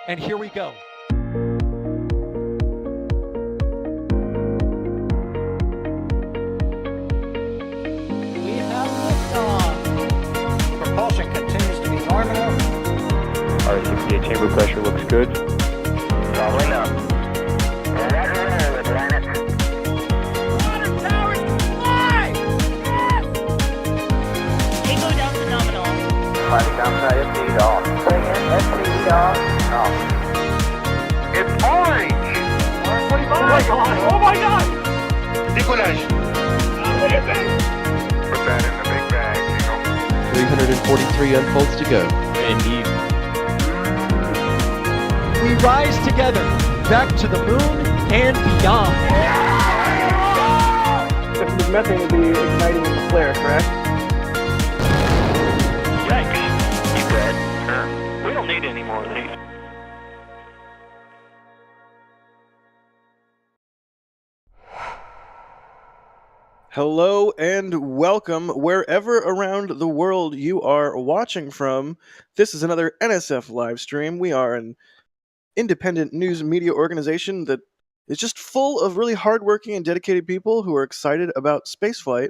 And here we go. We have liftoff. Propulsion continues to be normal. RCPA chamber pressure looks good. Following up. Roger, roll, Atlantis. Water towers fly! Yes! Tango down to nominal. Flight downside FD off. Bring in FD off. Off. It's orange! 145! Oh my god! Decollage. Look at this! Put that in the big bag, Eagle. 343 unfolds to go. Indeed. We rise together back to the moon and beyond. The methane will be igniting in the flare, correct? Yikes. You dead? Sure. We don't need any more of these. Hello and welcome wherever around the world you are watching from. This is another NSF live stream. We are an independent news media organization that is just full of really hardworking and dedicated people who are excited about spaceflight.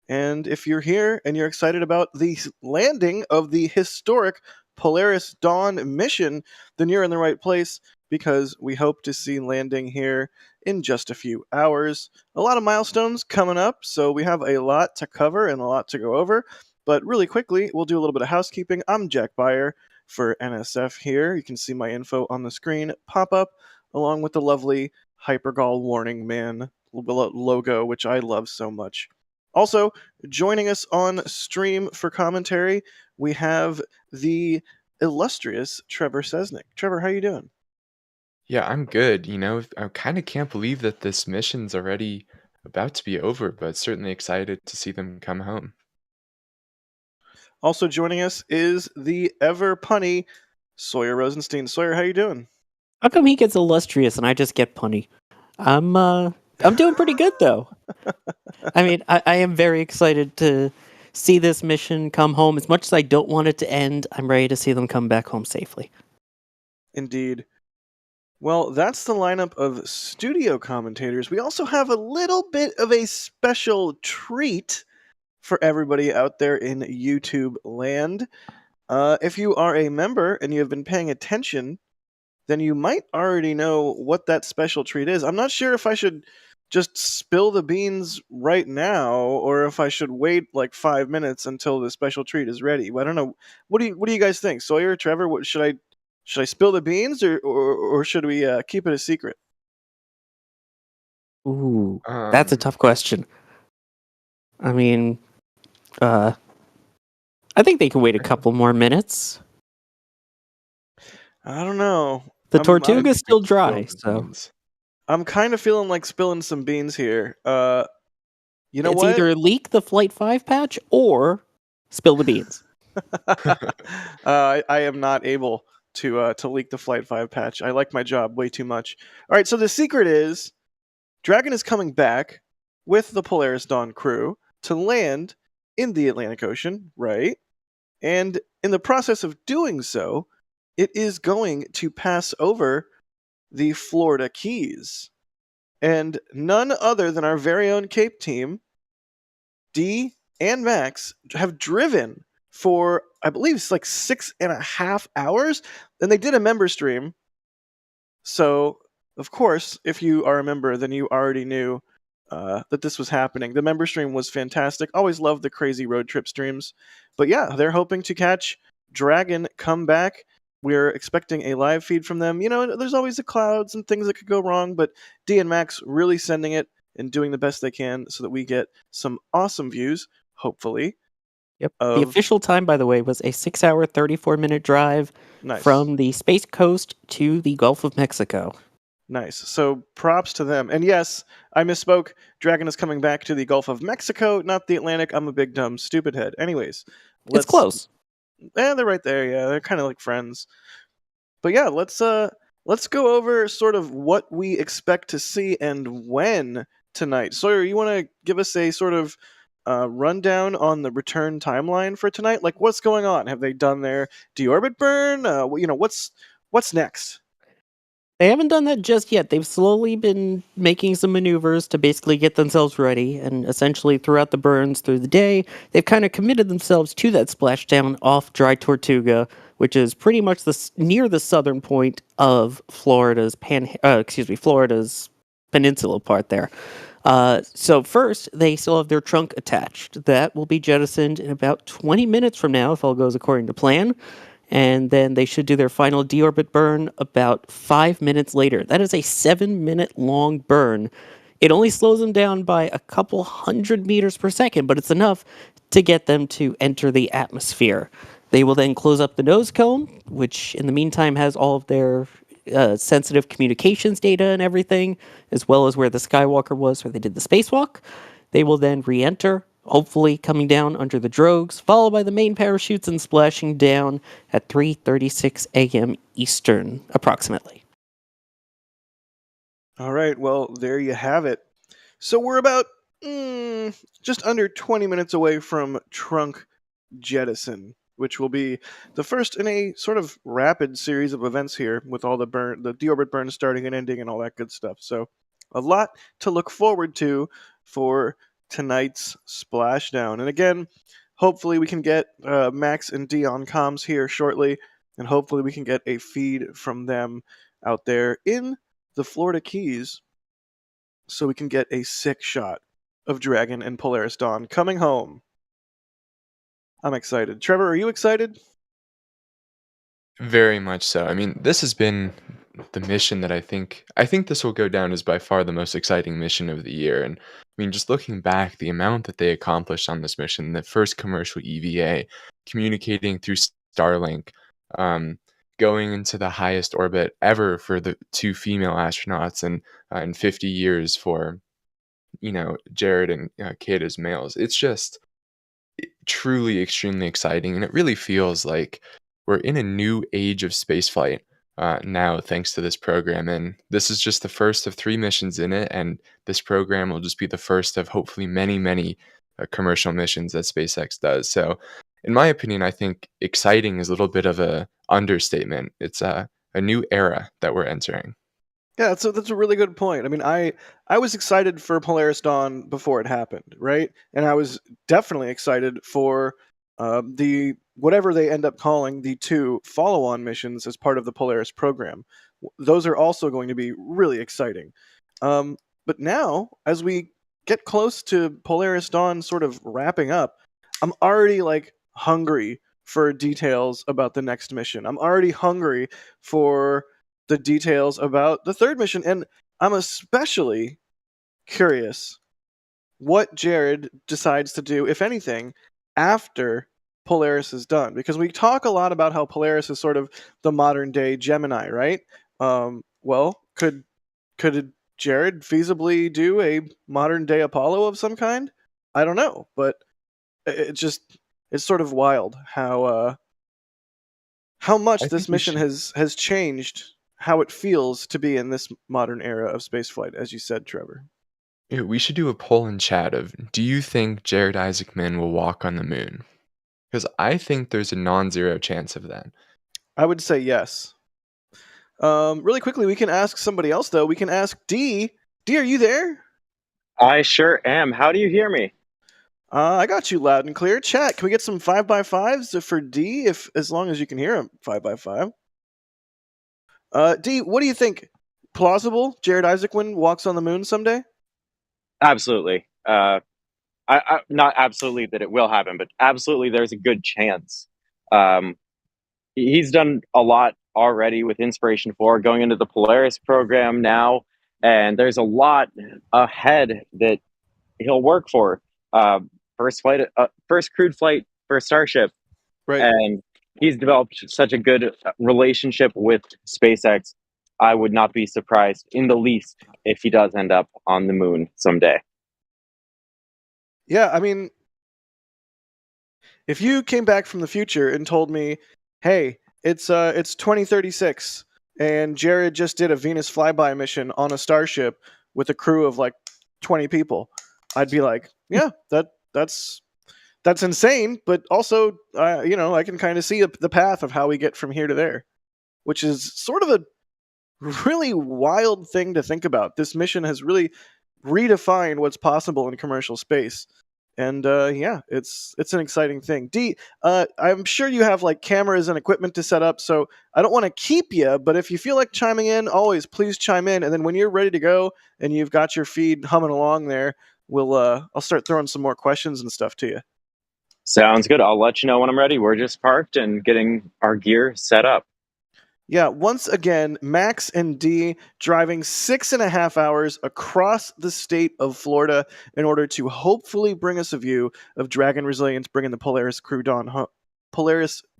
And if you're here and you're excited about the landing of the historic Polaris Dawn mission, then you're in the right place, because we hope to see landing here in just a few hours. A lot of milestones coming up, so we have a lot to cover and a lot to go over. But really quickly, we'll do a little bit of housekeeping. I'm Jack Beyer for NSF here. You can see my info on the screen pop up, along with the lovely Hypergol Warning Man logo, which I love so much. Also, joining us on stream for commentary, we have the illustrious Trevor Sesnick. Trevor, how you doing? Yeah, I'm good. I kind of can't believe that this mission's already about to be over, but certainly excited to see them come home. Also joining us is the ever punny Sawyer Rosenstein. Sawyer, how you doing? How come he gets illustrious and I just get punny? I'm doing pretty good though. I mean, I am very excited to see this mission come home. As much as I don't want it to end, I'm ready to see them come back home safely. Indeed. Well, that's the lineup of studio commentators. We also have a little bit of a special treat for everybody out there in YouTube land. If you are a member and you have been paying attention, then you might already know what that special treat is. I'm not sure if I should just spill the beans right now, or if I should wait like 5 minutes until the special treat is ready. I don't know. What do you guys think, Sawyer, Trevor? What should I spill the beans, or should we keep it a secret? Ooh, that's a tough question. I mean, I think they can wait a couple more minutes. I don't know. The Tortuga's still dry, so I'm kind of feeling like spilling some beans here. You know it's what? either leak the Flight 5 patch or spill the beans. I am not able to leak the Flight 5 patch. I like my job way too much. All right, so the secret is Dragon is coming back with the Polaris Dawn crew to land in the Atlantic Ocean, right? And in the process of doing so, it is going to pass over the Florida Keys. And none other than our very own Cape team, Dee and Max, have driven for, I believe it's like 6.5 hours. And they did a member stream. So, of course, if you are a member, then you already knew that this was happening. The member stream was fantastic. Always loved the crazy road trip streams. But yeah, they're hoping to catch Dragon come back. We're expecting a live feed from them. You know, there's always the clouds and things that could go wrong, but Dee and Max really sending it and doing the best they can so that we get some awesome views, hopefully. Yep. The official time, by the way, was a 6-hour, 34-minute drive from the Space Coast to the Gulf of Mexico. Nice. So props to them. And yes, I misspoke. Dragon is coming back to the Gulf of Mexico, not the Atlantic. I'm a big, dumb, stupid head. Anyways. It's close. Yeah, they're right there. Yeah, they're kind of like friends. But yeah, let's go over sort of what we expect to see and when tonight. Sawyer, you want to give us a sort of rundown on the return timeline for tonight? Like, what's going on? Have they done their deorbit burn? What's next? They haven't done that just yet. They've slowly been making some maneuvers to basically get themselves ready, and essentially throughout the burns through the day, they've kind of committed themselves to that splashdown off Dry Tortuga, which is pretty much near the southern point of Florida's Florida's peninsula part there. So first, they still have their trunk attached. That will be jettisoned in about 20 minutes from now, if all goes according to plan. And then they should do their final deorbit burn about 5 minutes later. That is a 7-minute long burn. It only slows them down by a couple hundred meters per second, but it's enough to get them to enter the atmosphere. They will then close up the nose cone, which in the meantime has all of their sensitive communications data and everything, as well as where the Skywalker was where they did the spacewalk. They will then re-enter, hopefully coming down under the drogues, followed by the main parachutes and splashing down at 3:36 a.m. Eastern, approximately. All right, well, there you have it. So we're about just under 20 minutes away from trunk jettison, which will be the first in a sort of rapid series of events here, with all the deorbit burn starting and ending and all that good stuff. So a lot to look forward to for tonight's splashdown. And again, hopefully we can get Max and D on comms here shortly, and hopefully we can get a feed from them out there in the Florida Keys so we can get a sick shot of Dragon and Polaris Dawn coming home. I'm excited. Trevor, are you excited? Very much so. I mean, this has been the mission that I think this will go down as by far the most exciting mission of the year. And I mean, just looking back, the amount that they accomplished on this mission, the first commercial EVA, communicating through Starlink, going into the highest orbit ever for the 2 female astronauts, and in 50 years for, Jared and Kate as males. It's just truly extremely exciting, and it really feels like we're in a new age of spaceflight now, thanks to this program. And this is just the first of 3 missions in it, and this program will just be the first of hopefully many, many commercial missions that SpaceX does. So, in my opinion, I think exciting is a little bit of a understatement. It's a new era that we're entering. Yeah, that's a really good point. I mean, I was excited for Polaris Dawn before it happened, right? And I was definitely excited for the whatever they end up calling the 2 follow-on missions as part of the Polaris program. Those are also going to be really exciting. But now, as we get close to Polaris Dawn sort of wrapping up, I'm already hungry for details about the next mission. I'm already hungry for the details about the 3rd mission, and I'm especially curious what Jared decides to do, if anything, after Polaris is done. Because we talk a lot about how Polaris is sort of the modern day Gemini, right? Well, could Jared feasibly do a modern day Apollo of some kind? I don't know, but it's sort of wild how much this mission has changed how it feels to be in this modern era of spaceflight, as you said, Trevor. Yeah, we should do a poll in chat of, do you think Jared Isaacman will walk on the moon? Because I think there's a non-zero chance of that. I would say yes. Really quickly, we can ask somebody else, though. We can ask D. D, are you there? I sure am. How do you hear me? I got you loud and clear. Chat, can we get some 5x5s for D, as long as you can hear him 5x5? D, what do you think? Plausible Jared Isaacman walks on the moon someday? Absolutely. I not absolutely that it will happen, but absolutely there's a good chance. He's done a lot already with Inspiration 4, going into the Polaris program now, and there's a lot ahead that he'll work for. First crewed flight for Starship, right? And he's developed such a good relationship with SpaceX. I would not be surprised in the least if he does end up on the moon someday. Yeah, I mean, if you came back from the future and told me, hey, it's 2036 and Jared just did a Venus flyby mission on a Starship with a crew of 20 people, I'd be like, yeah, that's insane, but also I can kind of see the path of how we get from here to there. which is sort of a really wild thing to think about. This mission has really redefined what's possible in commercial space. And yeah, it's an exciting thing. D, I'm sure you have like cameras and equipment to set up, so I don't want to keep you, but if you feel like chiming in, always please chime in. And then when you're ready to go and you've got your feed humming along there, I'll start throwing some more questions and stuff to you. Sounds good. I'll let you know when I'm ready. We're just parked and getting our gear set up. Yeah, once again, Max and D driving 6.5 hours across the state of Florida in order to hopefully bring us a view of Dragon Resilience bringing the Polaris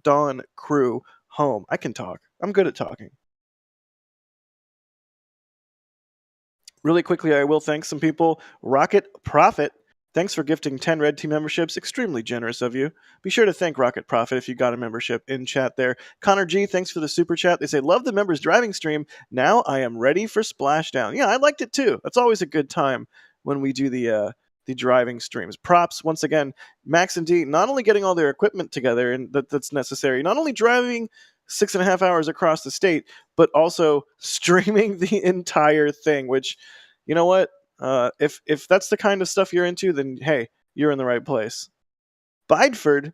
Dawn crew home. I can talk. I'm good at talking. Really quickly, I will thank some people. Rocket Profit, thanks for gifting 10 Red Team memberships. Extremely generous of you. Be sure to thank Rocket Profit if you got a membership in chat there. Connor G, thanks for the super chat. They say, love the members driving stream. Now I am ready for Splashdown. Yeah, I liked it too. That's always a good time when we do the driving streams. Props, once again, Max and D, not only getting all their equipment together and that's necessary, not only driving 6.5 hours across the state, but also streaming the entire thing, which, you know what? If that's the kind of stuff you're into, then hey, you're in the right place. Bideford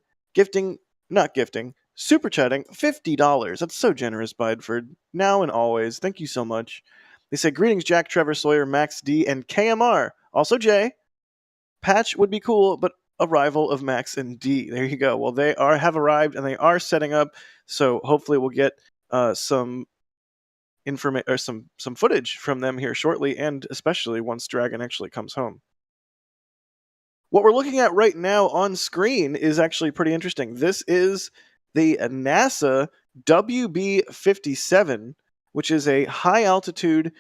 super chatting $50. That's so generous, Bideford. Now and always. Thank you so much. They say, greetings, Jack, Trevor, Sawyer, Max D, and KMR. Also Jay. Patch would be cool, but arrival of Max and D. There you go. Well, they have arrived and they are setting up. So hopefully we'll get some information or some footage from them here shortly, and especially once Dragon actually comes home. What we're looking at right now on screen is actually pretty interesting. This is the NASA WB-57, which is a high-altitude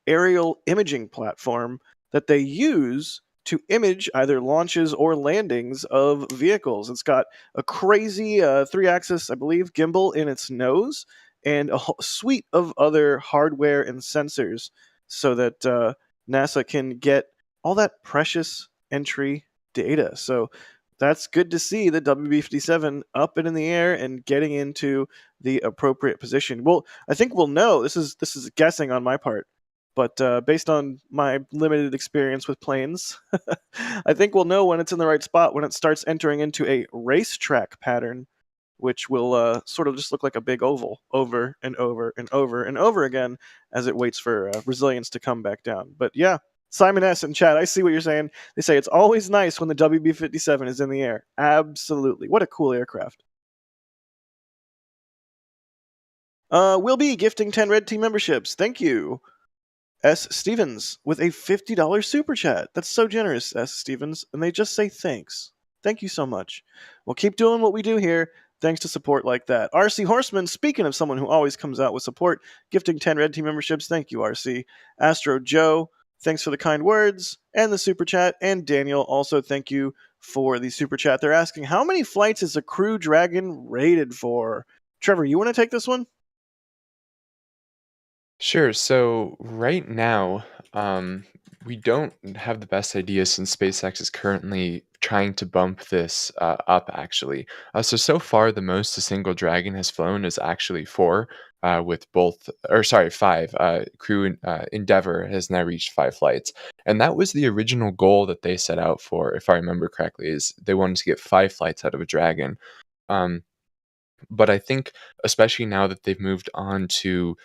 aerial imaging platform that they use to image either launches or landings of vehicles. It's got a crazy 3-axis, I believe, gimbal in its nose, and a whole suite of other hardware and sensors so that NASA can get all that precious entry data. So that's good to see the WB-57 up and in the air and getting into the appropriate position. Well, I think we'll know. This is guessing on my part, but based on my limited experience with planes, I think we'll know when it's in the right spot when it starts entering into a racetrack pattern, which will sort of just look like a big oval over and over and over and over again as it waits for resilience to come back down. But yeah, Simon S. in chat, I see what you're saying. They say it's always nice when the WB-57 is in the air. Absolutely. What a cool aircraft. We'll be gifting 10 Red Team memberships. Thank you. S. Stevens with a $50 super chat. That's so generous, S. Stevens. And they just say thanks. Thank you so much. We'll keep doing what we do here. Thanks to support like that. RC Horseman, speaking of someone who always comes out with support, gifting 10 Red Team memberships. Thank you, RC. Astro Joe, thanks for the kind words and the super chat. And Daniel, also thank you for the super chat. They're asking, how many flights is a Crew Dragon rated for? Trevor, you want to take this one? Sure. So right now, we don't have the best idea since SpaceX is currently trying to bump this up, actually. So far, the most a single Dragon has flown is actually 4, with five. Crew Endeavor has now reached 5 flights. And that was the original goal that they set out for, if I remember correctly, is they wanted to get 5 flights out of a Dragon. But I think, especially now that they've moved on to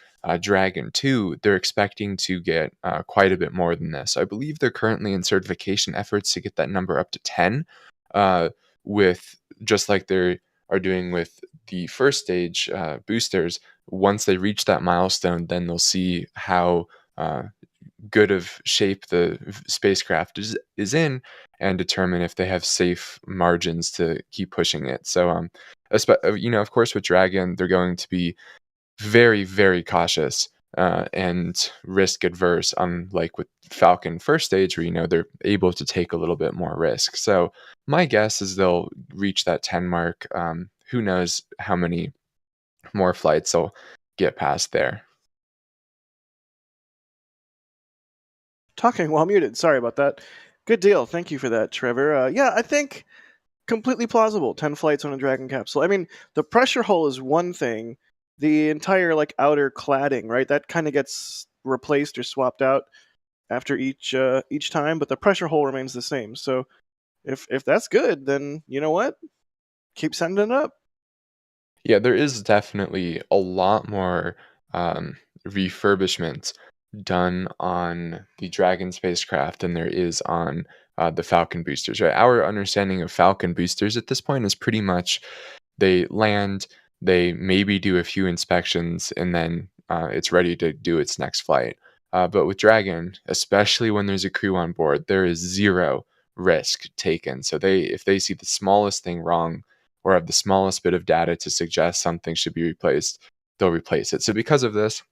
Dragon 2, they're expecting to get quite a bit more than this. I believe they're currently in certification efforts to get that number up to 10, with just like they are doing with the first stage boosters. Once they reach that milestone, then they'll see how good of shape the spacecraft is in and determine if they have safe margins to keep pushing it. So, of course, with Dragon, they're going to be very, very cautious and risk adverse, unlike with Falcon first stage, where they're able to take a little bit more risk. So my guess is they'll reach that 10 mark. Who knows how many more flights they'll get past there. Talking while muted. Sorry about that. Good deal. Thank you for that, Trevor. Yeah, I think completely plausible. 10 flights on a Dragon capsule. I mean, the pressure hull is one thing, the entire like outer cladding, right? That kind of gets replaced or swapped out after each time, but the pressure hull remains the same. So if that's good, then you know what? Keep sending it up. Yeah, there is definitely a lot more refurbishment done on the Dragon spacecraft than there is on the Falcon boosters, right? Our understanding of Falcon boosters at this point is pretty much they land, they maybe do a few inspections, and then it's ready to do its next flight. But with Dragon, especially when there's a crew on board, there is zero risk taken. So if they see the smallest thing wrong or have the smallest bit of data to suggest something should be replaced, they'll replace it. So because of this,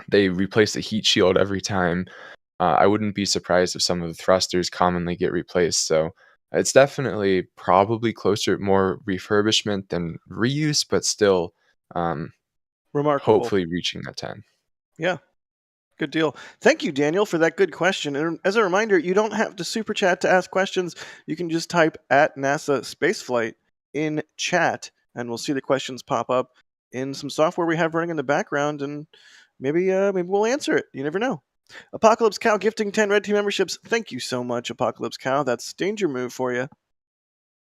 they replace the heat shield every time. I wouldn't be surprised if some of the thrusters commonly get replaced. So it's definitely probably closer, more refurbishment than reuse, but still Remarkable. hopefully reaching that 10. Yeah. Good deal. Thank you, Daniel, for that good question. And as a reminder, you don't have to super chat to ask questions. You can just type at NASA Spaceflight in chat, and we'll see the questions pop up in some software we have running in the background, and maybe we'll answer it. You never know. Apocalypse Cow gifting 10 Red Team memberships. Thank you so much, Apocalypse Cow. That's danger move for you.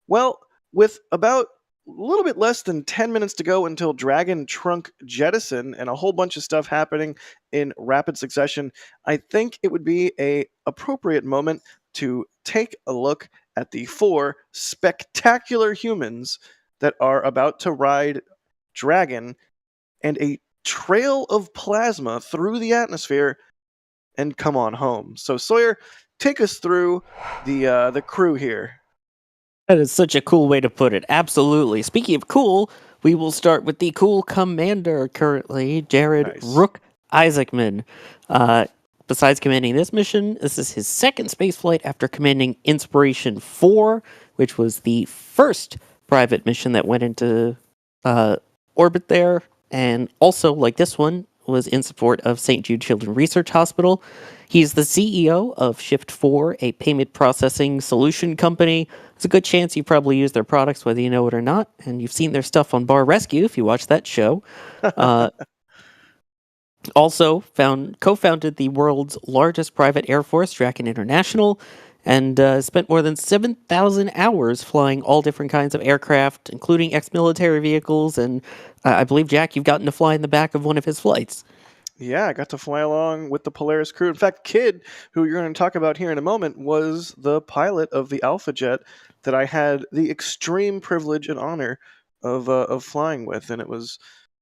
Well, with about a little bit less than 10 minutes to go until Dragon trunk jettison and a whole bunch of stuff happening in rapid succession, I think it would be a appropriate moment to take a look at the 4 spectacular humans that are about to ride Dragon and a trail of plasma through the atmosphere and come on home. So Sawyer, take us through the crew here. That is such a cool way to put it. Absolutely. Speaking of cool, we will start with the cool commander currently, Jared Isaacman. Besides commanding this mission, this is his second spaceflight after commanding Inspiration 4, which was the first private mission that went into orbit there, and also, like this one, was in support of St. Jude Children's Research Hospital. He's the CEO of Shift 4, a payment processing solution company. It's a good chance you probably use their products whether you know it or not, and you've seen their stuff on Bar Rescue if you watch that show. Also co-founded the world's largest private air force, Draken International, and spent more than 7,000 hours flying all different kinds of aircraft, including ex-military vehicles, and I believe, Jack, you've gotten to fly in the back of one of his flights. Yeah, I got to fly along with the Polaris crew. In fact, Kid, who you're going to talk about here in a moment, was the pilot of the Alpha Jet that I had the extreme privilege and honor of flying with. And it was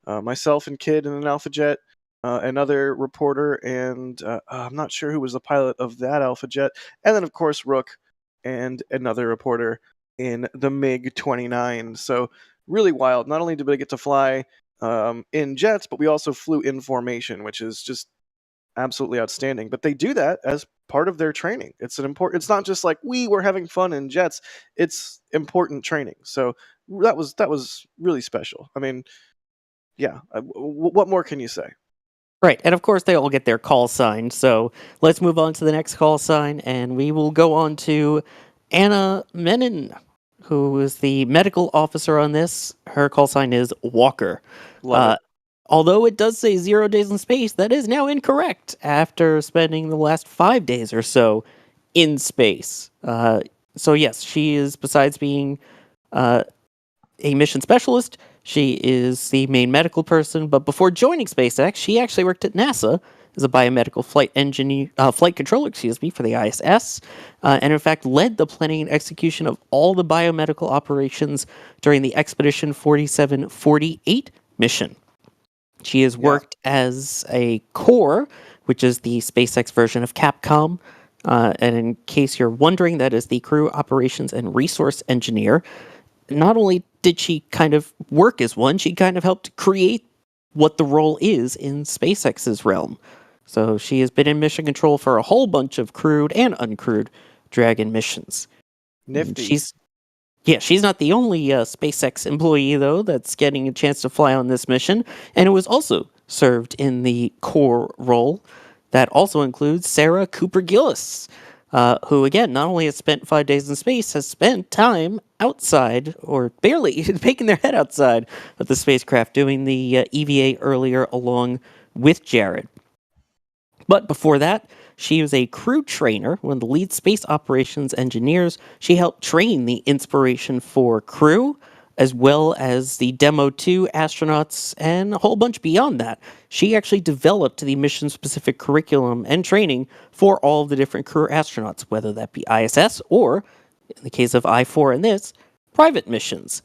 myself and Kid in an Alpha Jet, another reporter, and I'm not sure who was the pilot of that Alpha Jet. And then, of course, Rook and another reporter in the MiG-29. So really wild. Not only did we get to fly in jets, but we also flew in formation, which is just absolutely outstanding. But they do that as part of their training. It's not just like we were having fun in jets. It's important training. So that was really special. I mean, yeah. What more can you say? Right, and of course they all get their call sign. So let's move on to the next call sign, and we will go on to Anna Menon, who is the medical officer on this. Her call sign is Walker. Although it does say 0 days in space, that is now incorrect after spending the last 5 days or so in space. So yes, she is, besides being a mission specialist, she is the main medical person. But before joining SpaceX, she actually worked at NASA as a biomedical flight controller, for the ISS, and in fact led the planning and execution of all the biomedical operations during the Expedition 4748 mission. She has worked as a core, which is the SpaceX version of Capcom, and in case you're wondering, that is the crew operations and resource engineer. Not only did she kind of work as one, she kind of helped create what the role is in SpaceX's realm. So she has been in mission control for a whole bunch of crewed and uncrewed Dragon missions. Nifty. She's not the only SpaceX employee, though, that's getting a chance to fly on this mission, and it was also served in the core role. That also includes Sarah Cooper Gillis. who, again, not only has spent 5 days in space, has spent time outside, or barely peeking their head outside of the spacecraft, doing the EVA earlier along with Jared. But before that, she was a crew trainer, one of the lead space operations engineers. She helped train the Inspiration 4 crew, as well as the Demo 2 astronauts, and a whole bunch beyond that. She actually developed the mission-specific curriculum and training for all of the different crew astronauts, whether that be ISS or, in the case of I-4 and this, private missions.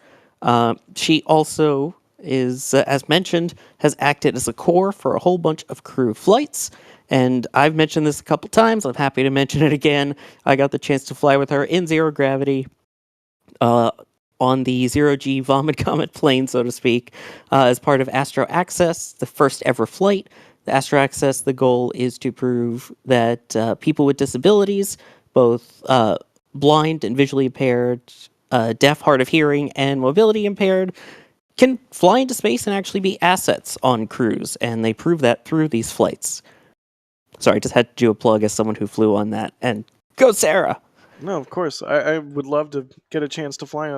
She also is, as mentioned, has acted as a core for a whole bunch of crew flights. And I've mentioned this a couple times. I'm happy to mention it again. I got the chance to fly with her in zero gravity on the zero-G Vomit Comet plane, so to speak, as part of Astro Access, the first ever flight. The Astro Access, the goal is to prove that people with disabilities, both blind and visually impaired, deaf, hard of hearing, and mobility impaired, can fly into space and actually be assets on crews, and they prove that through these flights. Sorry, just had to do a plug as someone who flew on that. And go Sarah! No, of course. I would love to get a chance to fly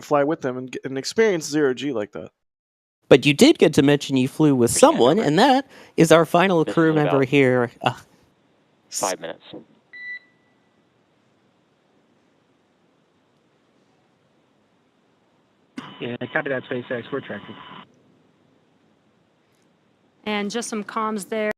fly with them and experience zero-G like that. But you did get to mention you flew with someone, and that is our final crew member here. 5 minutes. Yeah, copy that, SpaceX. We're tracking. And just some comms there.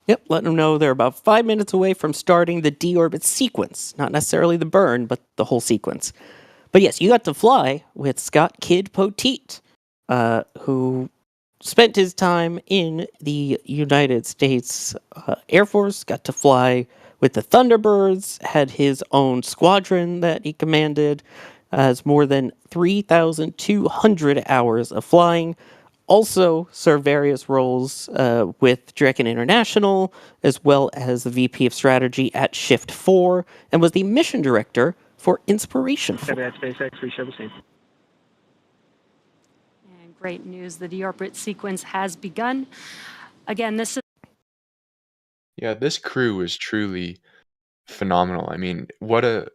Yep, letting them know they're about 5 minutes away from starting the deorbit sequence. Not necessarily the burn, but the whole sequence. But yes, you got to fly with Scott Kidd Poteet, who spent his time in the United States Air Force, got to fly with the Thunderbirds, had his own squadron that he commanded, has more than 3,200 hours of flying, also served various roles with Draken International, as well as the VP of Strategy at Shift 4, and was the mission director for Inspiration 4. Copy that, SpaceX. We show the same. And great news, the deorbit sequence has begun. Again, this is... Yeah, this crew was truly phenomenal. I mean, what a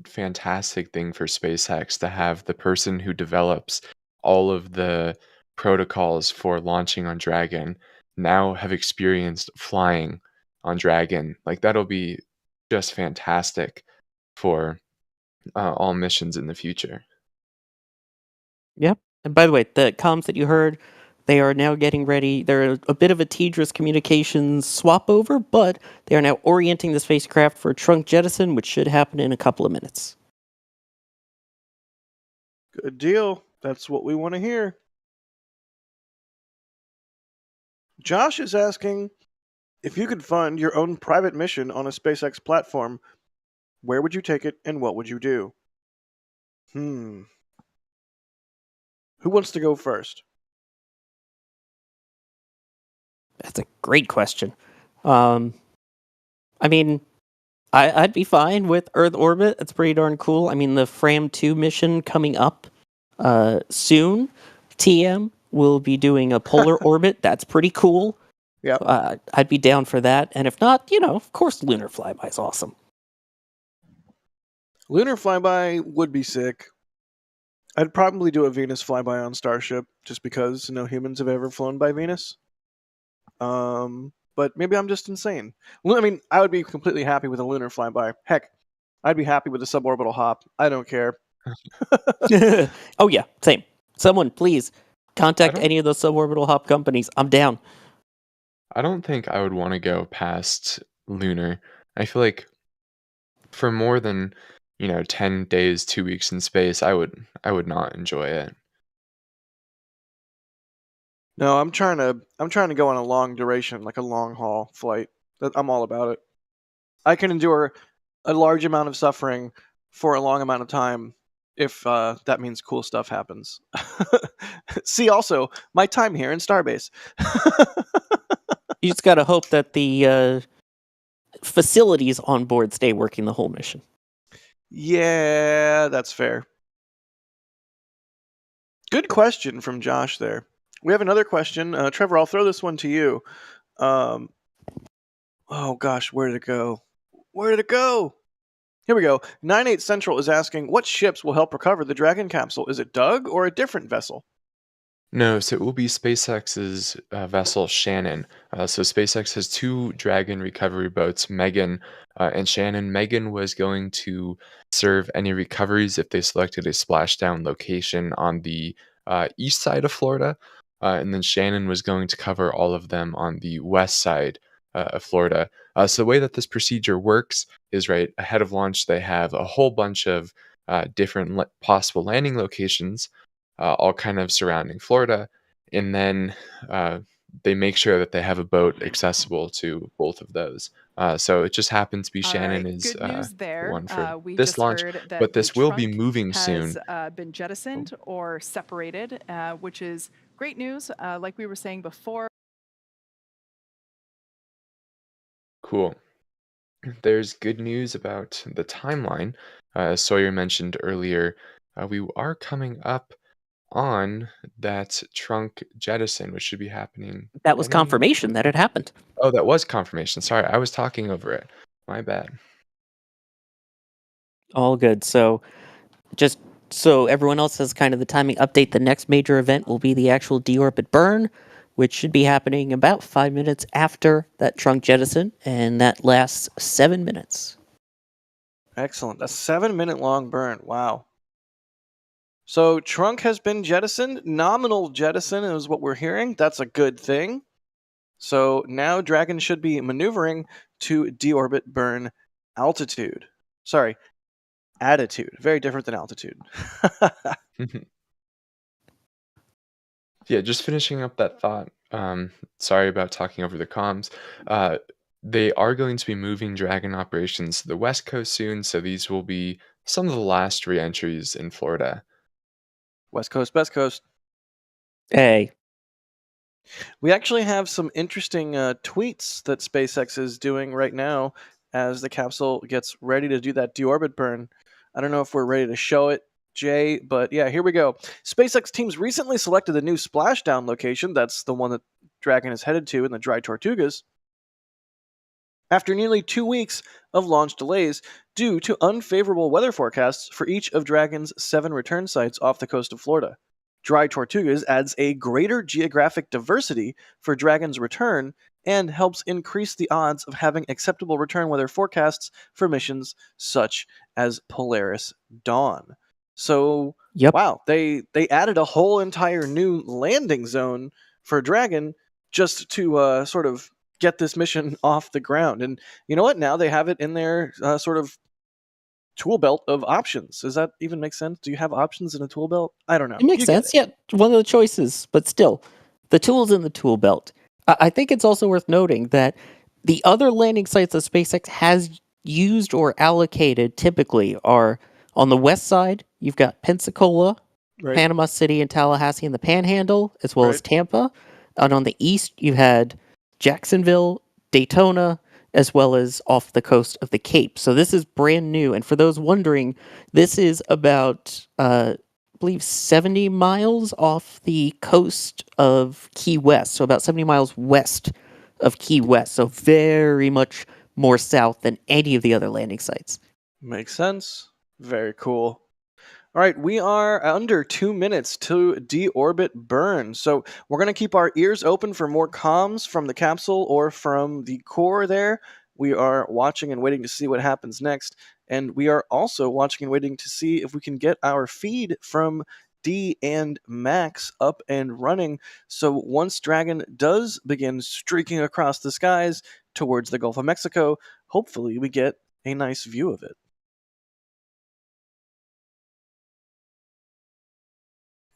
fantastic thing for SpaceX to have the person who develops all of the protocols for launching on Dragon now have experienced flying on Dragon. Like, that'll be just fantastic for all missions in the future. Yep. And by the way, the comms that you heard, they are now getting ready. They're a bit of a tedious communications swap over, but they are now orienting the spacecraft for trunk jettison, which should happen in a couple of minutes. Good deal. That's what we want to hear. Josh is asking, if you could fund your own private mission on a SpaceX platform, where would you take it and what would you do? Who wants to go first? That's a great question. I mean, I'd be fine with Earth orbit. It's pretty darn cool. I mean, the Fram 2 mission coming up soon. TM will be doing a polar orbit. That's pretty cool. Yeah. I'd be down for that. And if not, of course, lunar flyby is awesome. Lunar flyby would be sick. I'd probably do a Venus flyby on Starship, just because no humans have ever flown by Venus. But maybe I'm just insane. I mean, I would be completely happy with a lunar flyby. Heck, I'd be happy with a suborbital hop. I don't care. Oh yeah, same. Someone, please, contact any of those suborbital hop companies. I'm down. I don't think I would want to go past lunar. I feel like for more than 10 days, 2 weeks in space, I would not enjoy it. No, I'm trying to go on a long duration, like a long haul flight. I'm all about it. I can endure a large amount of suffering for a long amount of time if that means cool stuff happens. See also my time here in Starbase. You just gotta hope that the facilities on board stay working the whole mission. Yeah, that's fair. Good question from Josh there. We have another question. Trevor, I'll throw this one to you. Oh gosh, where did it go? Where did it go? Here we go. 98 Central is asking, what ships will help recover the Dragon capsule? Is it Doug or a different vessel? No, so it will be SpaceX's vessel Shannon. So SpaceX has two Dragon recovery boats, Megan and Shannon. Megan was going to serve any recoveries if they selected a splashdown location on the east side of Florida. And then Shannon was going to cover all of them on the west side of Florida. So the way that this procedure works is right ahead of launch, they have a whole bunch of different possible landing locations, all kind of surrounding Florida. And then they make sure that they have a boat accessible to both of those. So it just happens to be Shannon is the one for this launch, but this will be moving soon. Been jettisoned or separated, which is great news. Like we were saying before. Cool. There's good news about the timeline. As Sawyer mentioned earlier, we are coming up on that trunk jettison, which should be happening. That was confirmation that it happened. Oh, that was confirmation. Sorry, I was talking over it. My bad. All good. So, just so everyone else has kind of the timing update, the next major event will be the actual deorbit burn, which should be happening about 5 minutes after that trunk jettison, and that lasts 7 minutes. Excellent. A 7-minute long burn. Wow. So trunk has been jettisoned. Nominal jettison is what we're hearing. That's a good thing. So now Dragon should be maneuvering to deorbit burn altitude. Sorry, attitude. Very different than altitude. Yeah, just finishing up that thought. Sorry about talking over the comms. They are going to be moving Dragon operations to the West Coast soon, so these will be some of the last reentries in Florida. West Coast, Best Coast. Hey. We actually have some interesting tweets that SpaceX is doing right now as the capsule gets ready to do that deorbit burn. I don't know if we're ready to show it, Jay, but yeah, here we go. SpaceX teams recently selected the new Splashdown location. That's the one that Dragon is headed to in the Dry Tortugas. After nearly 2 weeks of launch delays due to unfavorable weather forecasts for each of Dragon's 7 return sites off the coast of Florida. Dry Tortugas adds a greater geographic diversity for Dragon's return and helps increase the odds of having acceptable return weather forecasts for missions such as Polaris Dawn. So, wow, they added a whole entire new landing zone for Dragon just to sort of get this mission off the ground. And you know what? Now they have it in their sort of tool belt of options. Does that even make sense? Do you have options in a tool belt? I don't know. It makes sense. Yeah, one of the choices, but still, the tool's in the tool belt. I think it's also worth noting that the other landing sites that SpaceX has used or allocated typically are on the west side. You've got Pensacola, Panama City, and Tallahassee in the Panhandle, as well as Tampa. And on the east, you had Jacksonville, Daytona, as well as off the coast of the Cape. So this is brand new. And for those wondering, this is about, I believe, 70 miles off the coast of Key West. So about 70 miles west of Key West. So very much more south than any of the other landing sites. Makes sense. Very cool. All right, we are under 2 minutes to deorbit burn. So we're going to keep our ears open for more comms from the capsule or from the core there. We are watching and waiting to see what happens next. And we are also watching and waiting to see if we can get our feed from D and Max up and running. So once Dragon does begin streaking across the skies towards the Gulf of Mexico, hopefully we get a nice view of it.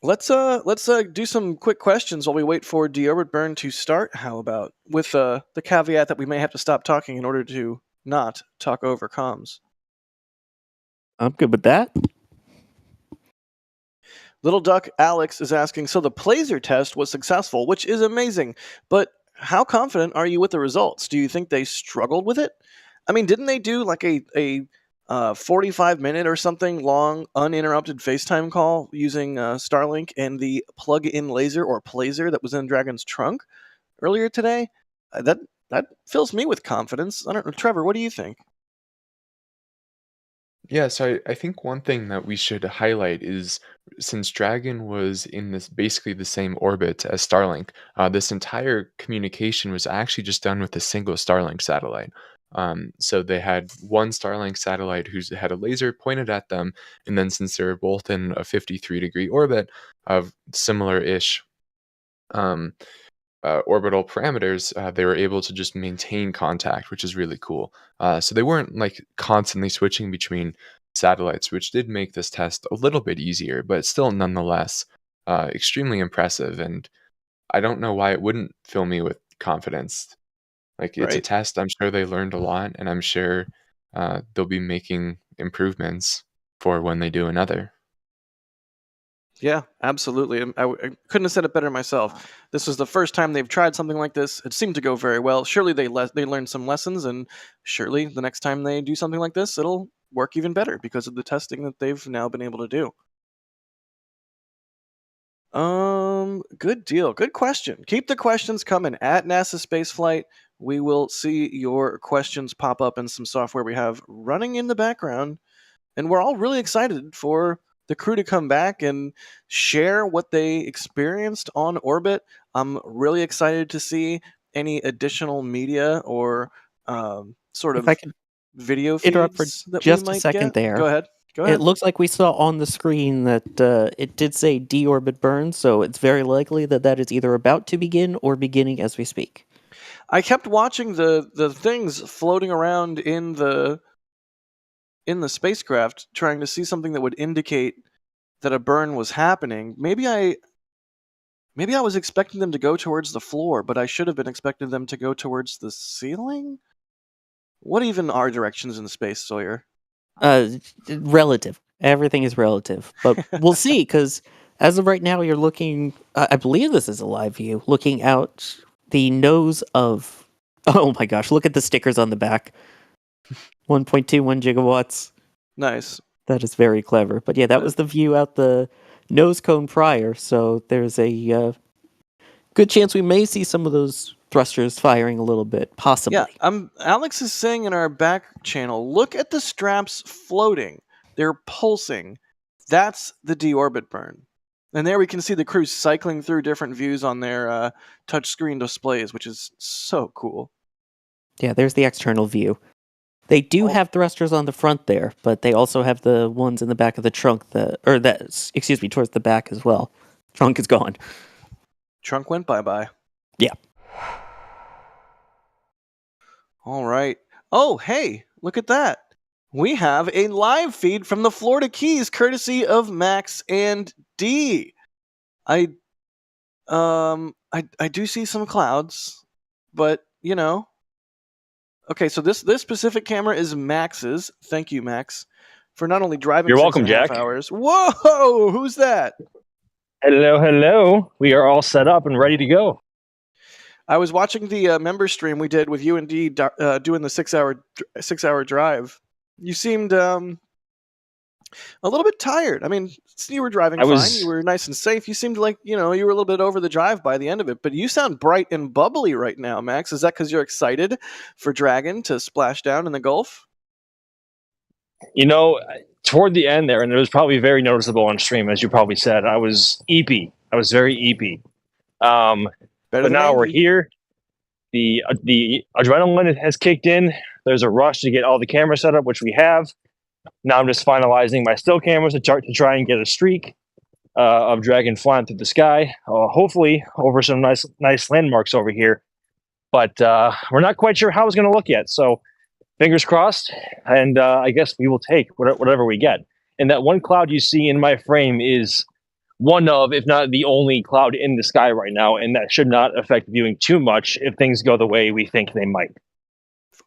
Let's do some quick questions while we wait for deorbit burn to start. How about with the caveat that we may have to stop talking in order to not talk over comms. I'm good with that. Little Duck Alex is asking, so the Placer test was successful, which is amazing, but how confident are you with the results? Do you think they struggled with it? I mean, didn't they do like a 45-minute or something long uninterrupted FaceTime call using Starlink and the plug-in laser or plaser that was in Dragon's trunk earlier today. That fills me with confidence. I don't know, Trevor, what do you think? Yeah, so I think one thing that we should highlight is since Dragon was in this basically the same orbit as Starlink, this entire communication was actually just done with a single Starlink satellite. So they had one Starlink satellite who had a laser pointed at them, and then since they were both in a 53-degree orbit of similar-ish orbital parameters, they were able to just maintain contact, which is really cool. So they weren't like constantly switching between satellites, which did make this test a little bit easier, but still nonetheless extremely impressive. And I don't know why it wouldn't fill me with confidence. Like it's a Right. test. I'm sure they learned a lot, and I'm sure they'll be making improvements for when they do another. Yeah, absolutely. I couldn't have said it better myself. This was the first time they've tried something like this. It seemed to go very well. Surely they learned some lessons, and surely the next time they do something like this, it'll work even better because of the testing that they've now been able to do. Good deal. Good question. Keep the questions coming at NASASpaceflight. We will see your questions pop up in some software we have running in the background, and we're all really excited for the crew to come back and share what they experienced on orbit. I'm really excited to see any additional media or sort If of I could video interrupt for feeds that we just a might second get. there. Go ahead. Go It ahead. looks like we saw on the screen that it did say deorbit burn, so it's very likely that that is either about to begin or beginning as we speak. I kept watching the things floating around in the spacecraft, trying to see something that would indicate that a burn was happening. Maybe I was expecting them to go towards the floor, but I should have been expecting them to go towards the ceiling? What even are directions in space, Sawyer? Relative. Everything is relative, but we'll see. Because as of right now, you're looking. I believe this is a live view, looking out the nose of. Oh my gosh! Look at the stickers on the back. 1.21 gigawatts. Nice. That is very clever. But yeah, that was the view out the nose cone prior. So there's a good chance we may see some of those thrusters firing a little bit, possibly. Yeah, Alex is saying in our back channel, look at the straps floating. They're pulsing. That's the deorbit burn. And there we can see the crew cycling through different views on their touchscreen displays, which is so cool. Yeah, there's the external view. They do have thrusters on the front there, but they also have the ones in the back of the trunk towards the back as well. Trunk is gone. Trunk went bye-bye. Yeah. All right. Oh, hey, look at that. We have a live feed from the Florida Keys, courtesy of Max and D. I do see some clouds, but you know. Okay, so this specific camera is Max's. Thank you, Max, for not only driving. You're welcome, 6.5 Jack. hours. Whoa, who's that? Hello, hello. We are all set up and ready to go. I was watching the member stream we did with you and D doing the 6-hour drive. You seemed a little bit tired. I mean, you were driving fine. You were nice and safe. You seemed like, you were a little bit over the drive by the end of it. But you sound bright and bubbly right now, Max. Is that because you're excited for Dragon to splash down in the Gulf? Toward the end there, and it was probably very noticeable on stream, as you probably said, I was eepy. I was very eepy. But now we're here. The adrenaline has kicked in. There's a rush to get all the cameras set up, which we have. Now I'm just finalizing my still cameras to try and get a streak of Dragon flying through the sky, hopefully over some nice landmarks over here. But we're not quite sure how it's going to look yet. So fingers crossed, and I guess we will take whatever we get. And that one cloud you see in my frame is one of, if not the only cloud in the sky right now, and that should not affect viewing too much if things go the way we think they might.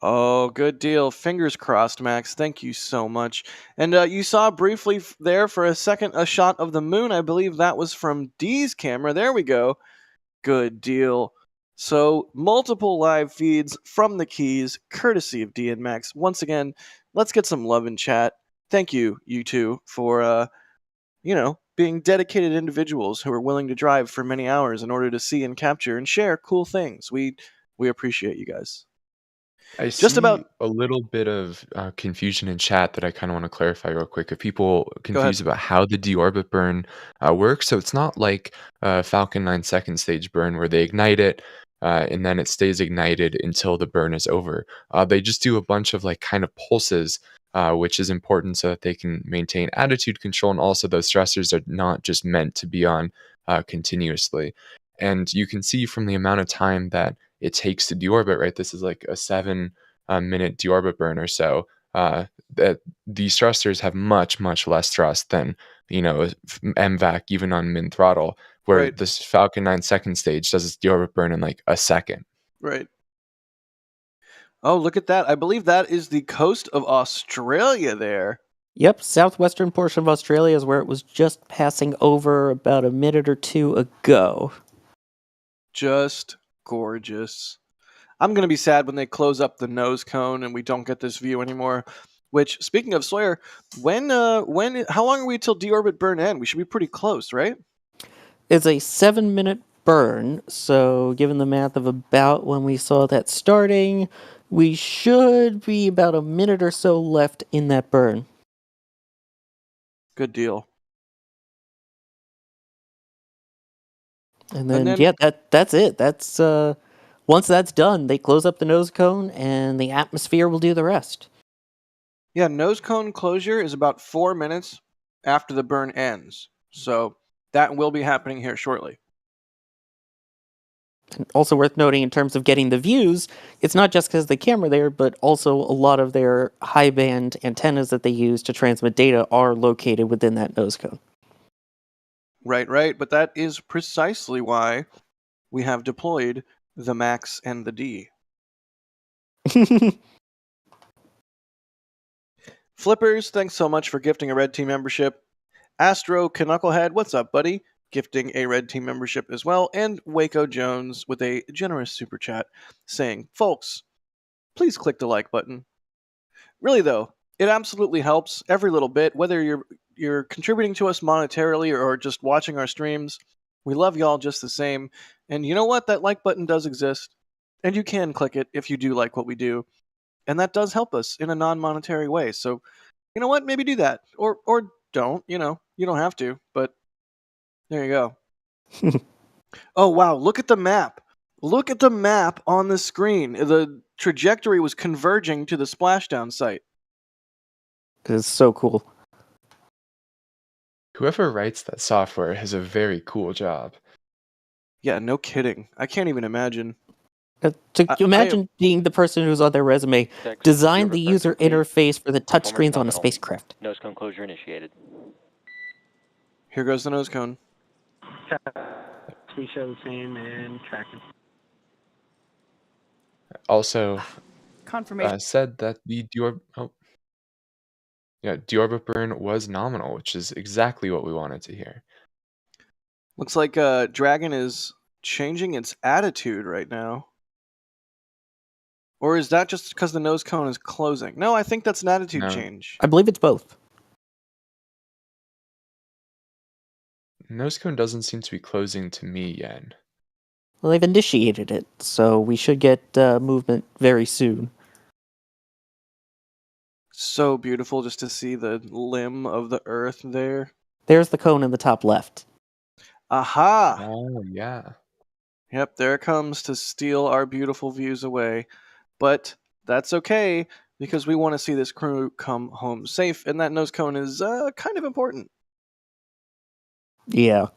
Oh, good deal. Fingers crossed, Max. Thank you so much. And you saw briefly there for a second a shot of the moon. I believe that was from D's camera. There we go. Good deal. So multiple live feeds from the Keys, courtesy of D and Max. Once again, let's get some love in chat. Thank you, you two, for being dedicated individuals who are willing to drive for many hours in order to see and capture and share cool things. We appreciate you guys. I see a little bit of confusion in chat that I kind of want to clarify real quick. If people confused about how the deorbit burn works, so it's not like Falcon 9 second stage burn where they ignite it and then it stays ignited until the burn is over. They just do a bunch of like kind of pulses, which is important so that they can maintain attitude control, and also those stressors are not just meant to be on continuously. And you can see from the amount of time that it takes to deorbit, right? This is like a 7-minute deorbit burn or so. That these thrusters have much less thrust than MVAC even on min throttle, where this Falcon 9 second stage does its deorbit burn in like a second. Right. Oh, look at that! I believe that is the coast of Australia there. Yep, southwestern portion of Australia is where it was just passing over about a minute or two ago. Just gorgeous. I'm going to be sad when they close up the nose cone and we don't get this view anymore. Which, speaking of Sawyer, how long are we till deorbit burn end? We should be pretty close, right? It's a 7-minute burn, so given the math of about when we saw that starting, we should be about a minute or so left in that burn. Good deal. And then yeah, that's it. That's once that's done, they close up the nose cone and the atmosphere will do the rest. Yeah, nose cone closure is about 4 minutes after the burn ends. So that will be happening here shortly. And also worth noting in terms of getting the views, it's not just because of the camera there, but also a lot of their high band antennas that they use to transmit data are located within that nose cone. Right. But that is precisely why we have deployed the Max and the D. Flippers, thanks so much for gifting a Red Team membership. Astro Knucklehead, what's up, buddy? Gifting a Red Team membership as well. And Waco Jones with a generous super chat saying, folks, please click the like button. Really, though, it absolutely helps every little bit, whether you're contributing to us monetarily or just watching our streams. We love y'all just the same. And you know what? That like button does exist. And you can click it if you do like what we do. And that does help us in a non-monetary way. So, you know what? Maybe do that. Or don't. You don't have to. But there you go. Oh, wow. Look at the map. Look at the map on the screen. The trajectory was converging to the splashdown site. It's so cool. Whoever writes that software has a very cool job. Yeah, no kidding. I can't even imagine. Imagine being the person who's on their resume, designed the user interface for the touchscreens on a spacecraft. Nose cone closure initiated. Here goes the nose cone. We show the same and tracking. Also, confirmation said that the deorbit burn was nominal, which is exactly what we wanted to hear. Looks like Dragon is changing its attitude right now. Or is that just because the nose cone is closing? No, I think that's an attitude change. I believe it's both. Nose cone doesn't seem to be closing to me yet. Well, they've initiated it, so we should get movement very soon. So beautiful just to see the limb of the Earth there. There's the cone in the top left. Aha! Oh, yeah. Yep, there it comes to steal our beautiful views away. But that's okay, because we want to see this crew come home safe, and that nose cone is kind of important. Yeah.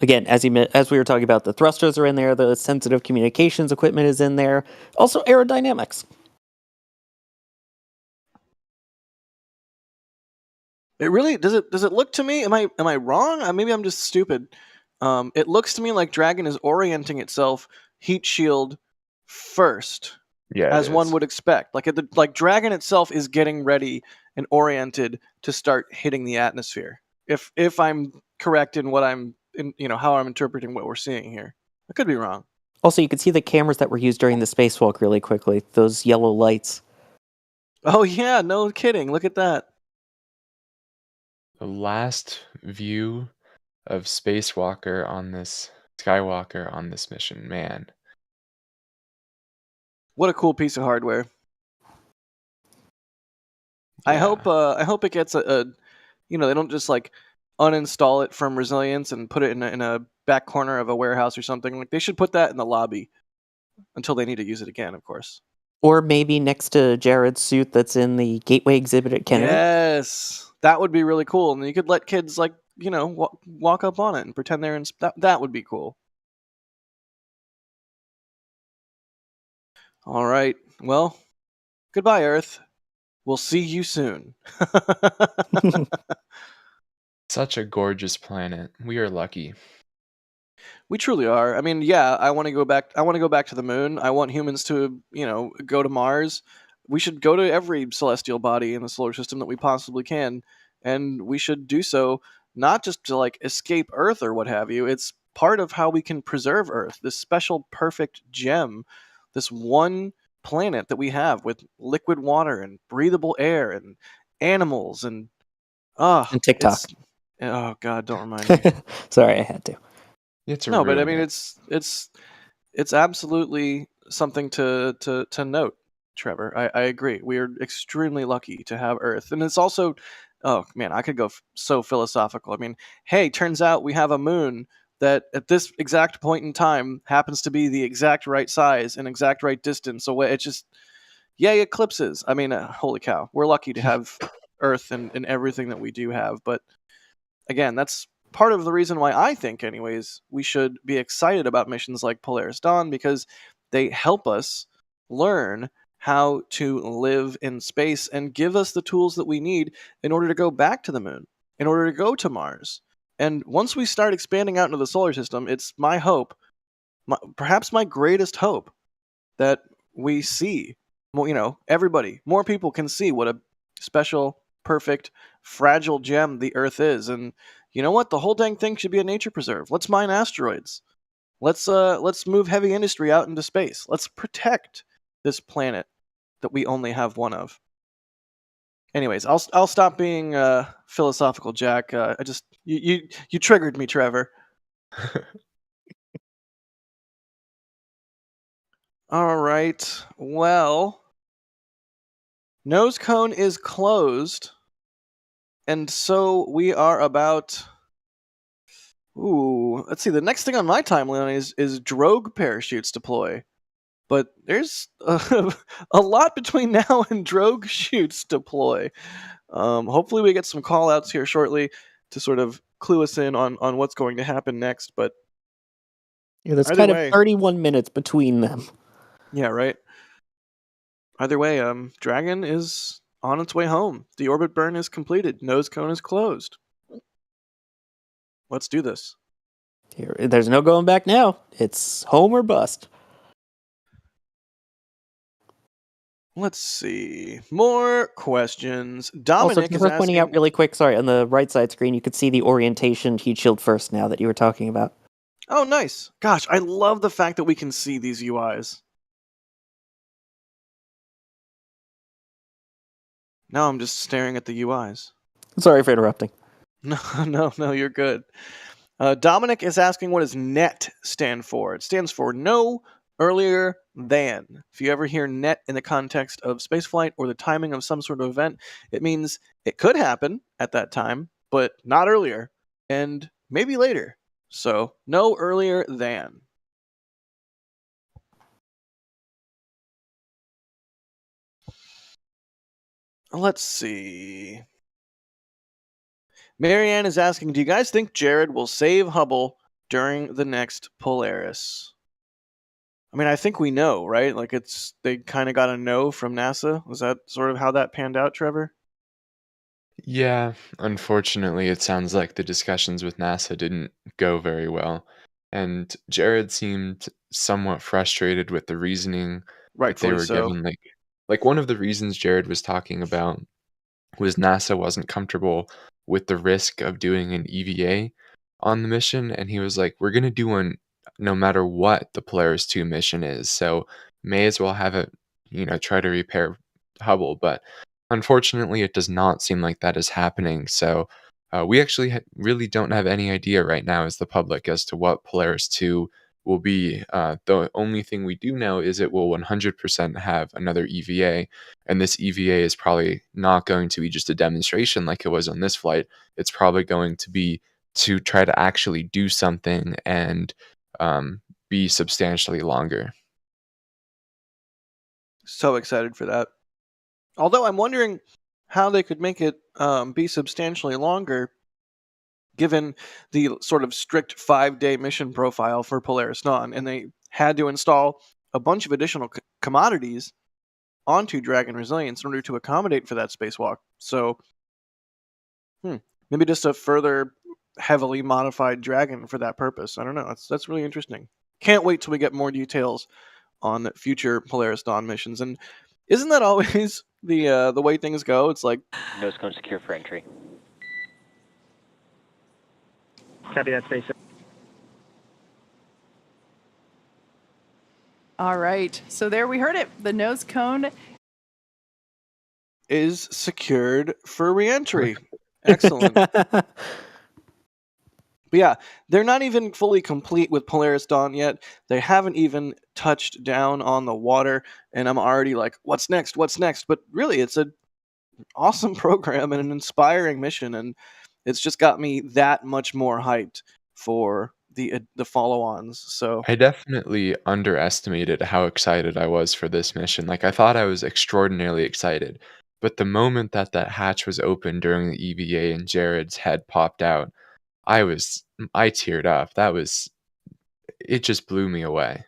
Again, as we were talking about, the thrusters are in there, the sensitive communications equipment is in there, also aerodynamics. It really does it look to me? Am I wrong? Maybe I'm just stupid. It looks to me like Dragon is orienting itself heat shield first. Yeah, as one would expect. Like Dragon itself is getting ready and oriented to start hitting the atmosphere. If I'm correct in what how I'm interpreting what we're seeing here. I could be wrong. Also, you can see the cameras that were used during the spacewalk really quickly. Those yellow lights. Oh yeah, no kidding. Look at that. The last view of Skywalker on this mission, man. What a cool piece of hardware. Yeah. I hope it gets a they don't just like uninstall it from Resilience and put it in a back corner of a warehouse or something. Like they should put that in the lobby until they need to use it again, of course. Or maybe next to Jared's suit that's in the Gateway exhibit at Canaveral. Yes, that would be really cool, and you could let kids like walk up on it and pretend they're in. That would be cool. All right, well, goodbye, Earth. We'll see you soon. Such a gorgeous planet. We are lucky. We truly are. I mean, yeah, I want to go back. I want to go back to the moon. I want humans to, go to Mars. We should go to every celestial body in the solar system that we possibly can, and we should do so not just to like escape Earth or what have you. It's part of how we can preserve Earth, this special, perfect gem, this one planet that we have with liquid water and breathable air and animals and and TikTok. Oh God, don't remind me. Sorry, I had to. No, but I mean it's absolutely something to note, Trevor. I agree. We are extremely lucky to have Earth, and it's also, oh man, I could go so philosophical. I mean, hey, turns out we have a moon that at this exact point in time happens to be the exact right size and exact right distance away. It's just, yay, eclipses. I mean, holy cow, we're lucky to have Earth and everything that we do have. But again, that's part of the reason why I think, anyways, we should be excited about missions like Polaris Dawn, because they help us learn how to live in space and give us the tools that we need in order to go back to the moon, in order to go to Mars. And once we start expanding out into the solar system, it's my hope, perhaps my greatest hope, that we see, everybody, more people can see what a special, perfect, fragile gem the Earth is. And you know what? The whole dang thing should be a nature preserve. Let's mine asteroids. Let's move heavy industry out into space. Let's protect this planet that we only have one of. Anyways, I'll stop being philosophical, Jack. I just you triggered me, Trevor. All right. Well, nose cone is closed, and so we are about. Ooh, let's see. The next thing on my timeline is Drogue parachutes deploy, but there's a lot between now and Drogue shoots deploy. Hopefully, we get some call-outs here shortly to sort of clue us in on what's going to happen next. But yeah, there's kind of 31 minutes between them. Yeah, right. Either way, Dragon is on its way home. The orbit burn is completed. Nose cone is closed. Let's do this. There's no going back now. It's home or bust. Let's see. More questions. Dominic is worth pointing out really quick. Sorry, on the right side screen, you could see the orientation heat shield first now that you were talking about. Oh, nice. Gosh, I love the fact that we can see these UIs. Now I'm just staring at the UIs. Sorry for interrupting. No, you're good. Dominic is asking, what does NET stand for? It stands for no earlier than. If you ever hear NET in the context of spaceflight or the timing of some sort of event, it means it could happen at that time, but not earlier, and maybe later. So, no earlier than. Let's see. Marianne is asking, do you guys think Jared will save Hubble during the next Polaris? I mean, I think we know, right? Like they kind of got a no from NASA. Was that sort of how that panned out, Trevor? Yeah, unfortunately, it sounds like the discussions with NASA didn't go very well. And Jared seemed somewhat frustrated with the reasoning that they were given. Like one of the reasons Jared was talking about was NASA wasn't comfortable with the risk of doing an EVA on the mission, and he was like, we're going to do one no matter what the Polaris 2 mission is, so may as well have it, try to repair Hubble, but unfortunately, it does not seem like that is happening. So we actually really don't have any idea right now as the public as to what Polaris 2 will be. The only thing we do know is it will 100% have another EVA, and this EVA is probably not going to be just a demonstration like it was on this flight. It's probably going to be to try to actually do something and be substantially longer. So excited for that. Although I'm wondering how they could make it be substantially longer, given the sort of strict 5-day mission profile for Polaris Dawn, and they had to install a bunch of additional commodities onto Dragon Resilience in order to accommodate for that spacewalk. So, maybe just a further heavily modified Dragon for that purpose. I don't know. That's really interesting. Can't wait till we get more details on future Polaris Dawn missions. And isn't that always the way things go? It's like Nose cone secure for entry. Copy that, SpaceX. All right. So there we heard it. The nose cone is secured for reentry. Excellent. But yeah, they're not even fully complete with Polaris Dawn yet. They haven't even touched down on the water, and I'm already like, what's next? What's next? But really, it's an awesome program and an inspiring mission, and it's just got me that much more hyped for the follow-ons. So I definitely underestimated how excited I was for this mission. Like, I thought I was extraordinarily excited, but the moment that hatch was open during the EVA and Jared's head popped out, I teared up. It just blew me away.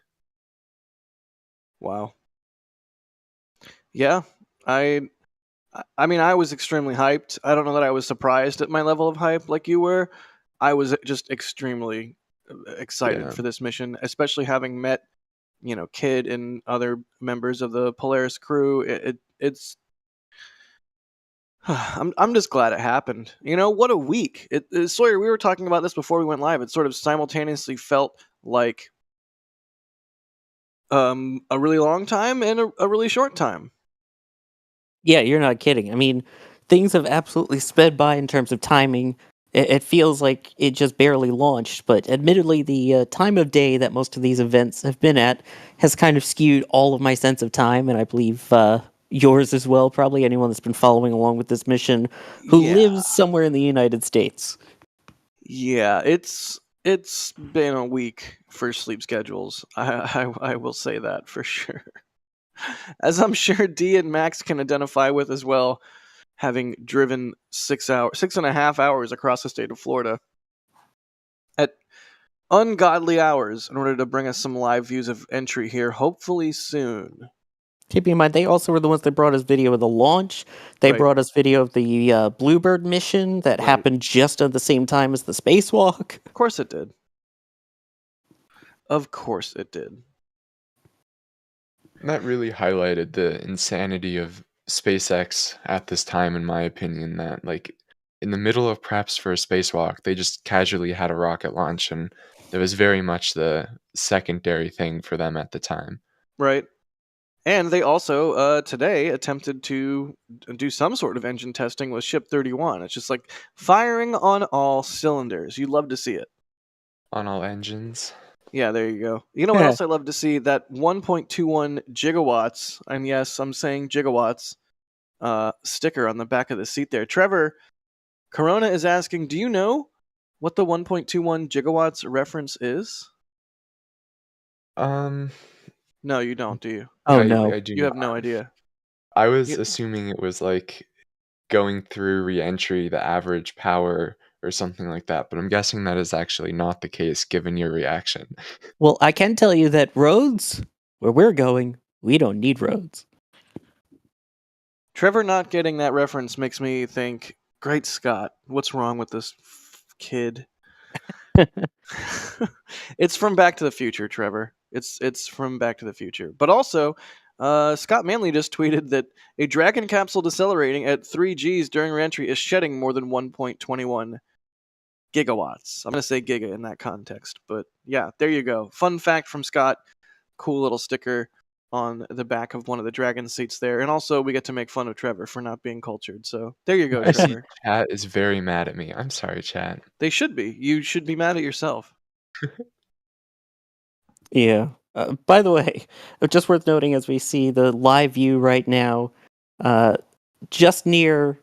Wow. Yeah, I mean, I was extremely hyped. I don't know that I was surprised at my level of hype like you were. I was just extremely excited for this mission, especially having met, Kid and other members of the Polaris crew. It's I'm just glad it happened. What a week. Sawyer, we were talking about this before we went live. It sort of simultaneously felt like a really long time and a really short time. Yeah, you're not kidding. I mean, things have absolutely sped by in terms of timing. It feels like it just barely launched, but admittedly, the time of day that most of these events have been at has kind of skewed all of my sense of time, and I believe yours as well, probably anyone that's been following along with this mission who lives somewhere in the United States. Yeah, it's been a week for sleep schedules. I will say that for sure. As I'm sure D and Max can identify with as well, having driven 6.5 hours across the state of Florida at ungodly hours in order to bring us some live views of entry here, hopefully soon. Keep in mind, they also were the ones that brought us video of the launch. They brought us video of the Bluebird mission that happened just at the same time as the spacewalk. Of course it did. Of course it did. That really highlighted the insanity of SpaceX at this time, in my opinion, that, like, in the middle of preps for a spacewalk, they just casually had a rocket launch, and it was very much the secondary thing for them at the time. Right. And they also, today, attempted to do some sort of engine testing with Ship 31. It's just like firing on all cylinders. You'd love to see it. On all engines. Yeah, there you go. You know what else I love to see? That 1.21 gigawatts, and yes, I'm saying gigawatts, sticker on the back of the seat there. Trevor, Corona is asking, do you know what the 1.21 gigawatts reference is? No, you don't, do you? Oh, no. I do You have not. no idea. I was assuming it was like going through reentry, the average power or something like that, but I'm guessing that is actually not the case given your reaction. Well, I can tell you that roads, where we're going, we don't need roads. Trevor not getting that reference makes me think, great Scott, what's wrong with this kid? It's from Back to the Future, Trevor. It's from Back to the Future. But also, Scott Manley just tweeted that a Dragon capsule decelerating at 3 Gs during reentry is shedding more than 1.21 gigawatts. I'm going to say giga in that context. But yeah, there you go. Fun fact from Scott. Cool little sticker on the back of one of the Dragon seats there. And also, we get to make fun of Trevor for not being cultured. So there you go, I see Trevor. chat is very mad at me. I'm sorry, chat. They should be. You should be mad at yourself. Yeah. By the way, just worth noting as we see the live view right now, just near.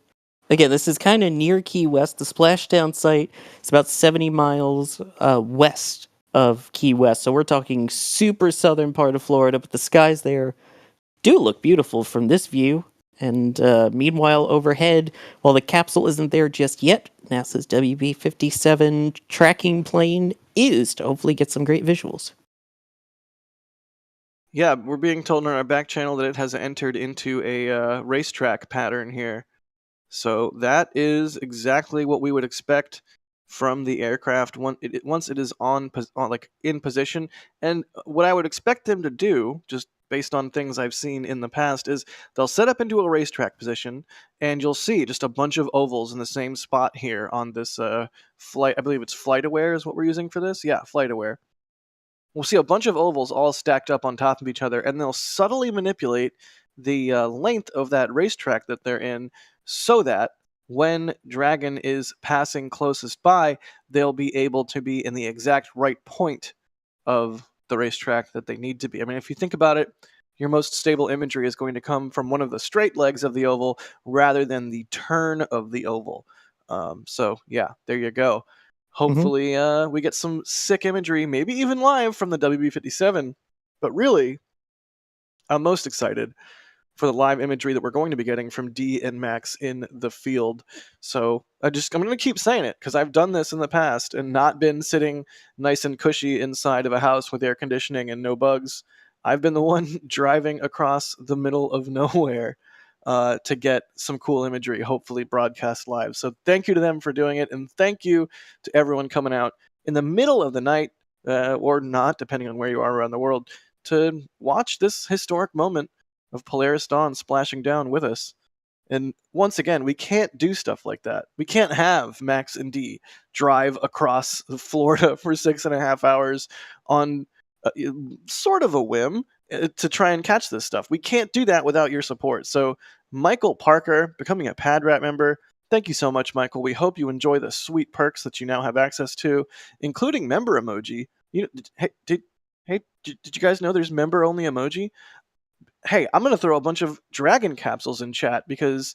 Again, this is kind of near Key West. The Splashdown site is about 70 miles west of Key West. So we're talking super southern part of Florida, but the skies there do look beautiful from this view. And meanwhile, overhead, while the capsule isn't there just yet, NASA's WB-57 tracking plane is to hopefully get some great visuals. Yeah, we're being told on our back channel that it has entered into a racetrack pattern here. So that is exactly what we would expect from the aircraft once it is in position. And what I would expect them to do, just based on things I've seen in the past, is they'll set up into a racetrack position, and you'll see just a bunch of ovals in the same spot here on this flight. I believe it's FlightAware is what we're using for this. Yeah, FlightAware. We'll see a bunch of ovals all stacked up on top of each other, and they'll subtly manipulate the length of that racetrack that they're in so that when Dragon is passing closest by, they'll be able to be in the exact right point of the racetrack that they need to be. I mean, if you think about it, your most stable imagery is going to come from one of the straight legs of the oval rather than the turn of the oval. So, yeah, there you go. Hopefully, we get some sick imagery, maybe even live from the WB-57. But really, I'm most excited for the live imagery that we're going to be getting from D and Max in the field. So I'm going to keep saying it because I've done this in the past and not been sitting nice and cushy inside of a house with air conditioning and no bugs. I've been the one driving across the middle of nowhere to get some cool imagery, hopefully broadcast live. So thank you to them for doing it, and thank you to everyone coming out in the middle of the night, or not, depending on where you are around the world, to watch this historic moment of Polaris Dawn splashing down with us. And once again, we can't do stuff like that. We can't have Max and D drive across Florida for 6.5 hours on sort of a whim to try and catch this stuff. We can't do that without your support. So Michael Parker, becoming a PadRat member, thank you so much, Michael. We hope you enjoy the sweet perks that you now have access to, including member emoji. Did you guys know there's member-only emoji? Hey, I'm going to throw a bunch of Dragon capsules in chat because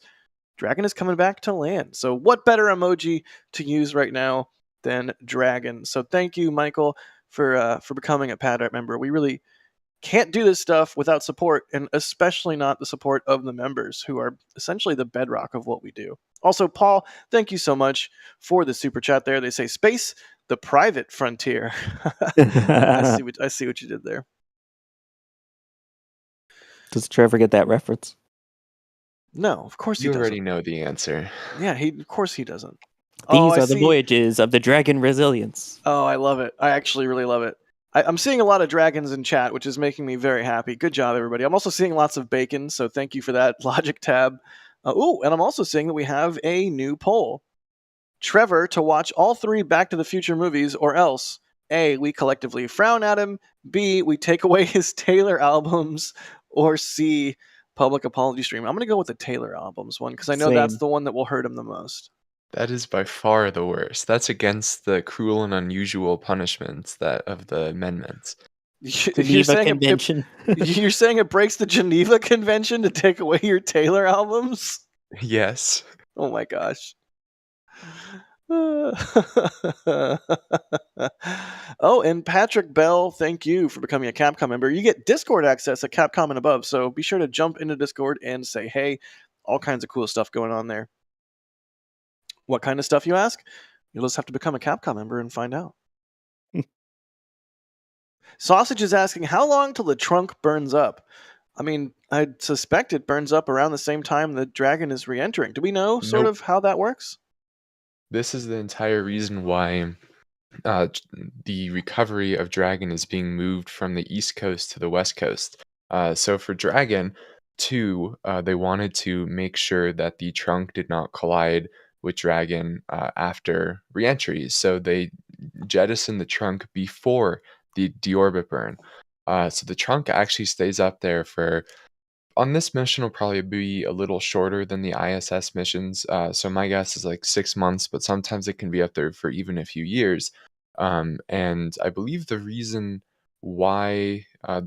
Dragon is coming back to land. So what better emoji to use right now than Dragon? So thank you, Michael, for becoming a PadRat member. We really can't do this stuff without support, and especially not the support of the members, who are essentially the bedrock of what we do. Also, Paul, thank you so much for the super chat there. They say, space, the private frontier. I see what you did there. Does Trevor get that reference? No, of course he doesn't. You already know the answer. Yeah, of course he doesn't. These are the voyages of the Dragon Resilience. Oh, I love it. I actually really love it. I'm seeing a lot of dragons in chat, which is making me very happy. Good job, everybody. I'm also seeing lots of bacon, so thank you for that, Logic Tab. And I'm also seeing that we have a new poll. Trevor to watch all 3 Back to the Future movies, or else A, we collectively frown at him, B, we take away his Taylor albums, or C, public apology stream. I'm going to go with the Taylor albums one, because I know that's the one that will hurt him the most. That is by far the worst. That's against the cruel and unusual punishments of the amendments. Geneva Convention. You're saying it breaks the Geneva Convention to take away your Taylor albums? Yes. Oh my gosh. Oh, and Patrick Bell, thank you for becoming a Capcom member. You get Discord access at Capcom and above, so be sure to jump into Discord and say hey. All kinds of cool stuff going on there. What kind of stuff, you ask? You'll just have to become a Capcom member and find out. Sausage is asking, how long till the trunk burns up? I mean, I suspect it burns up around the same time the Dragon is re-entering. Do we know sort of how that works? This is the entire reason why the recovery of Dragon is being moved from the East Coast to the West Coast. So for Dragon 2, they wanted to make sure that the trunk did not collide with Dragon after reentry. So they jettisoned the trunk before the deorbit burn. So the trunk actually stays up there for, on this mission, will probably be a little shorter than the ISS missions. So my guess is like 6 months, but sometimes it can be up there for even a few years. And I believe the reason why I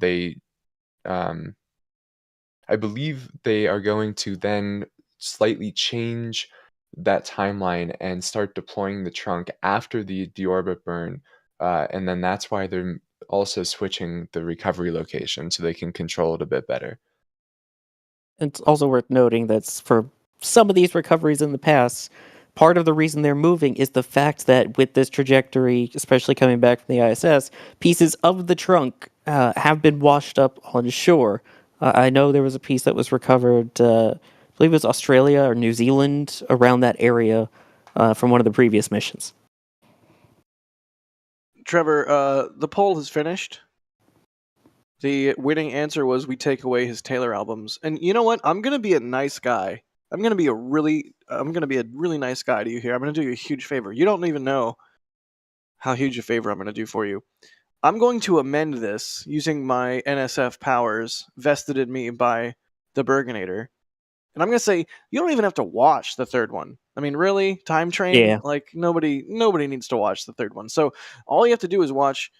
believe they are going to then slightly change that timeline and start deploying the trunk after the deorbit burn. And then that's why they're also switching the recovery location so they can control it a bit better. It's also worth noting that for some of these recoveries in the past, part of the reason they're moving is the fact that with this trajectory, especially coming back from the ISS, pieces of the trunk have been washed up on shore. I know there was a piece that was recovered, I believe it was Australia or New Zealand, around that area from one of the previous missions. Trevor, the poll is finished. The winning answer was we take away his Taylor albums. And you know what? I'm going to be a nice guy. I'm going to be a really nice guy to you here. I'm going to do you a huge favor. You don't even know how huge a favor I'm going to do for you. I'm going to amend this using my NSF powers vested in me by the Berginator. And I'm going to say, you don't even have to watch the third one. I mean, really? Time Train? Yeah. Like, nobody needs to watch the third one. So all you have to do is watch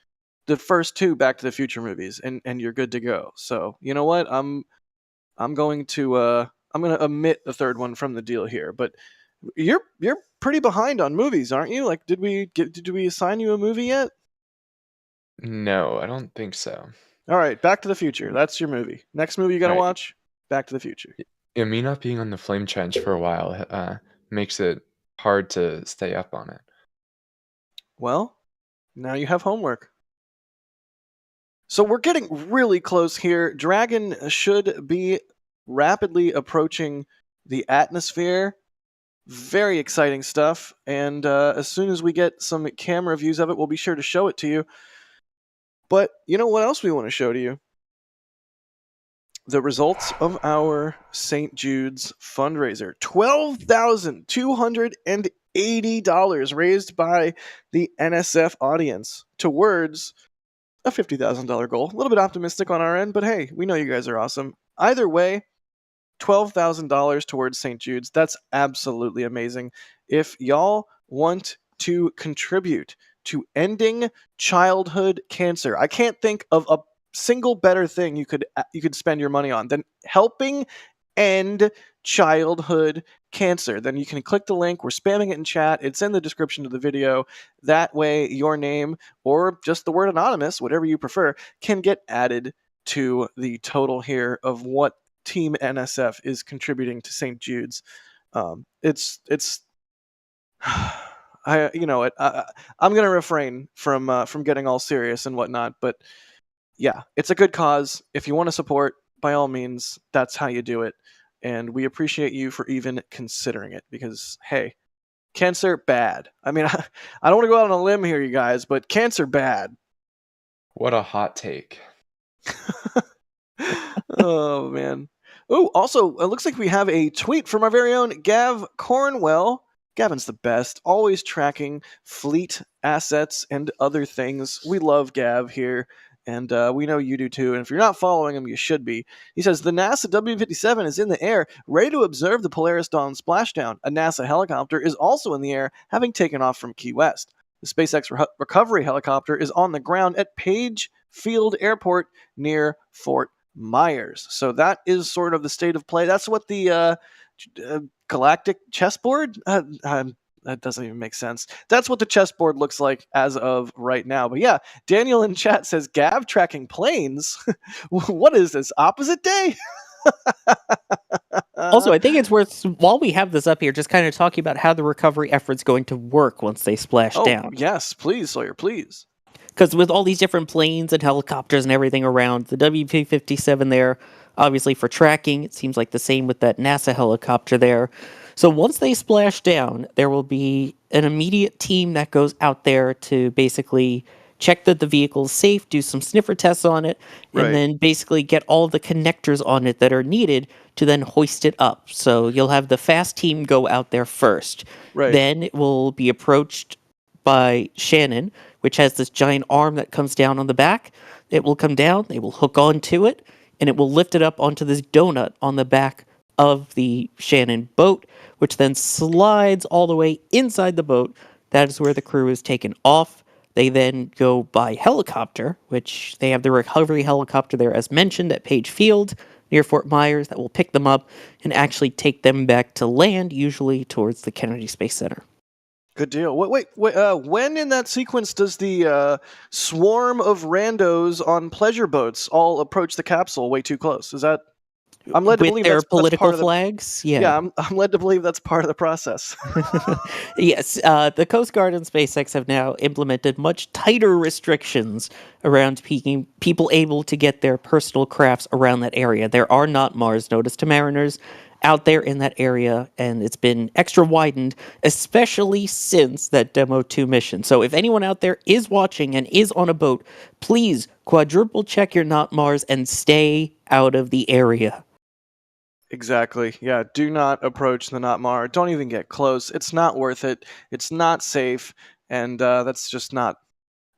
the first two Back to the Future movies, and you're good to go. So you know what? I'm going to omit the third one from the deal here. But you're pretty behind on movies, aren't you? Like, did we assign you a movie yet? No, I don't think so. All right, Back to the Future. That's your movie. Next movie you gotta watch, Back to the Future. Yeah, me not being on the Flame Trench for a while makes it hard to stay up on it. Well, now you have homework. So we're getting really close here. Dragon should be rapidly approaching the atmosphere. Very exciting stuff. And as soon as we get some camera views of it, we'll be sure to show it to you. But you know what else we want to show to you? The results of our St. Jude's fundraiser. $12,280 raised by the NSF audience towards a $50,000 goal. A little bit optimistic on our end, but hey, we know you guys are awesome. Either way, $12,000 towards St. Jude's. That's absolutely amazing. If y'all want to contribute to ending childhood cancer, I can't think of a single better thing you could spend your money on than helping end childhood cancer. Then you can click the link. We're spamming it in chat. It's in the description of the video. That way your name or just the word anonymous, whatever you prefer, can get added to the total here of what Team NSF is contributing to St. Jude's. It's I'm gonna refrain from getting all serious and whatnot, but yeah, it's a good cause. If you want to support, by all means, that's how you do it. And we appreciate you for even considering it because, hey, cancer, bad. I mean, I don't want to go out on a limb here, you guys, but cancer, bad. What a hot take. Oh, man. Oh, also, it looks like we have a tweet from our very own Gav Cornwell. Gavin's the best, always tracking fleet assets and other things. We love Gav here. And we know you do too. And if you're not following him, you should be. He says, the NASA W-57 is in the air, ready to observe the Polaris Dawn splashdown. A NASA helicopter is also in the air, having taken off from Key West. The SpaceX recovery helicopter is on the ground at Page Field Airport near Fort Myers. So that is sort of the state of play. That's what the galactic chessboard... that doesn't even make sense. That's what the chessboard looks like as of right now. But yeah, Daniel in chat says, Gav tracking planes? What is this, opposite day? Also, I think it's worth, while we have this up here, just kind of talking about how the recovery effort's going to work once they splash down. Yes, please, Sawyer, please. Because with all these different planes and helicopters and everything around, the W-57 there, obviously for tracking, it seems like the same with that NASA helicopter there. So once they splash down, there will be an immediate team that goes out there to basically check that the vehicle is safe, do some sniffer tests on it, and then basically get all the connectors on it that are needed to then hoist it up. So you'll have the fast team go out there first. Right. Then it will be approached by Shannon, which has this giant arm that comes down on the back. It will come down, they will hook onto it, and it will lift it up onto this donut on the back of the Shannon boat, which then slides all the way inside the boat. That is where the crew is taken off. They then go by helicopter, which they have the recovery helicopter there, as mentioned, at Page Field near Fort Myers, that will pick them up and actually take them back to land, usually towards the Kennedy Space Center. Good deal. Wait. When in that sequence does the swarm of randos on pleasure boats all approach the capsule way too close? Is that? I'm led to With believe their that's political part of the, flags? Yeah. Yeah, I'm led to believe that's part of the process. Yes, the Coast Guard and SpaceX have now implemented much tighter restrictions around people able to get their personal crafts around that area. There are not Mars notice to mariners out there in that area, and it's been extra widened, especially since that Demo 2 mission. So if anyone out there is watching and is on a boat, please quadruple check your not Mars and stay out of the area. Exactly. Yeah, do not approach the Not Mar. Don't even get close. It's not worth it. It's not safe, and that's just not.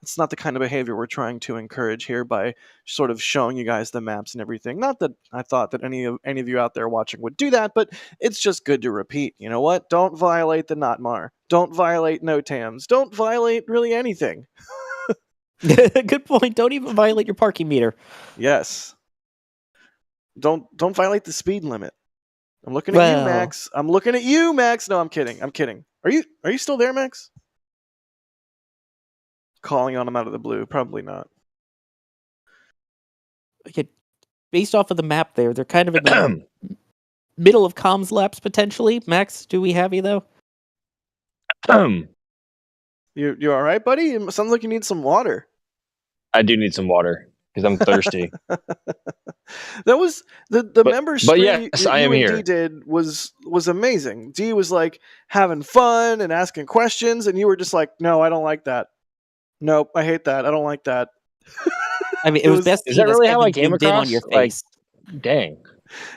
It's not the kind of behavior we're trying to encourage here by sort of showing you guys the maps and everything. Not that I thought that any of you out there watching would do that, but it's just good to repeat. You know what? Don't violate the Not Mar. Don't violate NOTAMs. Don't violate really anything. Good point. Don't even violate your parking meter. Yes. Don't violate the speed limit. I'm looking at you, Max. I'm looking at you, Max. No, I'm kidding. Are you still there, Max? Calling on him out of the blue. Probably not. Okay, based off of the map there, they're kind of in the middle of comms laps, potentially. Max, do we have you, though? You all right, buddy? It sounds like you need some water. I do need some water because I'm thirsty. That was the member stream. But yes, I am here. D did was amazing. D was like having fun and asking questions, and you were just like, "No, I don't like that. Nope, I hate that. I don't like that." I mean, it was best. Is that really how I came across? On your face. Like, dang.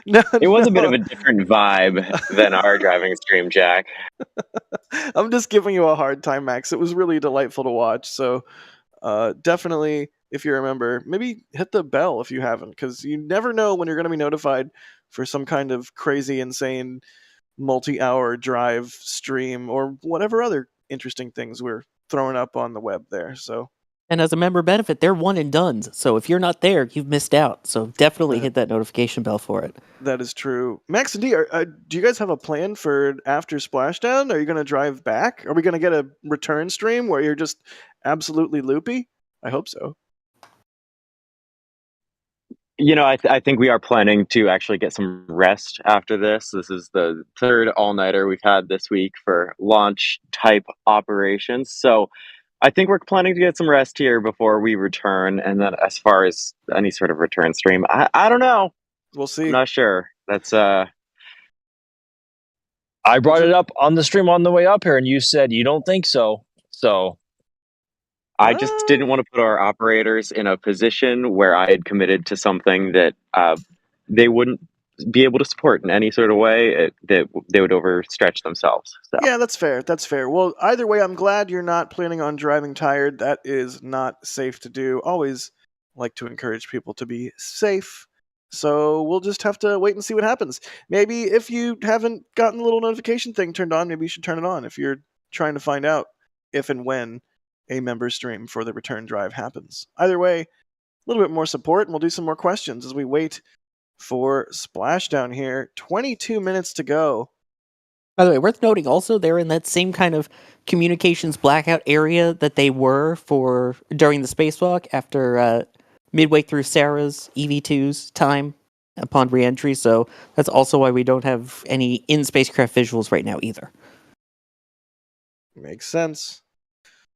No, it was a bit of a different vibe than our driving stream, Jack. I'm just giving you a hard time, Max. It was really delightful to watch. So definitely, if you remember, maybe hit the bell if you haven't, because you never know when you're going to be notified for some kind of crazy, insane, multi-hour drive stream or whatever other interesting things we're throwing up on the web there. So. And as a member benefit, they're one and dones. So if you're not there, you've missed out. So definitely hit that notification bell for it. That is true. Max and D, do you guys have a plan for after Splashdown? Are you going to drive back? Are we going to get a return stream where you're just absolutely loopy? I hope so. You know, I think we are planning to actually get some rest after this. This is the third all-nighter we've had this week for launch-type operations. So I think we're planning to get some rest here before we return. And then as far as any sort of return stream, I don't know. We'll see. I'm not sure. That's I brought it up on the stream on the way up here, and you said you don't think so. So I just didn't want to put our operators in a position where I had committed to something that they wouldn't be able to support in any sort of way. That they would overstretch themselves. So. Yeah, that's fair. That's fair. Well, either way, I'm glad you're not planning on driving tired. That is not safe to do. Always like to encourage people to be safe. So we'll just have to wait and see what happens. Maybe if you haven't gotten the little notification thing turned on, maybe you should turn it on if you're trying to find out if and when a member stream for the return drive happens. Either way, a little bit more support, and we'll do some more questions as we wait for Splashdown here. 22 minutes to go. By the way, worth noting also, they're in that same kind of communications blackout area that they were for during the spacewalk after midway through Sarah's EV2's time upon reentry. So that's also why we don't have any in-spacecraft visuals right now either. Makes sense.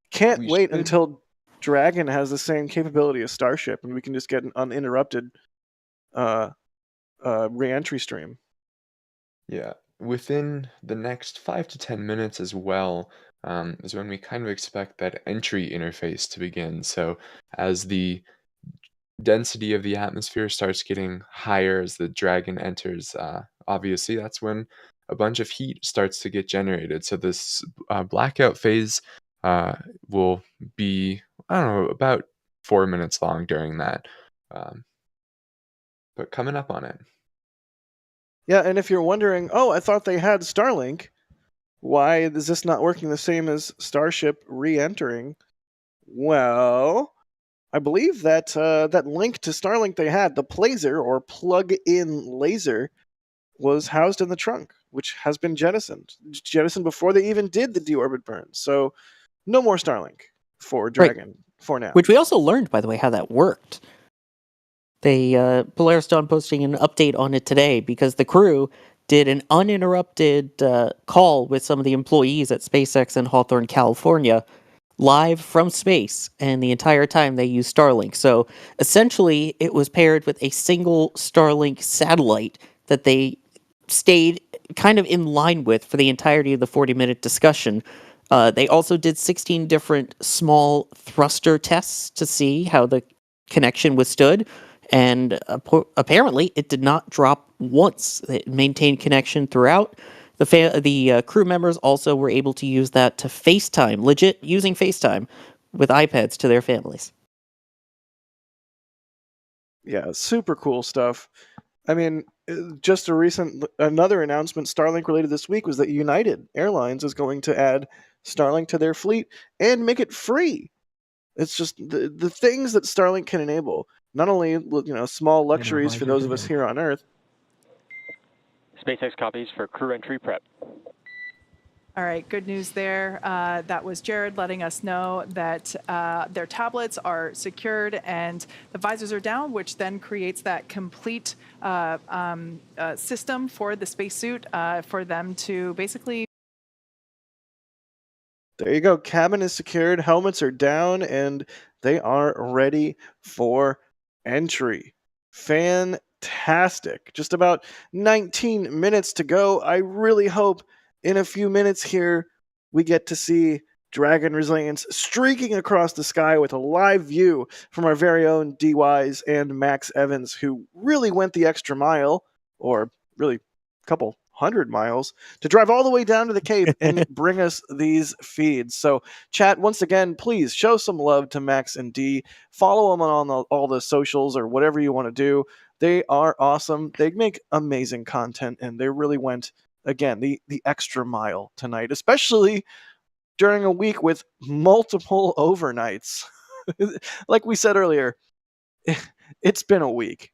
Can't wait until Dragon has the same capability as Starship, and we can just get an uninterrupted reentry stream. Yeah, within the next 5 to 10 minutes as well is when we kind of expect that entry interface to begin. So as the density of the atmosphere starts getting higher as the Dragon enters, obviously that's when a bunch of heat starts to get generated. So this blackout phase will be, I don't know, about 4 minutes long during that. But coming up on it. Yeah, and if you're wondering, oh, I thought they had Starlink, why is this not working the same as Starship re-entering? Well, I believe that that link to Starlink they had, the Placer or plug-in laser, was housed in the trunk, which has been jettisoned before they even did the deorbit burn. So no more Starlink for Dragon for now. Which we also learned, by the way, how that worked. They Polaris Dawn posting an update on it today because the crew did an uninterrupted call with some of the employees at SpaceX in Hawthorne, California, live from space, and the entire time they used Starlink. So essentially, it was paired with a single Starlink satellite that they stayed kind of in line with for the entirety of the 40-minute discussion. They also did 16 different small thruster tests to see how the connection withstood, and apparently it did not drop once. It maintained connection throughout. The crew members also were able to use that to FaceTime, legit using FaceTime with iPads to their families. Yeah, super cool stuff. I mean, just another announcement Starlink related this week was that United Airlines is going to add Starlink to their fleet and make it free. It's just the things that Starlink can enable. Not only, small luxuries for those of us here on Earth. SpaceX copies for crew entry prep. All right, good news there. That was Jared letting us know that their tablets are secured and the visors are down, which then creates that complete system for the spacesuit for them to basically... There you go. Cabin is secured, helmets are down, and they are ready for entry. Fantastic. Just about 19 minutes to go. I really hope in a few minutes here we get to see Dragon Resilience streaking across the sky with a live view from our very own D-Wise and Max Evans, who really went the extra mile, or really a couple 100 miles, to drive all the way down to the Cape and bring us these feeds. So, chat, once again, please show some love to Max and D. Follow them on all the socials or whatever you want to do. They are awesome. They make amazing content, and they really went, again, the extra mile tonight, especially during a week with multiple overnights. Like we said earlier, it's been a week.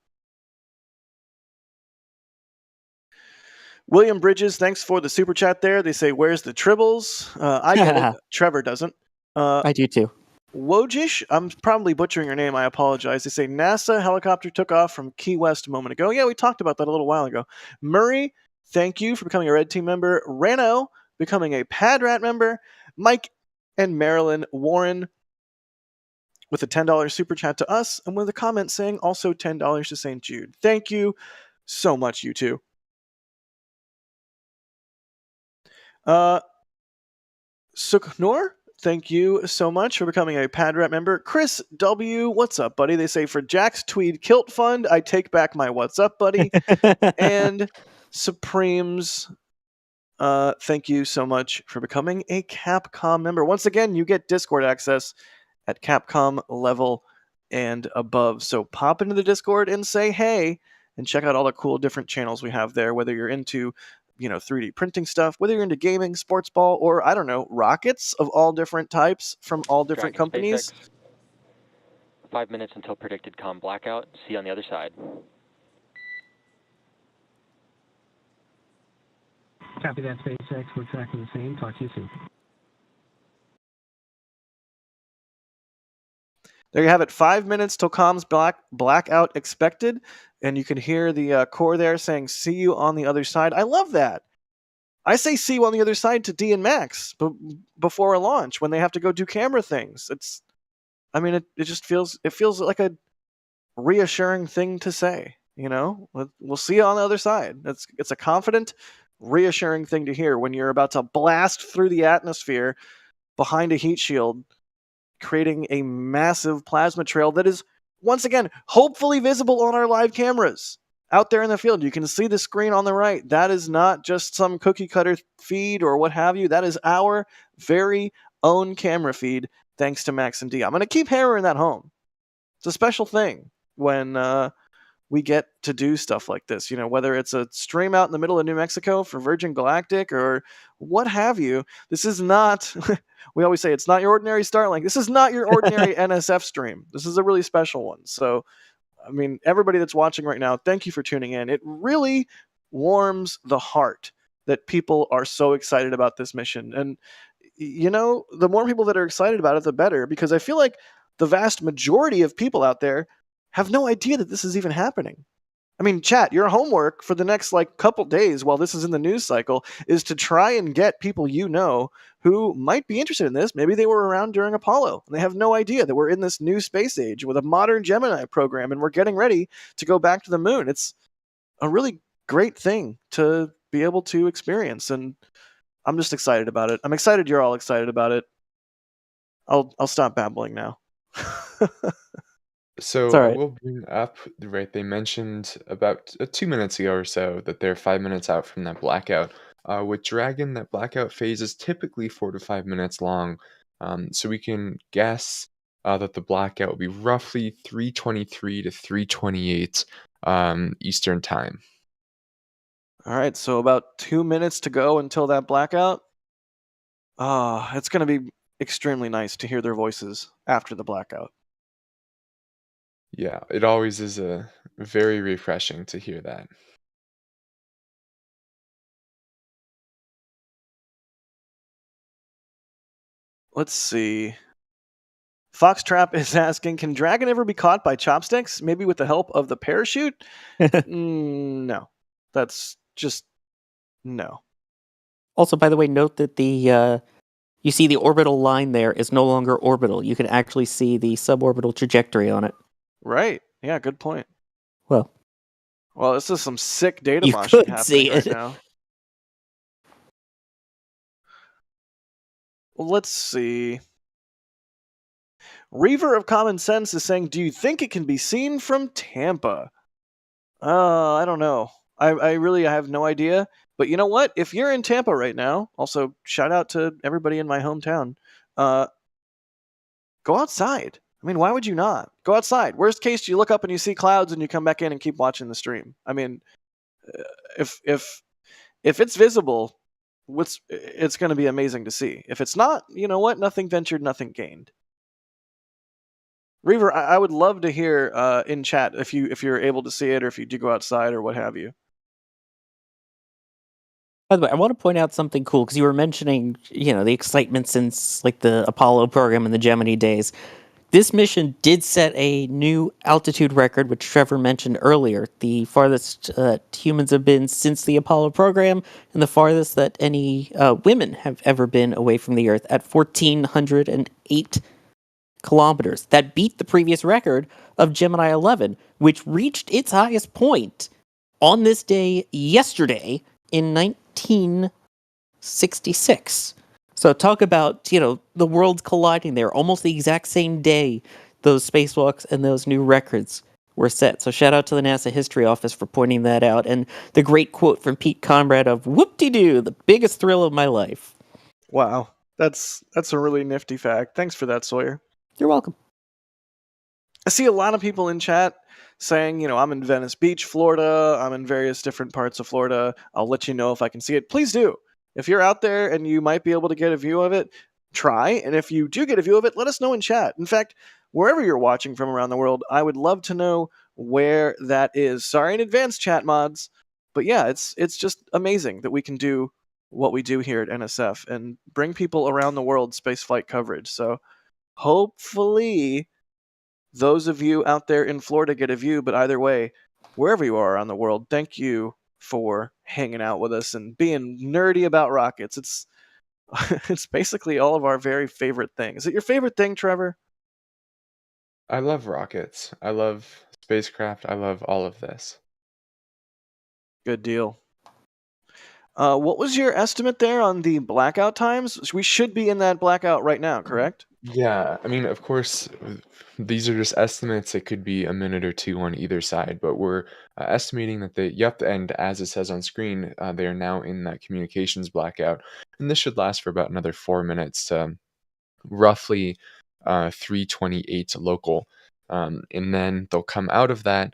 William Bridges, thanks for the super chat there. They say, where's the tribbles? I get it. Trevor doesn't. I do too. Wojish, I'm probably butchering your name. I apologize. They say NASA helicopter took off from Key West a moment ago. Yeah, we talked about that a little while ago. Murray, thank you for becoming a Red Team member. Reno, becoming a Padrat member. Mike and Marilyn Warren with a $10 super chat to us, and with a comment saying also $10 to St. Jude. Thank you so much, you two. Suknor, thank you so much for becoming a Padrat member. Chris W, what's up, buddy? They say, for Jack's Tweed Kilt Fund, I take back my what's up, buddy. And Supremes, thank you so much for becoming a Capcom member. Once again, you get Discord access at Capcom level and above. So pop into the Discord and say hey, and check out all the cool different channels we have there, whether you're into 3D printing stuff, whether you're into gaming, sports ball, or, I don't know, rockets of all different types from all different companies. SpaceX. 5 minutes until predicted comm blackout. See you on the other side. Copy that, SpaceX. We're tracking the same. Talk to you soon. There you have it. 5 minutes till comms blackout expected. And you can hear the core there saying, see you on the other side. I love that. I say see you on the other side to D and Max before a launch when they have to go do camera things. It just feels like a reassuring thing to say. We'll see you on the other side. It's a confident, reassuring thing to hear when you're about to blast through the atmosphere behind a heat shield, creating a massive plasma trail that is, once again, hopefully visible on our live cameras out there in the field. You can see the screen on the right. That is not just some cookie cutter feed or what have you. That is our very own camera feed thanks to Max and D. I'm going to keep hammering that home. It's a special thing when we get to do stuff like this, whether it's a stream out in the middle of New Mexico for Virgin Galactic or what have you. This is not, we always say it's not your ordinary Starlink. This is not your ordinary NSF stream. This is a really special one. So, I mean, everybody that's watching right now, thank you for tuning in. It really warms the heart that people are so excited about this mission. And, the more people that are excited about it, the better, because I feel like the vast majority of people out there have no idea that this is even happening. I mean, chat, your homework for the next couple days while this is in the news cycle is to try and get people who might be interested in this. Maybe they were around during Apollo and they have no idea that we're in this new space age with a modern Gemini program and we're getting ready to go back to the moon. It's a really great thing to be able to experience, and I'm just excited about it. I'm excited you're all excited about it. I'll stop babbling now. So It's all I right. will bring up, right, they mentioned about 2 minutes ago or so that they're 5 minutes out from that blackout. With Dragon, that blackout phase is typically 4 to 5 minutes long. So we can guess that the blackout will be roughly 3:23 to 3:28 Eastern time. All right, so about 2 minutes to go until that blackout. It's going to be extremely nice to hear their voices after the blackout. Yeah, it always is very refreshing to hear that. Let's see. Foxtrap is asking, can Dragon ever be caught by chopsticks? Maybe with the help of the parachute? No. That's just no. Also, by the way, note that you see the orbital line there is no longer orbital. You can actually see the suborbital trajectory on it. Right. Yeah, good point. Well, this is some sick data you moshing could see happening right it. now. Well, let's see. Reaver of Common Sense is saying, do you think it can be seen from Tampa? I don't know. I really have no idea. But you know what? If you're in Tampa right now, also shout out to everybody in my hometown, go outside. I mean, why would you not? Go outside. Worst case, you look up and you see clouds and you come back in and keep watching the stream. I mean, if it's visible, it's going to be amazing to see. If it's not, you know what? Nothing ventured, nothing gained. Reaver, I would love to hear in chat if you're able to see it or if you do go outside or what have you. By the way, I want to point out something cool because you were mentioning, the excitement since the Apollo program and the Gemini days. This mission did set a new altitude record, which Trevor mentioned earlier, the farthest humans have been since the Apollo program, and the farthest that any women have ever been away from the Earth at 1,408 kilometers. That beat the previous record of Gemini 11, which reached its highest point on this day yesterday in 1966. So talk about, the worlds colliding there. Almost the exact same day those spacewalks and those new records were set. So shout out to the NASA History Office for pointing that out. And the great quote from Pete Conrad of, whoop-de-doo, the biggest thrill of my life. Wow. That's a really nifty fact. Thanks for that, Sawyer. You're welcome. I see a lot of people in chat saying, I'm in Venice Beach, Florida. I'm in various different parts of Florida. I'll let you know if I can see it. Please do. If you're out there and you might be able to get a view of it, try. And if you do get a view of it, let us know in chat. In fact, wherever you're watching from around the world, I would love to know where that is. Sorry in advance, chat mods. But yeah, it's just amazing that we can do what we do here at NSF and bring people around the world spaceflight coverage. So hopefully those of you out there in Florida get a view, but either way, wherever you are around the world, thank you for hanging out with us and being nerdy about rockets. It's basically all of our very favorite thing. Is it your favorite thing, Trevor? I love rockets. I love spacecraft. I love all of this. Good deal. What was your estimate there on the blackout times? We should be in that blackout right now, correct? Yeah, I mean, of course, these are just estimates. It could be a minute or two on either side, but we're estimating that and as it says on screen, they are now in that communications blackout, and this should last for about another 4 minutes to roughly 3:28 local. And then they'll come out of that.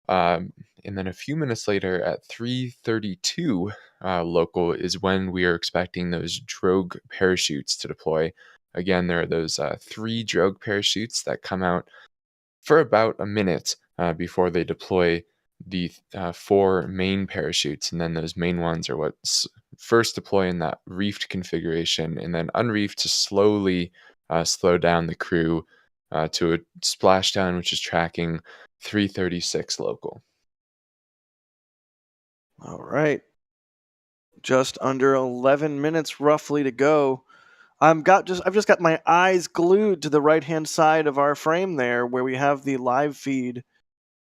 And then a few minutes later at 3:32 local is when we are expecting those Drogue parachutes to deploy. Again, there are those 3 Drogue parachutes that come out for about a minute before they deploy the 4 main parachutes. And then those main ones are what first deploy in that reefed configuration and then unreefed to slowly slow down the crew to a splashdown, which is tracking 3:36 local. All right. Just under 11 minutes roughly to go. I've just got my eyes glued to the right-hand side of our frame there where we have the live feed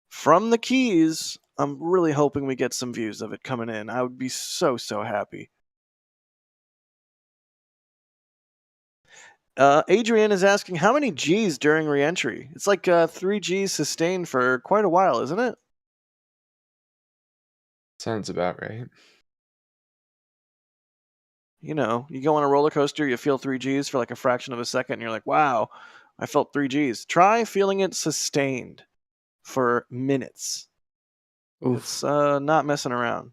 from the Keys. I'm really hoping we get some views of it coming in. I would be so happy. Adrian is asking, how many Gs during reentry? It's like 3 Gs sustained for quite a while, isn't it? Sounds about right. You know, you go on a roller coaster, you feel 3 Gs for like a fraction of a second, and you're like, wow, I felt 3 Gs. Try feeling it sustained for minutes. Oof. It's not messing around.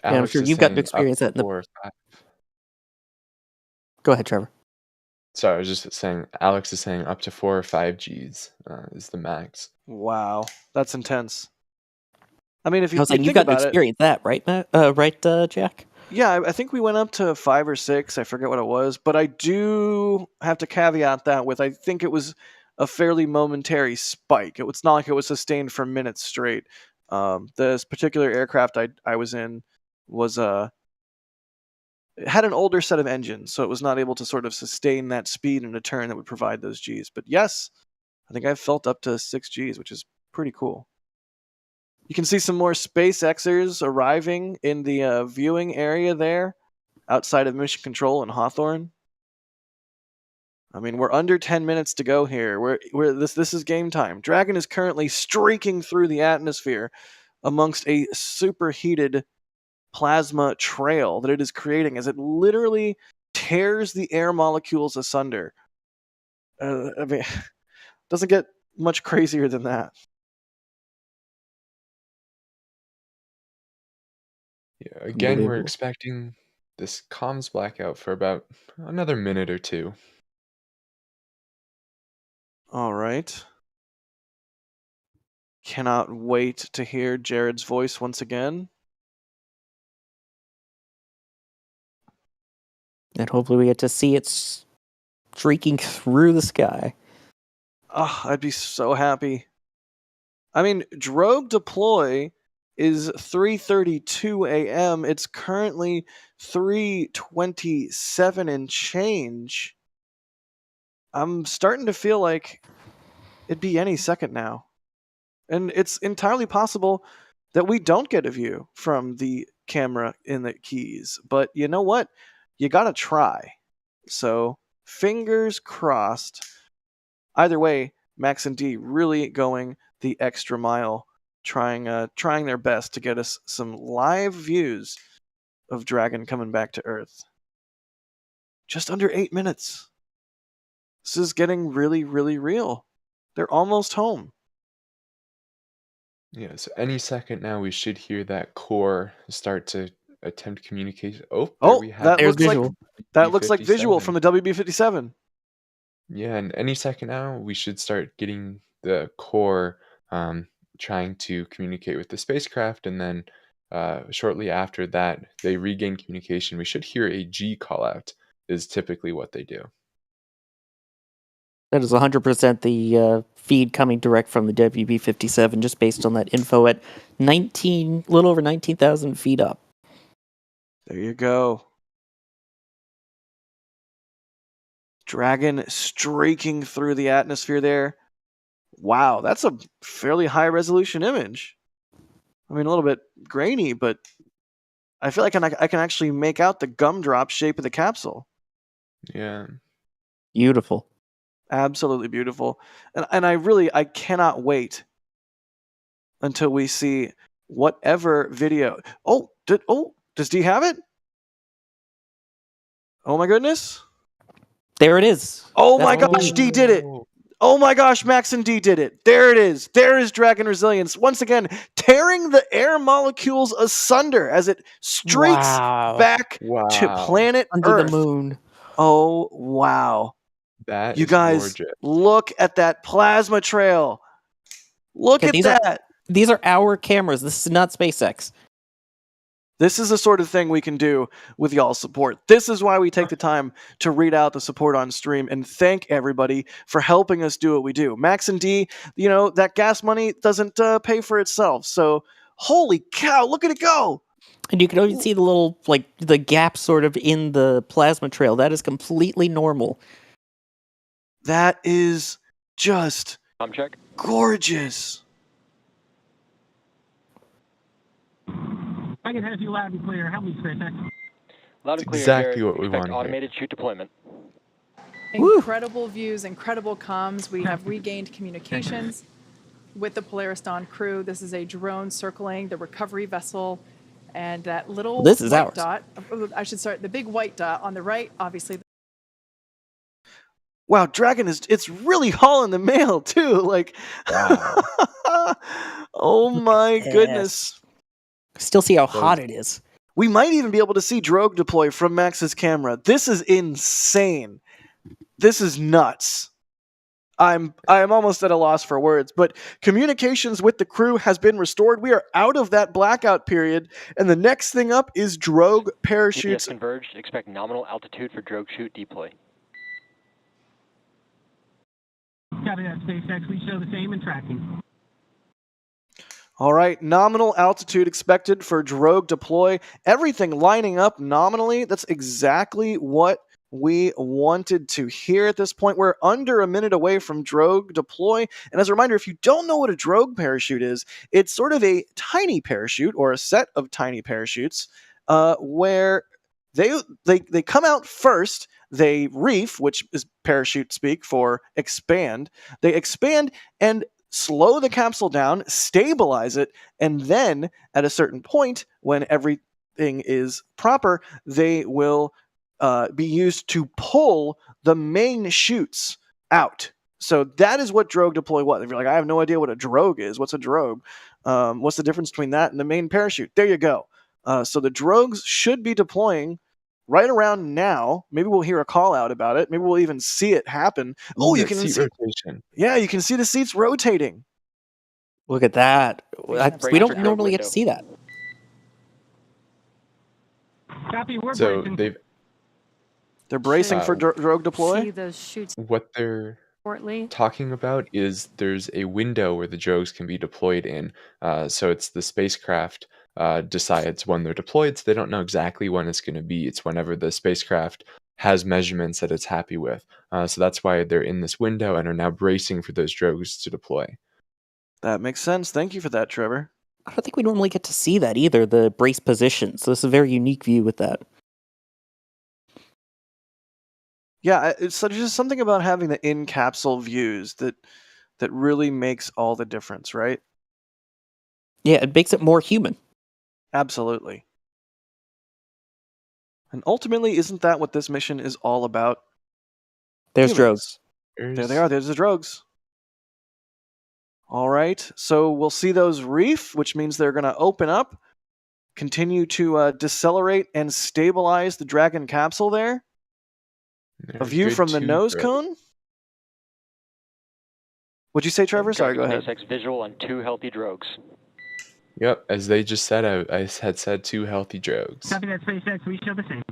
Yeah, I'm sure you've got to experience that in the... Go ahead, Trevor. Sorry, I was just saying, Alex is saying up to 4 or 5 Gs is the max. Wow, that's intense. I mean, if you I was like, think you've got to about it, experience that, right, Matt? Right, Jack? Yeah, I think we went up to 5 or 6. I forget what it was, but I do have to caveat that with I think it was a fairly momentary spike. It was not like it was sustained for minutes straight. This particular aircraft I was in was it had an older set of engines, so it was not able to sort of sustain that speed in a turn that would provide those Gs. But yes, I think I've felt up to 6 Gs, which is pretty cool. You can see some more SpaceXers arriving in the viewing area there, outside of Mission Control in Hawthorne. I mean, we're under 10 minutes to go here. This is game time. Dragon is currently streaking through the atmosphere amongst a superheated plasma trail that it is creating as it literally tears the air molecules asunder. I mean, doesn't get much crazier than that. Yeah, again, we're expecting this comms blackout for about another minute or 2. All right. Cannot wait to hear Jared's voice once again. And hopefully we get to see it streaking through the sky. Oh, I'd be so happy. I mean, Drogue deploy is 3:32 a.m. It's currently 3:27 and change. I'm starting to feel like it'd be any second now. And it's entirely possible that we don't get a view from the camera in the Keys. But you know what? You got to try. So fingers crossed. Either way, Max and D really going the extra mile, trying their best to get us some live views of Dragon coming back to Earth. Just under 8 minutes. This is getting really, really real. They're almost home. Yeah, so any second now we should hear that core start to attempt communication. Oh, we have that looks like visual from the WB-57. Yeah, and any second now we should start getting the core trying to communicate with the spacecraft, and then shortly after that they regain communication. We should hear a G call out is typically what they do. That is 100% the feed coming direct from the WB-57, just based on that info at little over 19,000 feet up. There you go. Dragon streaking through the atmosphere there. Wow, that's a fairly high resolution image. I mean, a little bit grainy, but I feel like I can actually make out the gumdrop shape of the capsule. Yeah. Beautiful. Absolutely beautiful. And I cannot wait until we see whatever video. Does D have it? Oh my goodness. There it is. Oh my That's- gosh, D did it. Oh my gosh, Max and D did it. There it is. There is Dragon Resilience. Once again, tearing the air molecules asunder as it streaks back to planet Under Earth. the moon. Oh, wow. That You is guys, gorgeous. look at that plasma trail. Look Yeah, at these that. These are our cameras. This is not SpaceX. This is the sort of thing we can do with y'all's support. This is why we take the time to read out the support on stream and thank everybody for helping us do what we do. Max and D, you know, that gas money doesn't pay for itself. So, holy cow, look at it go. And you can always see the little, like, the gap sort of in the plasma trail. That is completely normal. That is just check. gorgeous. I can have you loud and clear. Help me, SpaceX. Loud and clear, exactly Jared. what we Expect want to hear. automated chute deployment. Incredible views, incredible comms. We have regained communications with the Polaris Dawn crew. This is a drone circling the recovery vessel, and that little This is white ours. dot. I should start the big white dot on the right. Obviously, Wow, Dragon it's really hauling the mail too. Like, oh my goodness. Still see how hot it is. We might even be able to see Drogue deploy from Max's camera. This is insane. This is nuts. I'm almost at a loss for words, but communications with the crew has been restored. We are out of that blackout period, and the next thing up is Drogue GPS parachutes. converged. Expect nominal altitude for Drogue chute deploy. Copy that, SpaceX. We show the same and tracking. All right, nominal altitude expected for Drogue deploy. Everything lining up nominally. That's exactly what we wanted to hear at this point. We're under a minute away from Drogue deploy. And as a reminder, if you don't know what a Drogue parachute is, it's sort of a tiny parachute or a set of tiny parachutes where they come out first. They reef, which is parachute speak for expand. They expand and slow the capsule down, stabilize it, and then at a certain point, when everything is proper, they will be used to pull the main chutes out. So that is what Drogue deploy was. If you're like, I have no idea what a Drogue is, what's a Drogue? What's the difference between that and the main parachute? There you go. So the Drogues should be deploying right around now. Maybe we'll hear a call out about it. Maybe we'll even see it happen. Oh, you can see rotation. Yeah, you can see the seats rotating. Look at that. We don't normally get to see that. Copy, we're So bracing. They're bracing for Drogue deploy. See those shoots What they're shortly. talking about is there's a window where the drogues can be deployed in. So it's the spacecraft decides when they're deployed. So they don't know exactly when it's going to be. It's whenever the spacecraft has measurements that it's happy with. So that's why they're in this window and are now bracing for those drogues to deploy. That makes sense. Thank you for that, Trevor. I don't think we normally get to see that either, the brace position. So this is a very unique view with that. Yeah, it's just something about having the in-capsule views that really makes all the difference, right? Yeah, it makes it more human. Absolutely. And ultimately, isn't that what this mission is all about? There's Humans. Drogues. There they are. There's the Drogues. All right. So we'll see those reef, which means they're going to open up, continue to decelerate and stabilize the Dragon capsule there. A view from the nose cone. What'd you say, Trevor? Sorry, go ahead. SpaceX visual on 2 healthy drogues. Yep, as they just said, I had said 2 healthy drogues. Copy that, SpaceX. We show the same.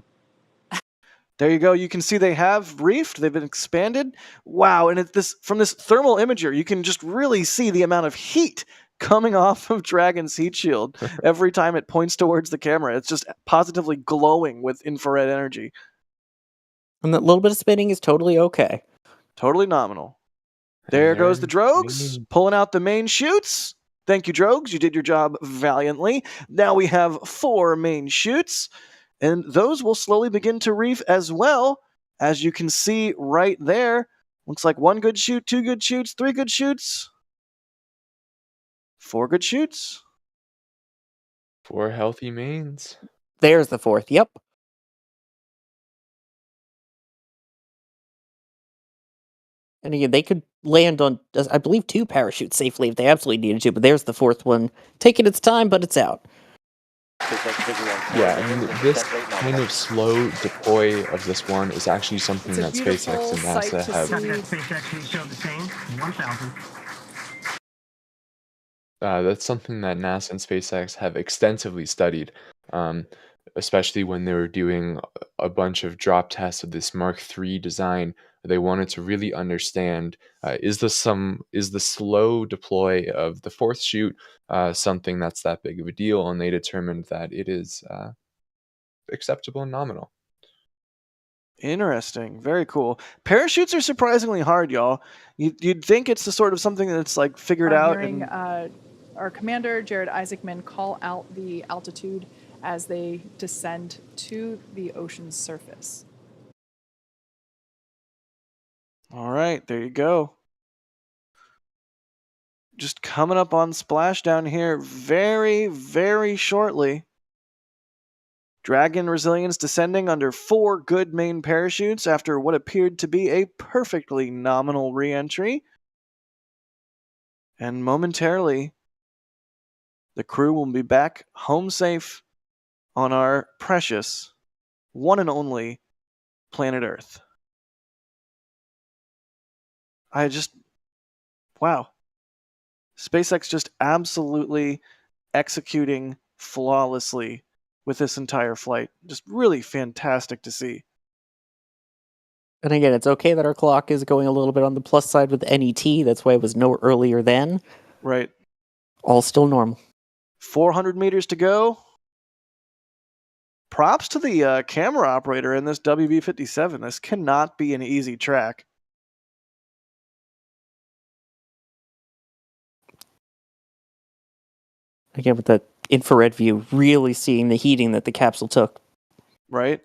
There you go. You can see they have reefed. They've been expanded. Wow. And from this thermal imager, you can just really see the amount of heat coming off of Dragon's heat shield every time it points towards the camera. It's just positively glowing with infrared energy. And that little bit of spinning is totally okay. Totally nominal. There goes the Drogues, pulling out the main chutes. Thank you, Drogues. You did your job valiantly. Now we have 4 main chutes. And those will slowly begin to reef as well, as you can see right there. Looks like 1 good chute, 2 good chutes, 3 good chutes, 4 good chutes. 4 healthy mains. There's the 4th. Yep. And again, they could land on, I believe, 2 parachutes safely if they absolutely needed to, but there's the 4th one. Taking its time, but it's out. Yeah, and this kind of slow deploy of this one is actually something that SpaceX and NASA have. That's something that NASA and SpaceX have extensively studied, especially when they were doing a bunch of drop tests of this Mark III design. They wanted to really understand, is the slow deploy of the 4th chute something that's that big of a deal? And they determined that it is acceptable and nominal. Interesting. Very cool. Parachutes are surprisingly hard, y'all. You'd think it's the sort of something that's like figured out. Hearing our commander, Jared Isaacman, call out the altitude as they descend to the ocean's surface. All right, there you go. Just coming up on Splashdown here very, very shortly. Dragon Resilience descending under 4 good main parachutes after what appeared to be a perfectly nominal reentry. And momentarily, the crew will be back home safe on our precious, one and only planet Earth. Wow. SpaceX just absolutely executing flawlessly with this entire flight. Just really fantastic to see. And again, it's okay that our clock is going a little bit on the plus side with NET. That's why it was no earlier than. Right. All still normal. 400 meters to go. Props to the camera operator in this WB-57. This cannot be an easy track. Again, with that infrared view, really seeing the heating that the capsule took. Right.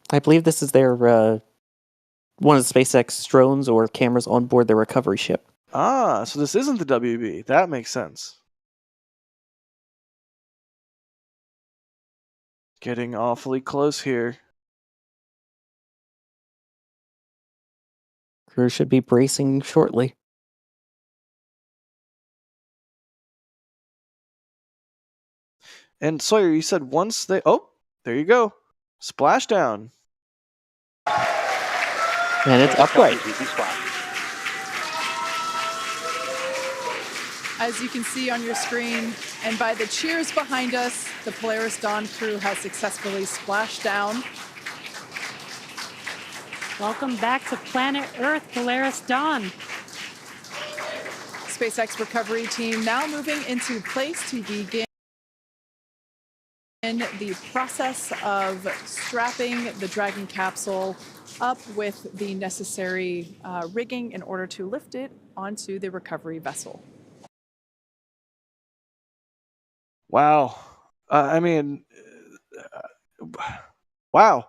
I believe this is their one of the SpaceX drones or cameras on board their recovery ship. Ah, so this isn't the WB. That makes sense. Getting awfully close here. Crew should be bracing shortly. And Sawyer, you said once they... Oh, there you go. Splashdown. And it's upright. As you can see on your screen, and by the cheers behind us, the Polaris Dawn crew has successfully splashed down. Welcome back to planet Earth, Polaris Dawn. SpaceX recovery team now moving into place to begin the process of strapping the Dragon capsule up with the necessary rigging in order to lift it onto the recovery vessel. Wow. Wow.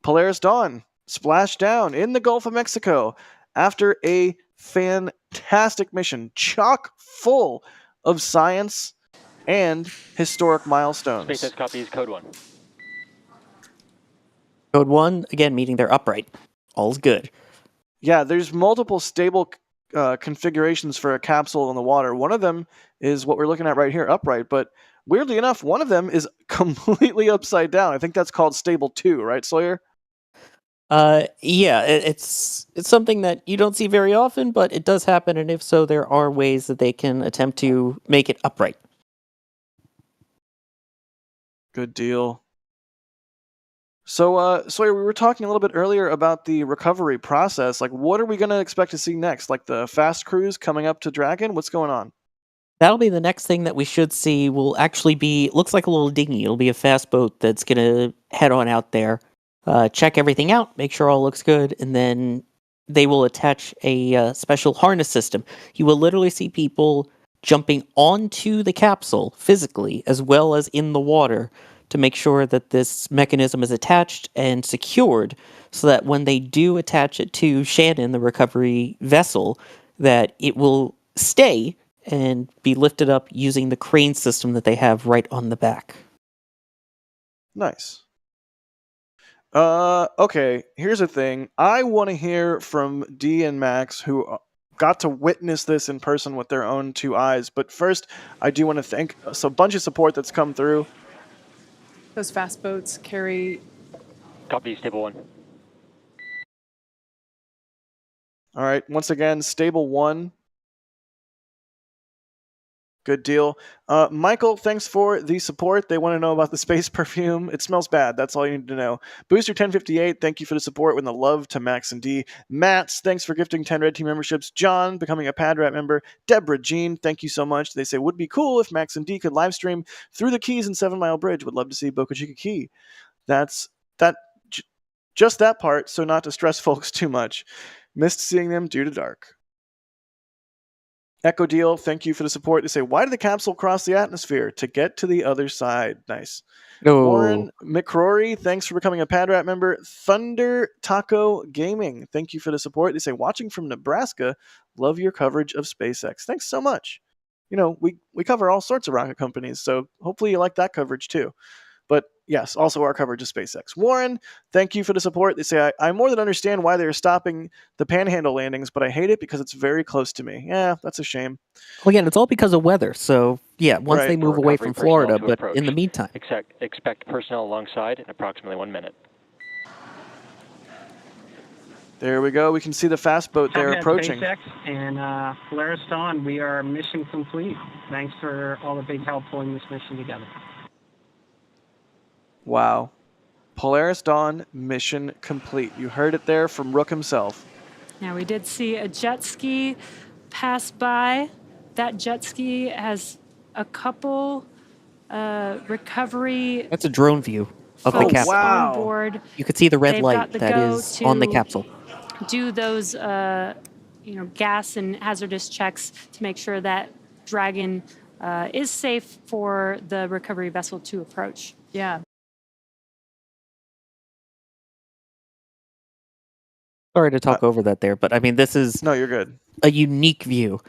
Polaris Dawn splashed down in the Gulf of Mexico after a fantastic mission, chock full of science and historic milestones. SpaceX copies code 1. Code 1, again, meaning they're upright. All's good. Yeah, there's multiple stable configurations for a capsule in the water. One of them is what we're looking at right here, upright, but weirdly enough, one of them is completely upside down. I think that's called stable 2, right, Sawyer? Yeah, it's something that you don't see very often, but it does happen, and if so, there are ways that they can attempt to make it upright. Good deal. So, Sawyer, we were talking a little bit earlier about the recovery process. Like, what are we going to expect to see next? Like the fast cruise coming up to Dragon? What's going on? That'll be the next thing that we should see. Will actually be, looks like a little dinghy. It'll be a fast boat that's going to head on out there, check everything out, make sure all looks good, and then they will attach a special harness system. You will literally see people jumping onto the capsule physically as well as in the water to make sure that this mechanism is attached and secured so that when they do attach it to Shannon, the recovery vessel, that it will stay and be lifted up using the crane system that they have right on the back. Nice. Okay, here's the thing. I want to hear from D and Max, who got to witness this in person with their own two eyes. But first, I do want to thank a bunch of support that's come through. Those fast boats carry... Copy, stable 1. All right, once again, stable 1. Good deal. Michael, thanks for the support. They want to know about the space perfume. It smells bad. That's all you need to know. Booster 1058, thank you for the support with the love to Max and D. Mats, thanks for gifting 10 Red Team memberships. John, becoming a PadRat member. Deborah Jean, thank you so much. They say, would be cool if Max and D could live stream through the keys in 7 Mile Bridge. Would love to see Boca Chica Key. Just that part, so not to stress folks too much. Missed seeing them due to dark. Echo Deal, thank you for the support. They say, why did the capsule cross the atmosphere? To get to the other side. Nice. No. Warren McCrory, thanks for becoming a PadRat member. Thunder Taco Gaming, thank you for the support. They say, watching from Nebraska, love your coverage of SpaceX. Thanks so much. You know, we cover all sorts of rocket companies, so hopefully you like that coverage too. But yes, also our coverage of SpaceX. Warren, thank you for the support. They say, I more than understand why they're stopping the Panhandle landings, but I hate it because it's very close to me. Yeah, that's a shame. Well, again, it's all because of weather. So, yeah, once Right. they move away from Florida, but in the meantime. Expect personnel alongside in approximately 1 minute. There we go. We can see the fast boat there approaching. SpaceX and Polaris Dawn, we are mission complete. Thanks for all the big help pulling this mission together. Wow. Polaris Dawn, mission complete. You heard it there from Rook himself. Now, we did see a jet ski pass by. That jet ski has a couple recovery... That's a drone view of the capsule. On board. You could see the red They've light got the that go is on the to capsule. Do those, gas and hazardous checks to make sure that Dragon is safe for the recovery vessel to approach. Yeah. Sorry to talk over that there, but I mean, this is no, you're good. A unique view.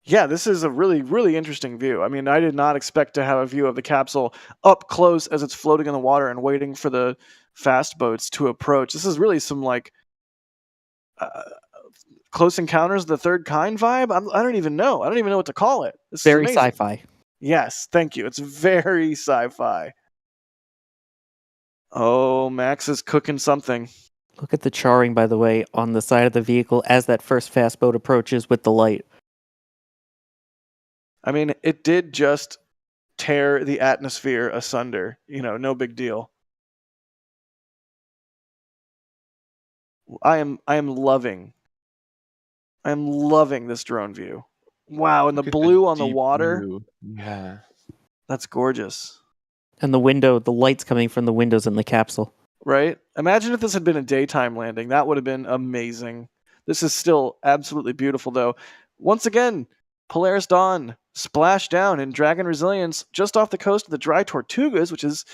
Yeah, this is a really, really interesting view. I mean, I did not expect to have a view of the capsule up close as it's floating in the water and waiting for the fast boats to approach. This is really some like Close Encounters of the Third Kind vibe. I don't even know. I don't even know what to call it. This Very is amazing. sci-fi. Yes, thank you. It's very sci-fi. Oh, Max is cooking something. Look at the charring, by the way, on the side of the vehicle as that first fast boat approaches with the light. I mean, it did just tear the atmosphere asunder. You know, no big deal. I am loving this drone view. Wow, and the blue on the water. Blue. Yeah. That's gorgeous. And the lights coming from the windows in the capsule. Right? Imagine if this had been a daytime landing. That would have been amazing. This is still absolutely beautiful, though. Once again, Polaris Dawn, Splashdown in Dragon Resilience, just off the coast of the Dry Tortugas, which is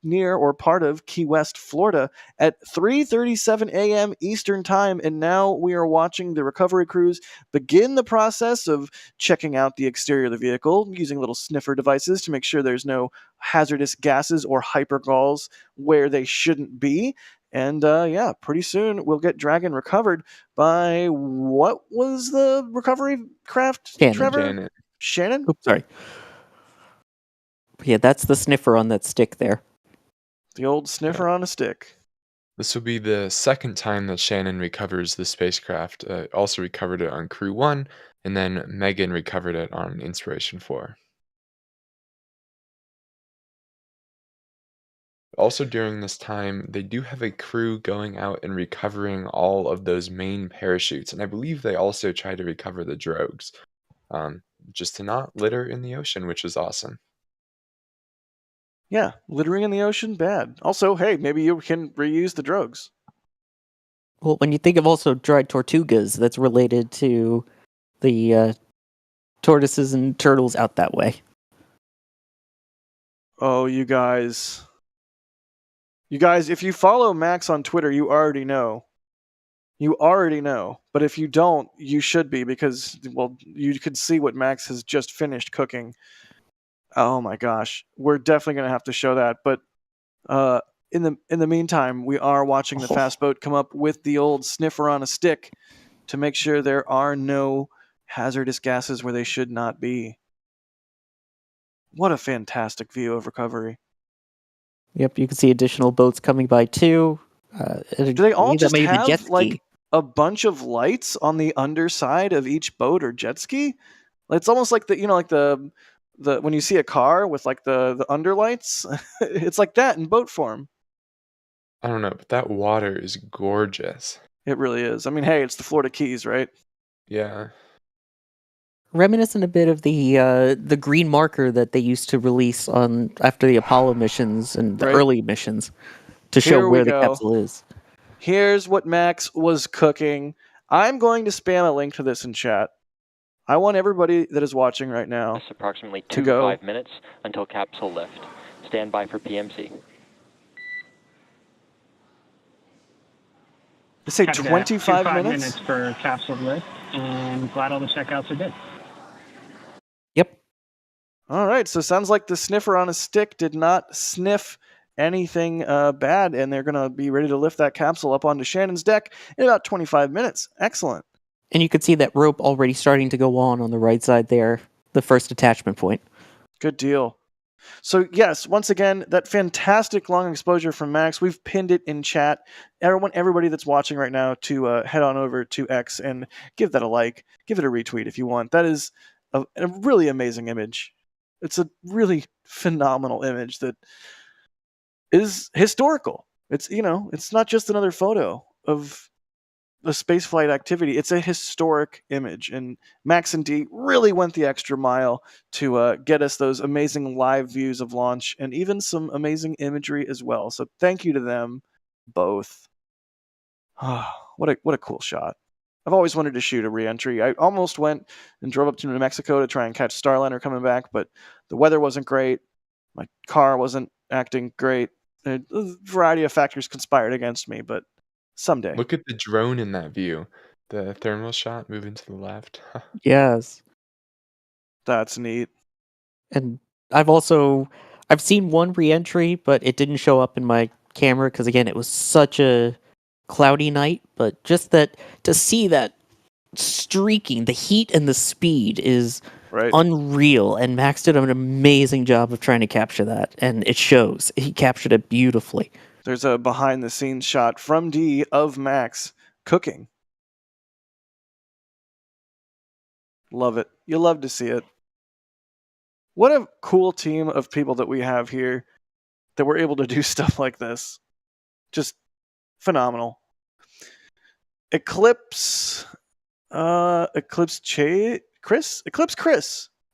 near or part of Key West, Florida, at 3:37 a.m. Eastern Time. And now we are watching the recovery crews begin the process of checking out the exterior of the vehicle, using little sniffer devices to make sure there's no hazardous gases or hypergalls where they shouldn't be. And yeah, pretty soon we'll get Dragon recovered by what was the recovery craft? Trevor? Shannon? Oops, sorry. Yeah, that's the sniffer on that stick there. The old sniffer on a stick. This will be the second time that Shannon recovers the spacecraft. Also recovered it on Crew 1, and then Megan recovered it on Inspiration 4. Also during this time, they do have a crew going out and recovering all of those main parachutes, and I believe they also try to recover the drogues, just to not litter in the ocean, which is awesome. Yeah, littering in the ocean, bad. Also, hey, maybe you can reuse the drogues. Well, when you think of also Dry Tortugas, that's related to the tortoises and turtles out that way. Oh, you guys. You guys, if you follow Max on Twitter, you already know. You already know. But if you don't, you should be, because, well, you could see what Max has just finished cooking. Oh my gosh. We're definitely going to have to show that. But in the meantime, we are watching the fast boat come up with the old sniffer on a stick to make sure there are no hazardous gases where they should not be. What a fantastic view of recovery. Yep, you can see additional boats coming by too. Do they all that just may be jet have ski. like a bunch of lights on the underside of each boat or jet ski? It's almost like the when you see a car with like the underlights, it's like that in boat form. I don't know, but that water is gorgeous. It really is. I mean, hey, it's the Florida Keys, right? Yeah. Reminiscent a bit of the green marker that they used to release on after the Apollo missions and the Right. early missions to Here show we where the go. capsule is. Here's what Max was cooking. I'm going to spam a link to this in chat. I want everybody that is watching right now It's approximately to 2 to go. 5 minutes until capsule lift. Stand by for PMC. They say Copy that. 25 5 minutes? minutes for capsule lift, and glad all the checkouts are good. Yep. All right, so sounds like the sniffer on a stick did not sniff anything bad, and they're going to be ready to lift that capsule up onto Shannon's deck in about 25 minutes. Excellent. And you can see that rope already starting to go on the right side there, the first attachment point. Good deal. So yes, once again, that fantastic long exposure from Max. We've pinned it in chat. Everybody that's watching right now to head on over to X and give that a like, give it a retweet if you want. That is a really amazing image. It's a really phenomenal image that is historical. It's it's not just another photo of the spaceflight activity. It's a historic image, and Max and Dee really went the extra mile to get us those amazing live views of launch and even some amazing imagery as well. So thank you to them both. What a cool shot. I've always wanted to shoot a reentry. I almost went and drove up to New Mexico to try and catch Starliner coming back, but the weather wasn't great. My car wasn't acting great. A variety of factors conspired against me, but someday. Look at the drone in that view. The thermal shot moving to the left. Yes. That's neat. And I've seen one reentry, but it didn't show up in my camera because again, it was such a cloudy night. But just that to see that streaking, the heat and the speed is unreal. And Max did an amazing job of trying to capture that, and it shows. He captured it beautifully. There's a behind-the-scenes shot from Dee of Max cooking. Love it. You love to see it. What a cool team of people that we have here that we're able to do stuff like this. Just phenomenal. Eclipse Chris.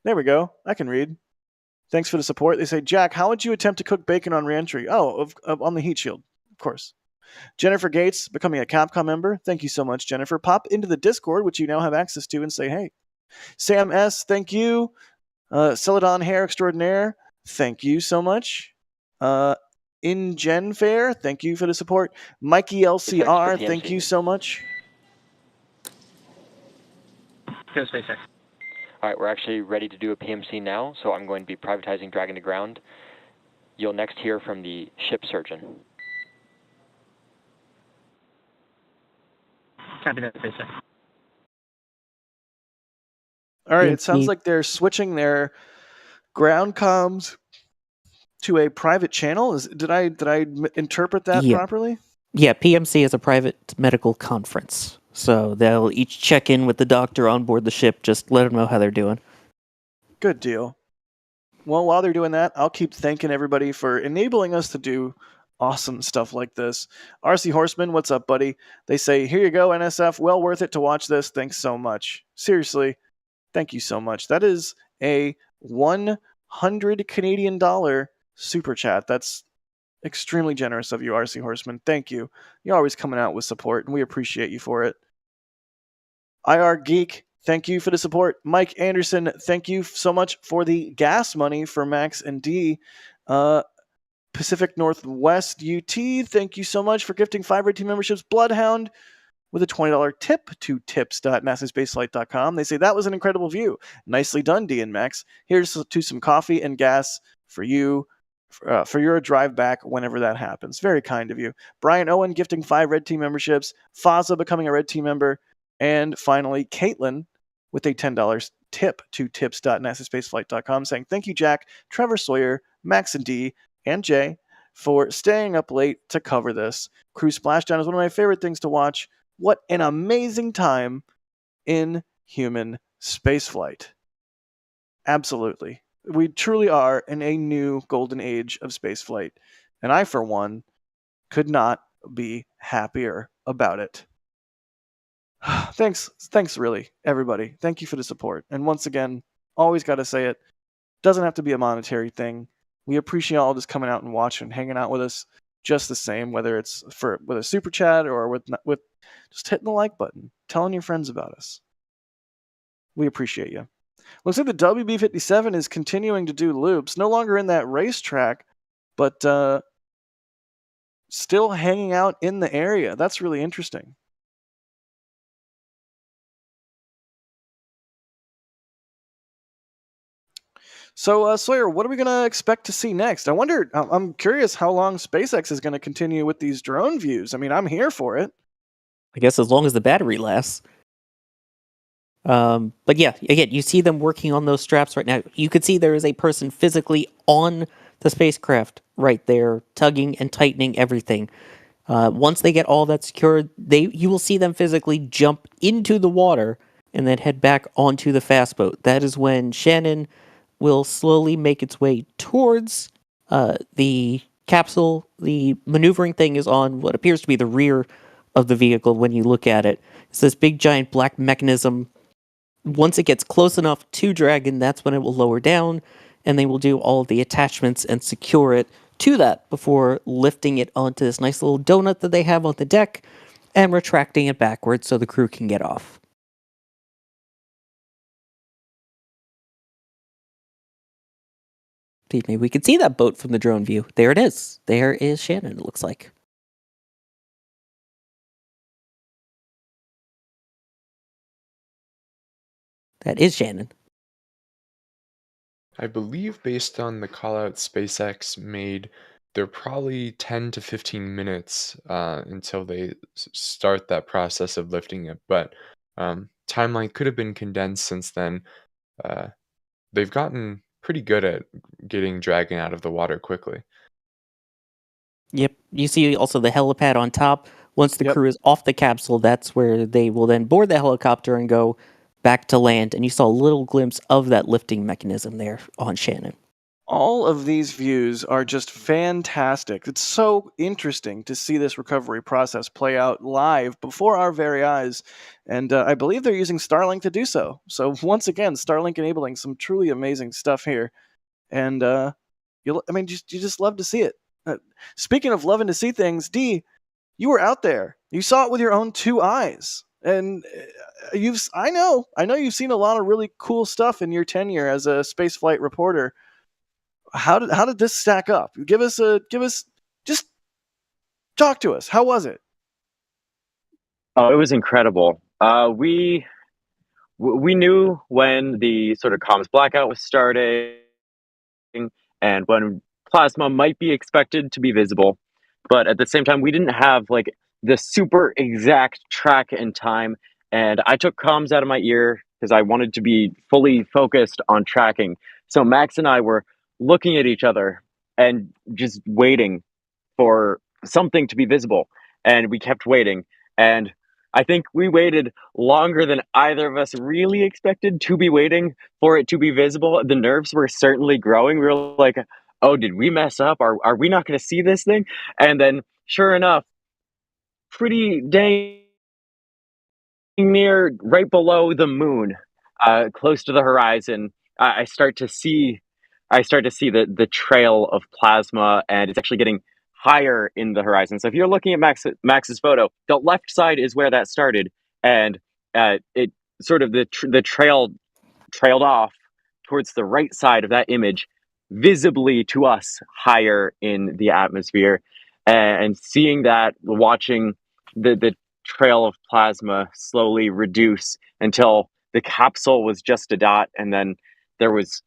There we go. I can read. Thanks for the support. They say, Jack, how would you attempt to cook bacon on reentry? Oh, on the heat shield, of course. Jennifer Gates, becoming a Capcom member. Thank you so much, Jennifer. Pop into the Discord, which you now have access to, and say, hey. Sam S., thank you. Celadon Hair Extraordinaire, thank you so much. InGen Fair, thank you for the support. Mikey LCR, thank you so much. Go SpaceX. All right, we're actually ready to do a PMC now, so I'm going to be privatizing Dragon to ground. You'll next hear from the ship surgeon. Copy that, SpaceX. All right, it sounds like they're switching their ground comms to a private channel. Did I interpret that properly? Yeah, PMC is a private medical conference. So they'll each check in with the doctor on board the ship, just let them know how they're doing. Good deal. Well, while they're doing that, I'll keep thanking everybody for enabling us to do awesome stuff like this. RC Horseman, what's up, buddy? They say, here you go, NSF. Well worth it to watch this. Thanks so much. Seriously, thank you so much. That is a 100 Canadian dollar super chat. That's extremely generous of you, RC Horseman. Thank you. You're always coming out with support, and we appreciate you for it. IR Geek, thank you for the support. Mike Anderson, thank you so much for the gas money for Max and Dee. Pacific Northwest UT, thank you so much for gifting 5 red team memberships. Bloodhound with a $20 tip to tips.nasaspaceflight.com. They say, that was an incredible view. Nicely done, Dee and Max. Here's to some coffee and gas for you for your drive back whenever that happens. Very kind of you. Brian Owen gifting 5 Red Team memberships, Faza becoming a Red Team member, and finally Caitlin with a $10 tip to tips.nasaspaceflight.com saying, thank you, Jack, Trevor Sawyer, Max and D, and Jay for staying up late to cover this. Crew Splashdown is one of my favorite things to watch. What an amazing time in human spaceflight. Absolutely. We truly are in a new golden age of spaceflight, and I, for one, could not be happier about it. Thanks, really, everybody. Thank you for the support. And once again, always got to say it, doesn't have to be a monetary thing. We appreciate all just coming out and watching, hanging out with us just the same, whether it's with a super chat or with just hitting the like button, telling your friends about us. We appreciate you. Looks like the WB-57 is continuing to do loops, no longer in that racetrack, but still hanging out in the area. That's really interesting. So, Sawyer, what are we going to expect to see next? I'm curious how long SpaceX is going to continue with these drone views. I mean, I'm here for it. I guess as long as the battery lasts. But yeah, again, you see them working on those straps right now. You could see there is a person physically on the spacecraft right there, tugging and tightening everything. Once they get all that secured, you will see them physically jump into the water and then head back onto the fast boat. That is when Shannon will slowly make its way towards the capsule. The maneuvering thing is on what appears to be the rear of the vehicle when you look at it. It's this big giant black mechanism. Once it gets close enough to Dragon, that's when it will lower down, and they will do all of the attachments and secure it to that before lifting it onto this nice little donut that they have on the deck and retracting it backwards so the crew can get off. Maybe we can see that boat from the drone view. There it is. There is Shannon, it looks like. That is Shannon. I believe based on the callout SpaceX made, they're probably 10 to 15 minutes until they start that process of lifting it. But timeline could have been condensed since then. They've gotten pretty good at getting Dragon out of the water quickly. Yep. You see also the helipad on top. Once the crew is off the capsule, that's where they will then board the helicopter and go back to land. And you saw a little glimpse of that lifting mechanism there on Shannon. All of these views are just fantastic. It's so interesting to see this recovery process play out live before our very eyes. And I believe they're using Starlink to do so. So once again, Starlink enabling some truly amazing stuff here. And you just love to see it. Speaking of loving to see things, D, you were out there. You saw it with your own 2 eyes. And I know you've seen a lot of really cool stuff in your tenure as a spaceflight reporter. How did this stack up? Just talk to us. How was it? Oh, it was incredible. We knew when the sort of comms blackout was starting and when plasma might be expected to be visible, but at the same time, we didn't have like the super exact track and time. And I took comms out of my ear because I wanted to be fully focused on tracking. So Max and I were looking at each other and just waiting for something to be visible. And we kept waiting. And I think we waited longer than either of us really expected to be waiting for it to be visible. The nerves were certainly growing. We were like, oh, did we mess up? Are we not going to see this thing? And then sure enough, pretty dang near right below the moon, close to the horizon, I start to see the trail of plasma, and it's actually getting higher in the horizon. So if you're looking at Max's photo, the left side is where that started, and it sort of the trail trailed off towards the right side of that image, visibly to us higher in the atmosphere, and seeing that, watching the trail of plasma slowly reduce until the capsule was just a dot, and then there was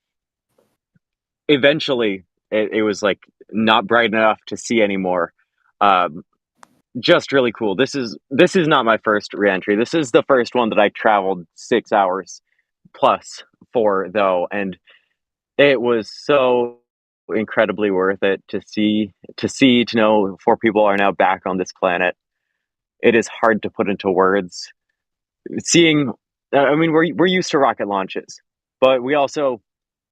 eventually it was like not bright enough to see anymore. Just really cool. This is not my first reentry. This is the first one that I traveled 6 hours plus for, though, and it was so incredibly worth it to know 4 people are now back on this planet. It is hard to put into words. Seeing, I mean, we're used to rocket launches, but we also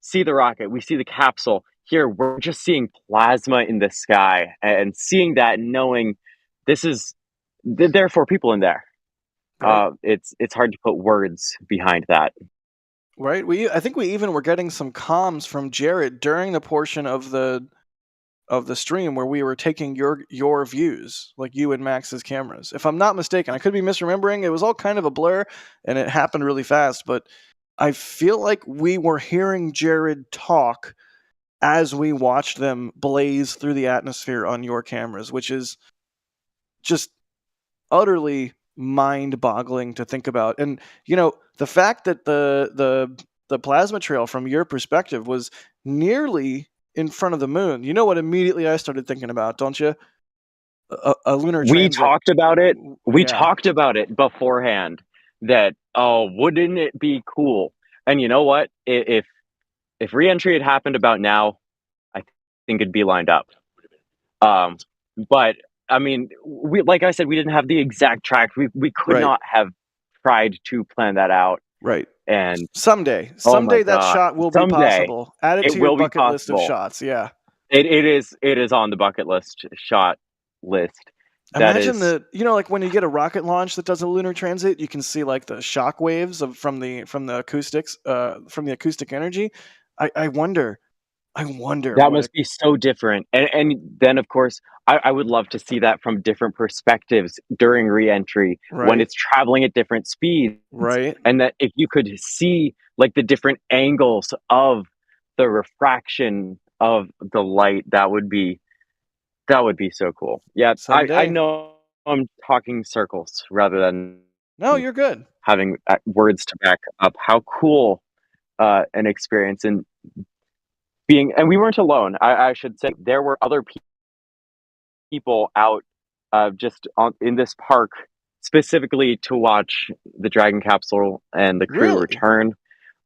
see the rocket, we see the capsule. Here, we're just seeing plasma in the sky, and seeing that, and knowing there are 4 people in there. Right. It's hard to put words behind that. Right. I think we even were getting some comms from Jared during the portion of the stream where we were taking your views, like you and Max's cameras. If I'm not mistaken, I could be misremembering. It was all kind of a blur, and it happened really fast. But I feel like we were hearing Jared talk as we watched them blaze through the atmosphere on your cameras, which is just utterly mind-boggling to think about. And the fact that the plasma trail from your perspective was nearly in front of the moon. You know what immediately I started thinking about, don't you? A lunar transit. We talked about it. We talked about it beforehand. That wouldn't it be cool? And you know what? If reentry had happened about now, I think it'd be lined up. But I mean, like I said, we didn't have the exact track. We could not have tried to plan that out. Right. And someday that shot will be possible. Add it to your bucket list of shots. Yeah. It is on the bucket list shot list. Imagine like when you get a rocket launch that does a lunar transit, you can see like the shock waves from the acoustics, from the acoustic energy. I wonder. That must be so different. And then, of course, I would love to see that from different perspectives during reentry, when it's traveling at different speeds. Right. And that if you could see like the different angles of the refraction of the light, that would be so cool. Yeah, I know I'm talking circles rather than no, you're good. Having words to back up how cool an experience and we weren't alone. I should say there were other people out just in this park specifically to watch the Dragon capsule and the crew return.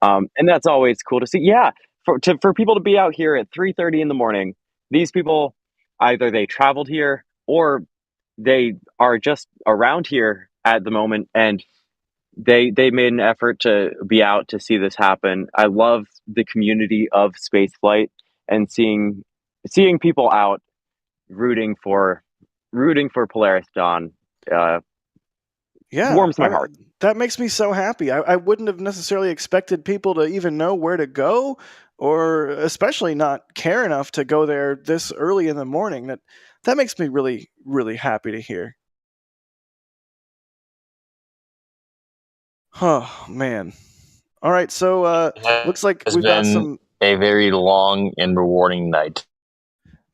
And that's always cool to see. Yeah, for people to be out here at 3:30 in the morning, these people either they traveled here or they are just around here at the moment, and they made an effort to be out to see this happen. I love the community of spaceflight and seeing people out rooting for Polaris Dawn. Warms my heart. That makes me so happy. I wouldn't have necessarily expected people to even know where to go, or especially not care enough to go there this early in the morning. That makes me really, really happy to hear. Oh man! All right, so looks like we've got some a very long and rewarding night.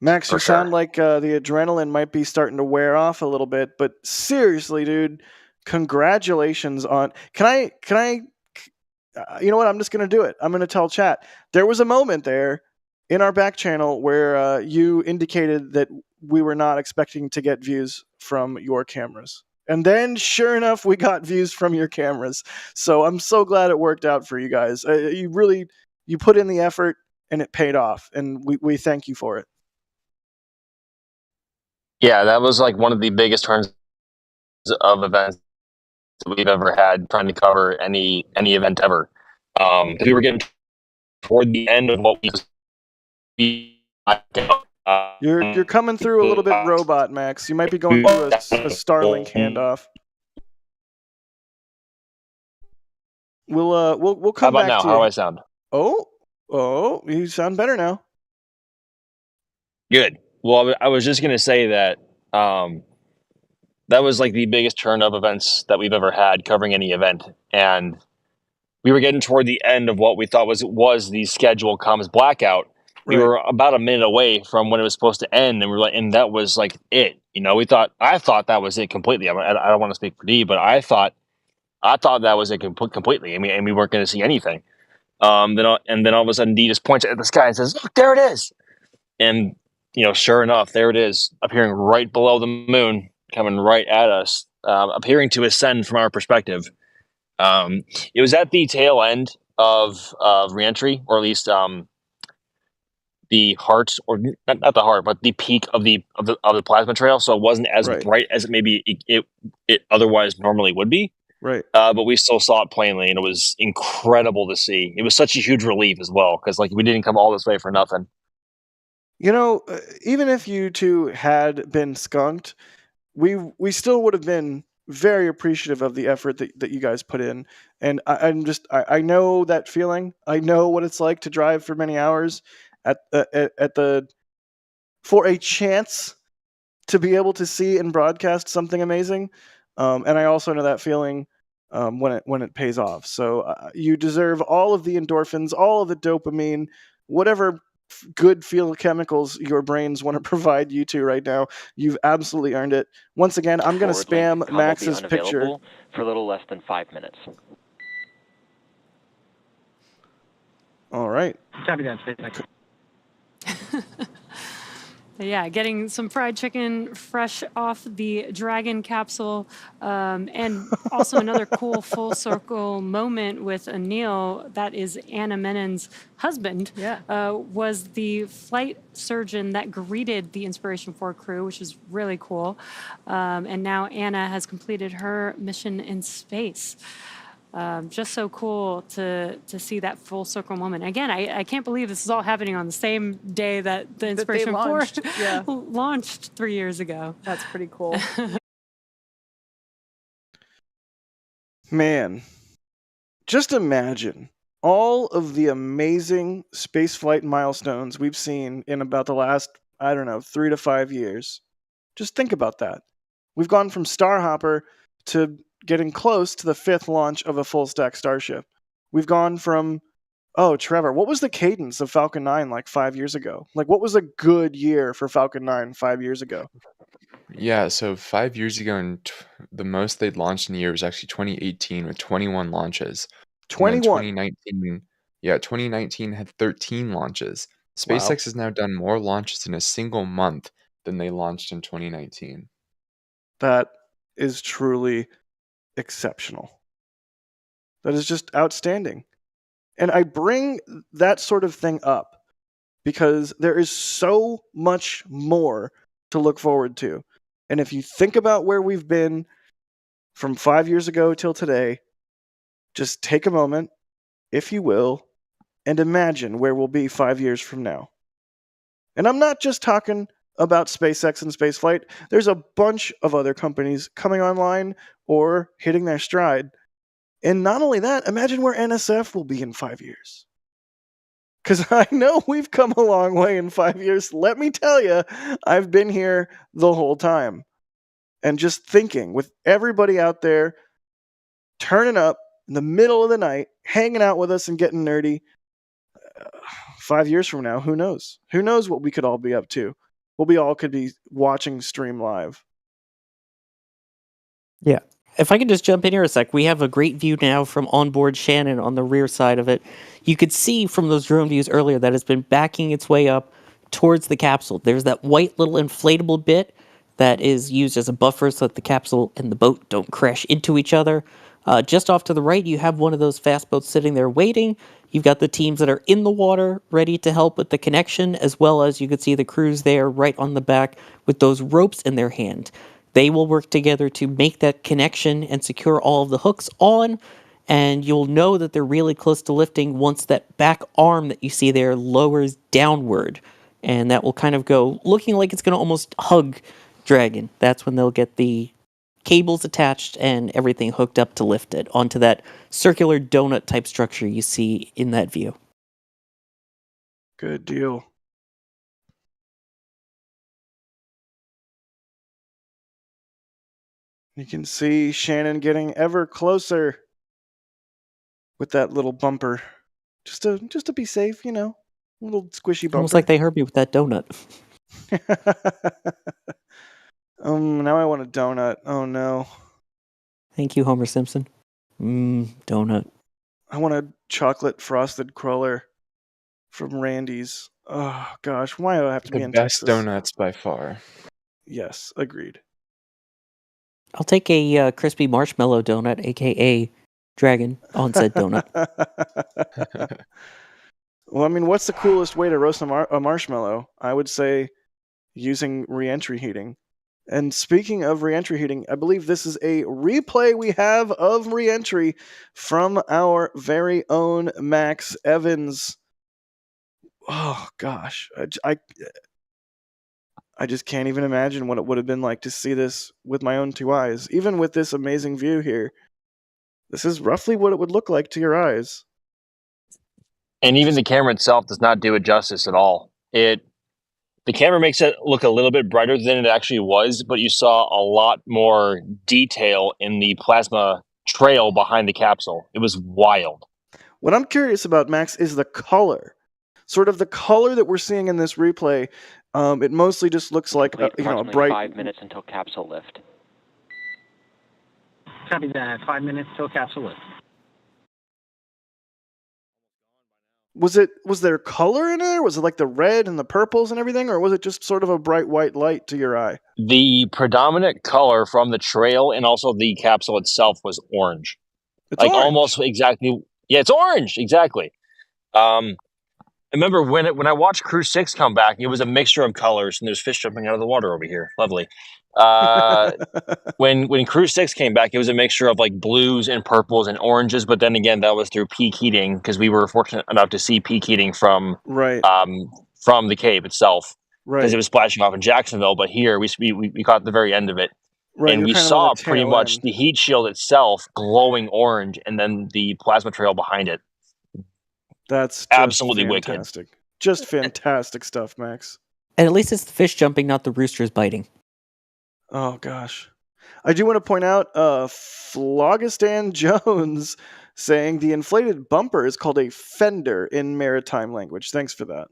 Max, you sound like the adrenaline might be starting to wear off a little bit, but seriously, dude, congratulations on. Can I? You know what? I'm just gonna do it. I'm gonna tell chat. There was a moment there in our back channel where you indicated that we were not expecting to get views from your cameras. And then, sure enough, we got views from your cameras. So I'm so glad it worked out for you guys. You put in the effort, and it paid off. And we thank you for it. Yeah, that was like one of the biggest turns of events that we've ever had trying to cover any event ever. We were getting toward the end of what we You're coming through a little bit robot, Max. You might be going through a Starlink handoff. We'll come back now? to How you. do I sound? Oh, you sound better now. Good. Well, I was just gonna say that that was like the biggest turn of events that we've ever had covering any event, and we were getting toward the end of what we thought was the scheduled comms blackout. We were about a minute away from when it was supposed to end, and that was like it. I thought that was it completely. I don't want to speak for D, but I thought that was it completely. And we weren't going to see anything. Then all of a sudden, D just points at the sky and says, "Look, there it is!" And sure enough, there it is, appearing right below the moon, coming right at us, appearing to ascend from our perspective. It was at the tail end of Reentry, or at least the heart, or not the heart, but the peak of the plasma trail. So it wasn't as bright as it otherwise normally would be. Right. But we still saw it plainly, and it was incredible to see. It was such a huge relief as well, because we didn't come all this way for nothing. Even if you two had been skunked, we still would have been very appreciative of the effort that you guys put in. And I know that feeling. I know what it's like to drive for many hours for a chance to be able to see and broadcast something amazing. And I also know that feeling when it pays off. So you deserve all of the endorphins, all of the dopamine, whatever good feel chemicals your brains want to provide you to right now. You've absolutely earned it. Once again, I'm going to spam Max's picture for a little less than 5 minutes. All right. Copy that, SpaceX. Yeah, getting some fried chicken fresh off the Dragon capsule. And also another cool full circle moment with Anil, that is Anna Menon's husband, was the flight surgeon that greeted the Inspiration 4 crew, which is really cool. And now Anna has completed her mission in space. Just so cool to see that full circle moment. Again, I can't believe this is all happening on the same day that the Inspiration 4 launched 3 years ago. That's pretty cool. Man, just imagine all of the amazing spaceflight milestones we've seen in about the last, 3 to 5 years. Just think about that. We've gone from Starhopper to getting close to the 5th launch of a full-stack Starship. We've gone from, Trevor, what was the cadence of Falcon 9 like 5 years ago? What was a good year for Falcon 9 5 years ago? Yeah, so 5 years ago, and the most they'd launched in a year was actually 2018 with 21 launches. 21? 2019 had 13 launches. SpaceX has now done more launches in a single month than they launched in 2019. That is truly exceptional. That is just outstanding. And I bring that sort of thing up because there is so much more to look forward to. And if you think about where we've been from 5 years ago till today, just take a moment, if you will, and imagine where we'll be 5 years from now. And I'm not just talking about SpaceX and spaceflight. There's a bunch of other companies coming online or hitting their stride. And not only that, imagine where NSF will be in 5 years. Because I know we've come a long way in 5 years. Let me tell you, I've been here the whole time. And just thinking, with everybody out there turning up in the middle of the night, hanging out with us and getting nerdy, 5 years from now, who knows? Who knows what we could all be up to? What we all could be watching stream live. Yeah. If I can just jump in here a sec, we have a great view now from onboard Shannon on the rear side of it. You could see from those drone views earlier that it's been backing its way up towards the capsule. There's that white little inflatable bit that is used as a buffer so that the capsule and the boat don't crash into each other. Just off to the right, you have one of those fast boats sitting there waiting. You've got the teams that are in the water ready to help with the connection, as well as you could see the crews there right on the back with those ropes in their hand. They will work together to make that connection and secure all of the hooks on, and you'll know that they're really close to lifting once that back arm that you see there lowers downward. And that will kind of go looking like it's going to almost hug Dragon. That's when they'll get the cables attached and everything hooked up to lift it onto that circular donut type structure you see in that view. Good deal. You can see Shannon getting ever closer with that little bumper. Just to be safe, a little squishy bumper. Almost like they heard me with that donut. Now I want a donut. Oh no. Thank you, Homer Simpson. Donut. I want a chocolate frosted cruller from Randy's. Oh gosh, why do I have to be The in best Texas? donuts by far. Yes, agreed. I'll take a crispy marshmallow donut, aka dragon, on said donut. Well, I mean, what's the coolest way to roast a marshmallow? I would say using reentry heating. And speaking of reentry heating, I believe this is a replay we have of reentry from our very own Max Evans. Oh gosh, I just can't even imagine what it would have been like to see this with my own two eyes. Even with this amazing view here, this is roughly what it would look like to your eyes. And even the camera itself does not do it justice at all. The camera makes it look a little bit brighter than it actually was, but you saw a lot more detail in the plasma trail behind the capsule. It was wild. What I'm curious about, Max, is the color. Sort of the color that we're seeing in this replay. It mostly just looks like a bright. 5 minutes until capsule lift. Copy that. 5 minutes till capsule lift. Was there color in there? Was it like the red and the purples and everything, or was it just sort of a bright white light to your eye? The predominant color from the trail and also the capsule itself was orange. It's like orange. Almost exactly. Yeah, it's orange. Exactly. I remember when I watched Crew 6 come back, it was a mixture of colors, and there's fish jumping out of the water over here. Lovely. When Crew 6 came back, it was a mixture of like blues and purples and oranges, but then again, that was through peak heating because we were fortunate enough to see peak heating from the cave itself because it was splashing off in Jacksonville. But here we caught the very end of it, and we saw pretty much the heat shield itself glowing orange, and then the plasma trail behind it. That's absolutely fantastic. Wicked. Just fantastic stuff, Max. And at least it's the fish jumping, not the roosters biting. Oh gosh. I do want to point out Phlogistan Jones saying the inflated bumper is called a fender in maritime language. Thanks for that.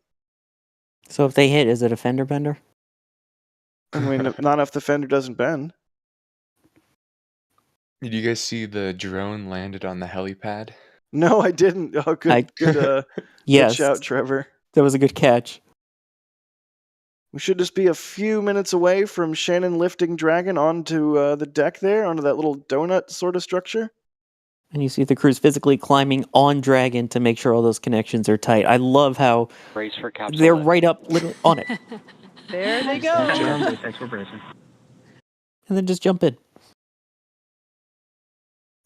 So if they hit, is it a fender bender? I mean, not if the fender doesn't bend. Did you guys see the drone landed on the helipad? No, I didn't. Oh, good yes, shout, Trevor. That was a good catch. We should just be a few minutes away from Shannon lifting Dragon onto the deck there, onto that little donut sort of structure. And you see the crew's physically climbing on Dragon to make sure all those connections are tight. I love how Brace for capsule they're lift. right up literally on it. There they go. Thanks for bracing. And then just jump in.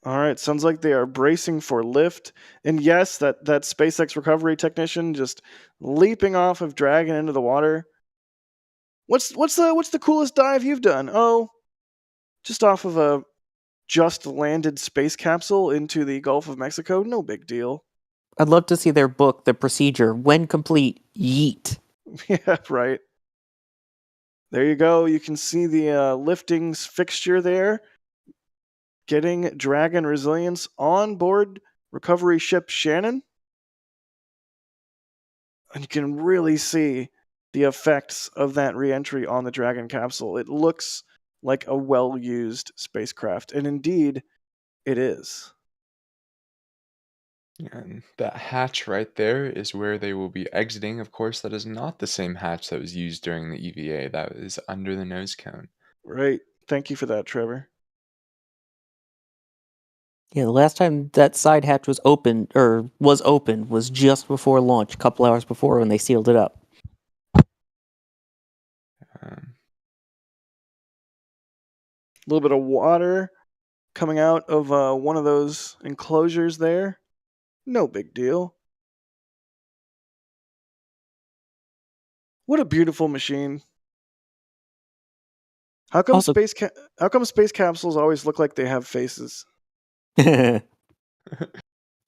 All right, sounds like they are bracing for lift. And yes, that SpaceX recovery technician just leaping off of Dragon into the water. What's the coolest dive you've done? Oh, just off of a just landed space capsule into the Gulf of Mexico. No big deal. I'd love to see their book, the procedure. When complete, yeet. Yeah, right. There you go. You can see the liftings fixture there. Getting Dragon resilience on board recovery ship Shannon. And you can really see the effects of that reentry on the Dragon capsule. It looks like a well-used spacecraft, and indeed, it is. And that hatch right there is where they will be exiting. Of course, that is not the same hatch that was used during the EVA. That is under the nose cone. Right. Thank you for that, Trevor. Yeah, the last time that side hatch was open was just before launch, a couple hours before when they sealed it up. A little bit of water coming out of one of those enclosures there. No big deal. What a beautiful machine. How come space capsules always look like they have faces?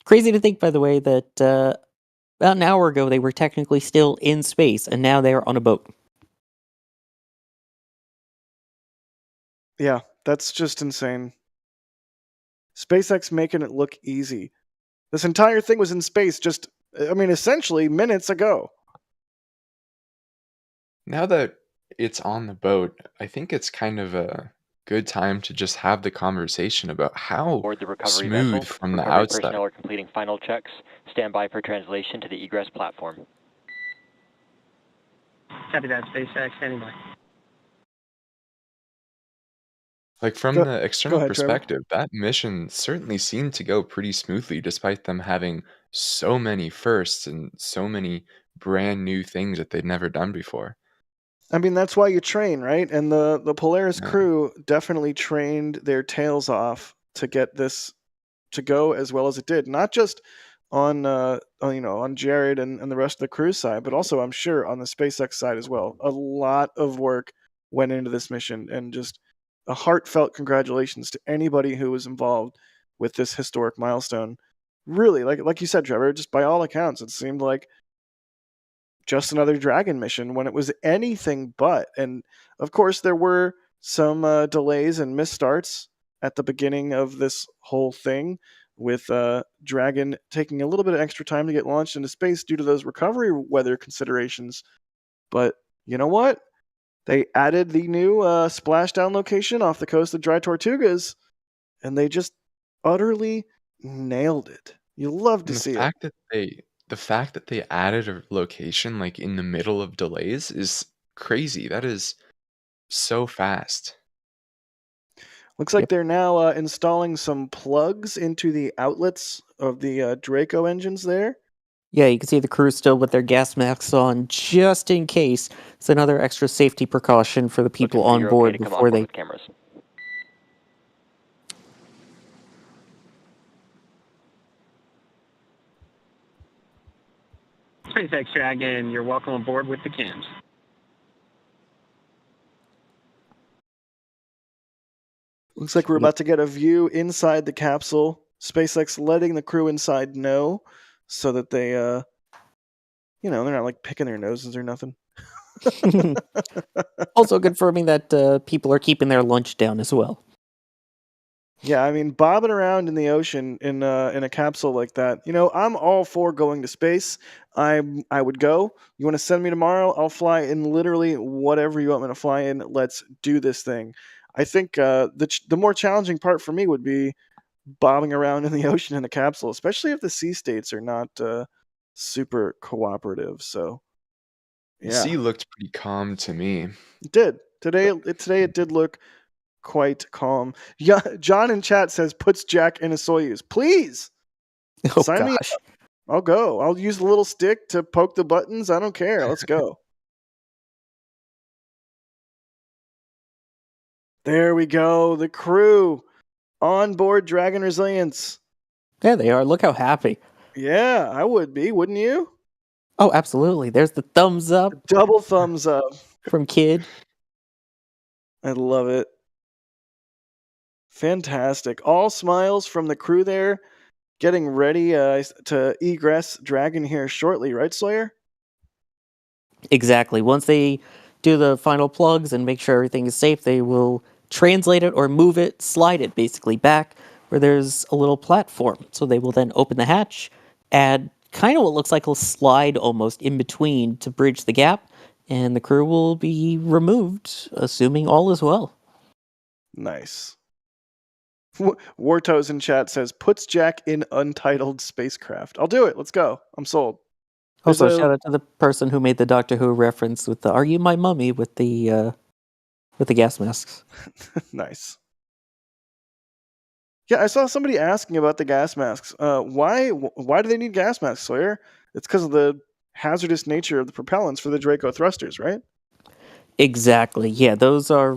Crazy to think, by the way, that about an hour ago they were technically still in space, and now they're on a boat. Yeah, that's just insane. SpaceX making it look easy. This entire thing was in space essentially minutes ago. Now that it's on the boat, I think it's kind of a good time to just have the conversation about how Board the recovery smooth vessel. from the Recovery outside. personnel are completing final checks. Stand by for translation to the egress platform. Copy that, SpaceX, anyway. Like from Go the external ahead, Trevor. perspective, that mission certainly seemed to go pretty smoothly despite them having so many firsts and so many brand new things that they'd never done before. I mean, that's why you train, right? And the Polaris Yeah. crew definitely trained their tails off to get this to go as well as it did. Not just on Jared and the rest of the crew side, but also I'm sure on the SpaceX side as well. A lot of work went into this mission, and just a heartfelt congratulations to anybody who was involved with this historic milestone. Really, like you said, Trevor, just by all accounts, it seemed like just another Dragon mission when it was anything but. And of course, there were some delays and misstarts at the beginning of this whole thing, with Dragon taking a little bit of extra time to get launched into space due to those recovery weather considerations. But you know what? They added the new Splashdown location off the coast of Dry Tortugas, and they just utterly nailed it. You love to And see it. the fact that they added a location like in the middle of delays is crazy. That is so fast. Looks like they're now installing some plugs into the outlets of the Draco engines there. Yeah, you can see the crew still with their gas masks on, just in case. It's another extra safety precaution for the people Looking for on you're board okay to come before on board they. with cameras. SpaceX Dragon, you're welcome aboard with the cams. Looks like we're about to get a view inside the capsule. SpaceX letting the crew inside know, so that they, they're not like picking their noses or nothing. Also confirming that people are keeping their lunch down as well. Yeah, I mean, bobbing around in the ocean in a capsule like that. I'm all for going to space. I would go. You want to send me tomorrow? I'll fly in literally whatever you want me to fly in. Let's do this thing. I think the more challenging part for me would be bobbing around in the ocean in a capsule, especially if the sea states are not super cooperative. So, The yeah, sea looked pretty calm to me. it did today. It did look quite calm. Yeah, John in chat says puts Jack in a Soyuz. Please Oh sign me up. gosh. I'll go. I'll use the little stick to poke the buttons. I don't care. Let's go. There we go. The crew on board Dragon Resilience. There they are. Look how happy. Yeah, I would be, wouldn't you? Oh, absolutely. There's the thumbs up Double thumbs up. from Kid. I love it. Fantastic. All smiles from the crew there, getting ready to egress Dragon here shortly, right, Sawyer? Exactly. Once they do the final plugs and make sure everything is safe, they will translate it or move it, slide it basically back where there's a little platform. So they will then open the hatch, add kind of what looks like a slide almost in between to bridge the gap, and the crew will be removed, assuming all is well. Nice. Wartoes in chat says, puts Jack in untitled spacecraft. I'll do it. Let's go. I'm sold. Also, shout out to the person who made the Doctor Who reference with the "Are you my mummy?" with the gas masks. Nice. Yeah, I saw somebody asking about the gas masks. Why do they need gas masks, Sawyer? It's because of the hazardous nature of the propellants for the Draco thrusters, right? Exactly. Yeah, those are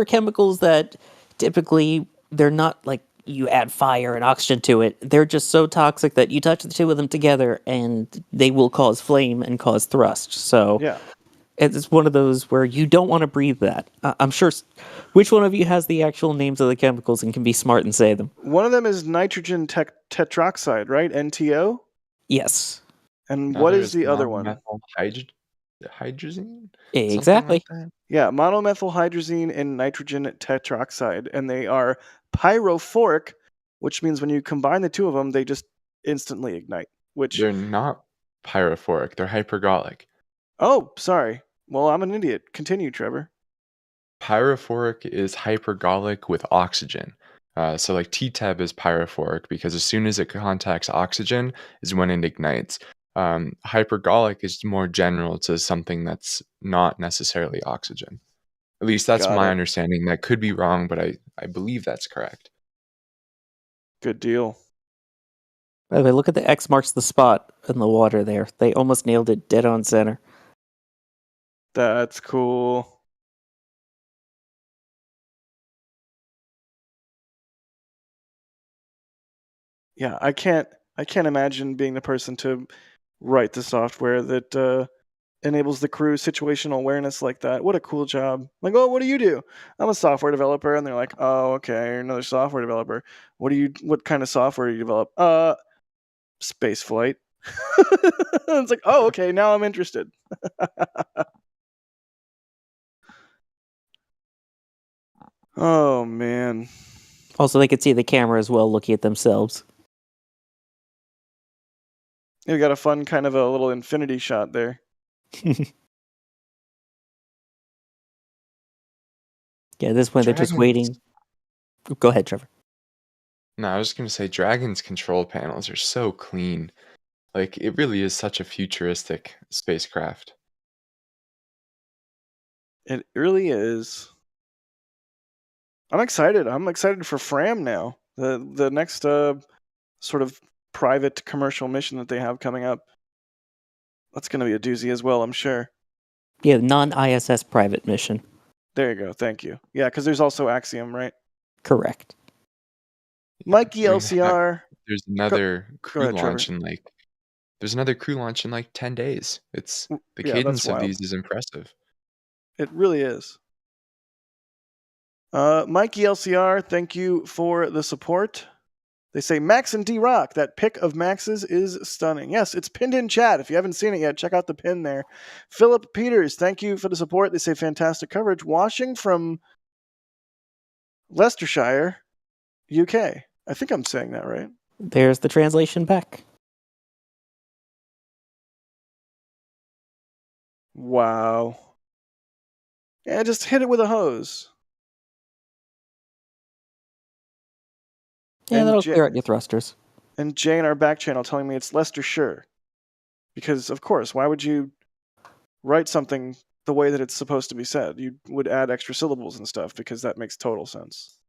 chemicals that typically they're not like you add fire and oxygen to it. They're just so toxic that you touch the two of them together and they will cause flame and cause thrust. So yeah, it's one of those where you don't want to breathe that. I'm sure. Which one of you has the actual names of the chemicals and can be smart and say them? One of them is nitrogen tetroxide, right? NTO? Yes. And what is the other one? Hydrazine? Exactly. Like yeah, monomethylhydrazine and nitrogen tetroxide. And they are pyrophoric, which means when you combine the two of them, they just instantly ignite. Which they're not pyrophoric, they're hypergolic. Oh, sorry. Well, I'm an idiot. Continue, Trevor. Pyrophoric is hypergolic with oxygen. So like TTEB is pyrophoric because as soon as it contacts oxygen is when it ignites. Hypergolic is more general to something that's not necessarily oxygen. At least that's Got my it. understanding. That could be wrong, but I believe that's correct. Good deal. By the way, look at the X marks the spot in the water there. They almost nailed it dead on center. That's cool. Yeah, I can't imagine being the person to write the software that enables the crew situational awareness like that. What a cool job. Like, oh, what do you do? I'm a software developer. And they're like, oh, okay, you're another software developer. What kind of software do you develop? Spaceflight. It's like, oh, okay, now I'm interested. Oh, man. Also, they could see the camera as well looking at themselves. We got a fun kind of a little infinity shot there. Yeah, at this point they're just waiting. Go ahead, Trevor. No, I was just going to say Dragon's control panels are so clean. Like, it really is such a futuristic spacecraft. It really is. I'm excited. I'm excited for Fram now. The next sort of private commercial mission that they have coming up. That's going to be a doozy as well, I'm sure. Yeah, non-ISS private mission. There you go. Thank you. Yeah, because there's also Axiom, right? Correct. Mikey LCR. There's another crew ahead, Trevor. launch in there's another crew launch in 10 days. It's the Yeah, cadence that's of wild. these is impressive. It really is. Mikey LCR, thank you for the support. They say Max and D-Rock, that pic of Max's is stunning. Yes, it's pinned in chat. If you haven't seen it yet, check out the pin there. Philip Peters, thank you for the support. They say fantastic coverage. Watching from Leicestershire, UK. I think I'm saying that right. There's the translation back. Wow. Yeah, just hit it with a hose. Yeah, that'll clear out your thrusters. And Jay in our back channel telling me it's Leicestershire. Because, of course, why would you write something the way that it's supposed to be said? You would add extra syllables and stuff because that makes total sense.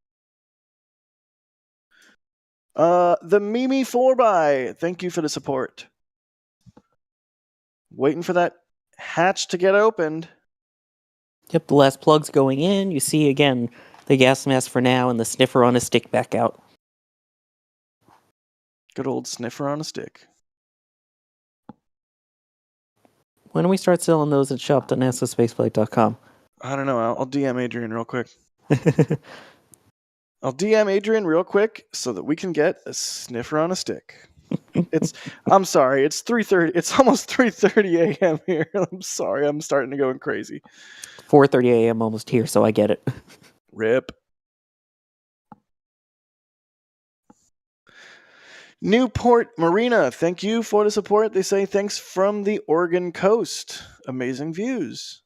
The Mimi 4x, thank you for the support. Waiting for that hatch to get opened. Yep, the last plug's going in. You see, again, the gas mask for now and the sniffer on a stick back out. Good old sniffer on a stick. When do we start selling those at shop.nasaspaceflight.com? I don't know. I'll DM Adrian real quick. I'll DM Adrian real quick so that we can get a sniffer on a stick. I'm sorry. It's 3:30. It's almost 3:30 a.m. here. I'm sorry. I'm starting to go crazy. 4:30 a.m. almost here, so I get it. Rip. Newport Marina, thank you for the support. They say thanks from the Oregon coast. Amazing views.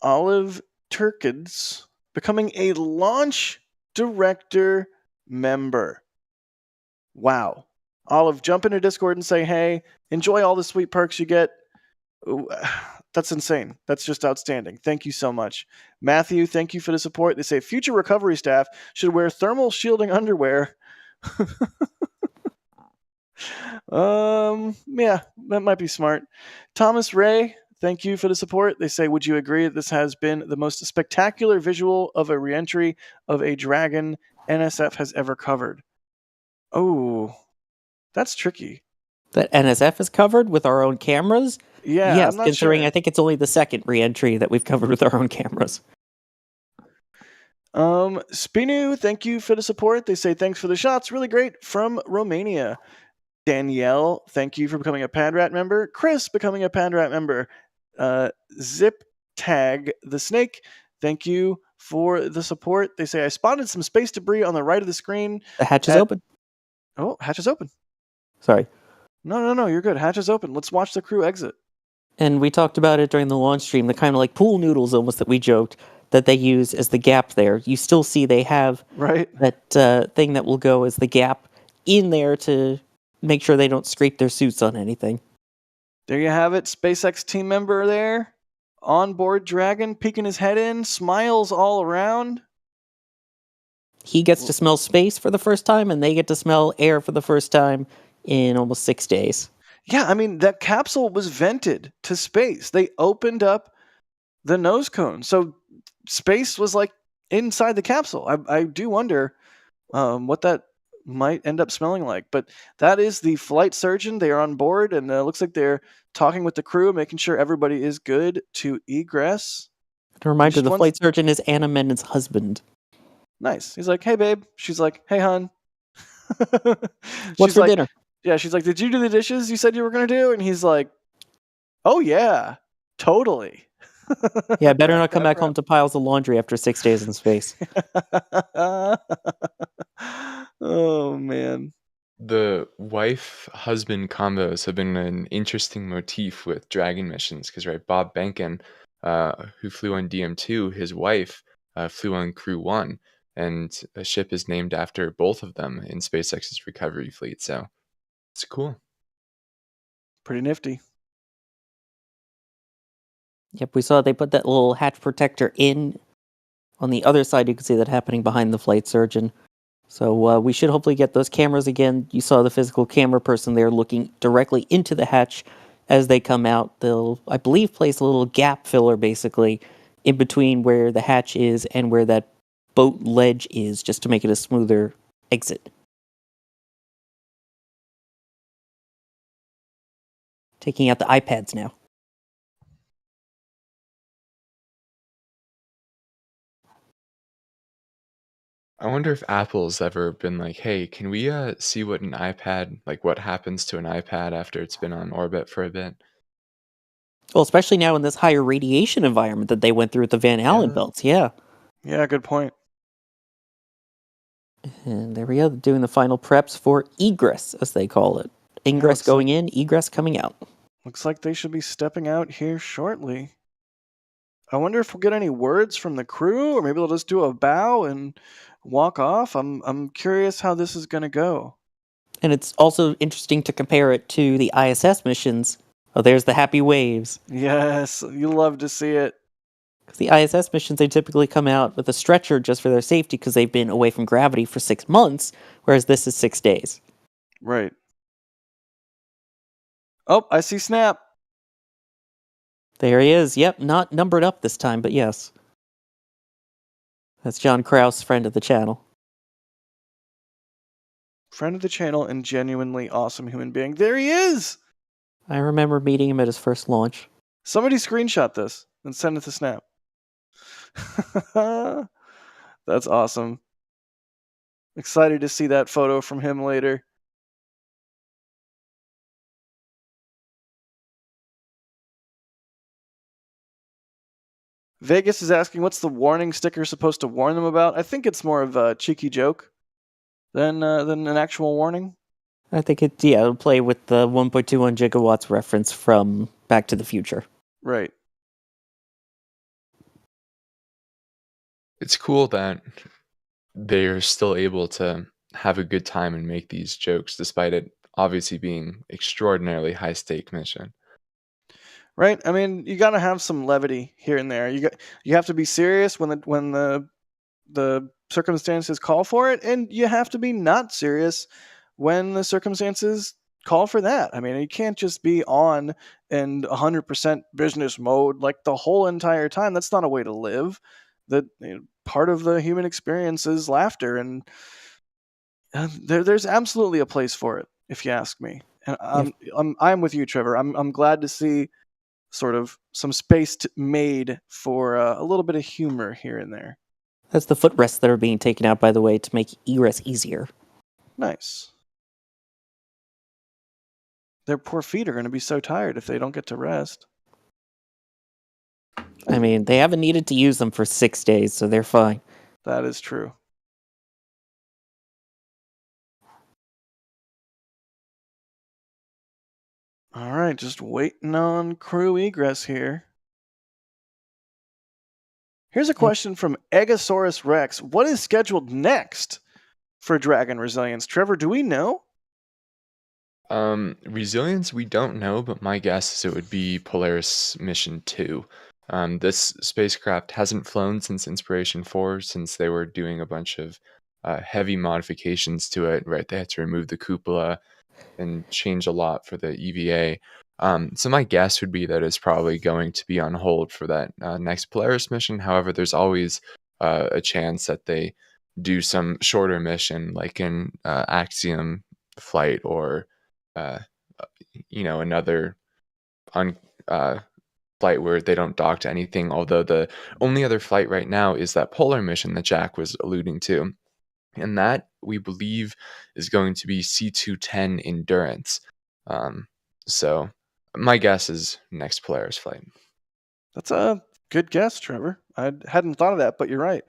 Olive Turkids becoming a launch director member. Wow. Olive, jump into Discord and say, hey, enjoy all the sweet perks you get. Ooh, that's insane. That's just outstanding. Thank you so much. Matthew, thank you for the support. They say future recovery staff should wear thermal shielding underwear. Yeah, that might be smart. Thomas Ray, thank you for the support. They say, would you agree that this has been the most spectacular visual of a reentry of a Dragon NSF has ever covered? Oh, that's tricky. That NSF is covered with our own cameras? Yeah, yes, I'm not considering sure. I think it's only the second reentry that we've covered with our own cameras. Spinu, thank you for the support. They say thanks for the shots. Really great from Romania. Danielle, thank you for becoming a Padrat member. Chris, becoming a Padrat member. Zip Tag the Snake, thank you for the support. They say I spotted some space debris on the right of the screen. The hatch is open. Oh, hatch is open. Sorry. No, you're good. Hatch is open. Let's watch the crew exit. And we talked about it during the launch stream, the kind of like pool noodles almost that we joked that they use as the gap there. You still see they have right that thing that will go as the gap in there to make sure they don't scrape their suits on anything. There you have it. SpaceX team member there. On board Dragon, peeking his head in, smiles all around. He gets to smell space for the first time, and they get to smell air for the first time in almost 6 days. Yeah, I mean, that capsule was vented to space. They opened up the nose cone. So space was like inside the capsule. I do wonder what that might end up smelling like. But that is the flight surgeon. They are on board, and it looks like they're talking with the crew, making sure everybody is good to egress. A reminder, the flight surgeon is Anna Menon's husband. Nice. He's like, hey, babe. She's like, hey, hon. What's for dinner? Yeah, she's like, did you do the dishes you said you were going to do? And he's like, oh, yeah, totally. Yeah, better not come back home to piles of laundry after 6 days in space. Oh, man. The wife-husband combos have been an interesting motif with Dragon missions because, right, Bob Behnken, who flew on DM2, his wife flew on Crew 1, and a ship is named after both of them in SpaceX's recovery fleet, so it's cool. Pretty nifty. Yep, we saw they put that little hatch protector in. On the other side, you can see that happening behind the flight surgeon. So we should hopefully get those cameras again. You saw the physical camera person there looking directly into the hatch as they come out. They'll, I believe, place a little gap filler, basically, in between where the hatch is and where that boat ledge is, just to make it a smoother exit. Taking out the iPads now. I wonder if Apple's ever been like, hey, can we see what an iPad, like what happens to an iPad after it's been on orbit for a bit? Well, especially now in this higher radiation environment that they went through at the Van Allen belts, yeah. Yeah, good point. And there we go, doing the final preps for egress, as they call it. Ingress going in, egress coming out. Looks like they should be stepping out here shortly. I wonder if we'll get any words from the crew, or maybe they'll just do a bow and walk off. I'm curious how this is going to go. And it's also interesting to compare it to the ISS missions. Oh, there's the happy waves. Yes, you love to see it. Because the ISS missions, they typically come out with a stretcher just for their safety because they've been away from gravity for 6 months, whereas this is 6 days. Right. Oh, I see Snap. There he is. Yep, not numbered up this time, but yes. That's John Krause, friend of the channel. Friend of the channel and genuinely awesome human being. There he is! I remember meeting him at his first launch. Somebody screenshot this and send it to Snap. That's awesome. Excited to see that photo from him later. Vegas is asking, what's the warning sticker supposed to warn them about? I think it's more of a cheeky joke than an actual warning. I think it'll play with the 1.21 gigawatts reference from Back to the Future. Right. It's cool that they're still able to have a good time and make these jokes, despite it obviously being extraordinarily high-stake mission. Right. I mean, you got to have some levity here and there. You have to be serious when the circumstances call for it, and you have to be not serious when the circumstances call for that. I mean, you can't just be on and 100% business mode like the whole entire time. That's not a way to live. Part of the human experience is laughter, and there's absolutely a place for it, if you ask me. And I'm with you, Trevor. I'm glad to see sort of some space made for a little bit of humor here and there. That's the footrests that are being taken out, by the way, to make egress easier. Nice. Their poor feet are going to be so tired if they don't get to rest. I mean, they haven't needed to use them for 6 days, so they're fine. That is true. All right, just waiting on crew egress here. Here's a question from Egosaurus Rex. What is scheduled next for Dragon Resilience? Trevor, do we know? Resilience, we don't know, but my guess is it would be Polaris Mission 2. This spacecraft hasn't flown since Inspiration 4, since they were doing a bunch of heavy modifications to it, right? They had to remove the cupola and change a lot for the EVA. So my guess would be that it's probably going to be on hold for that next Polaris mission. However, there's always a chance that they do some shorter mission, like in Axiom flight or another flight where they don't dock to anything. Although the only other flight right now is that polar mission that Jack was alluding to. And that, we believe, is going to be C210 Endurance. So my guess is next Polaris flight. That's a good guess, Trevor. I hadn't thought of that, but you're right.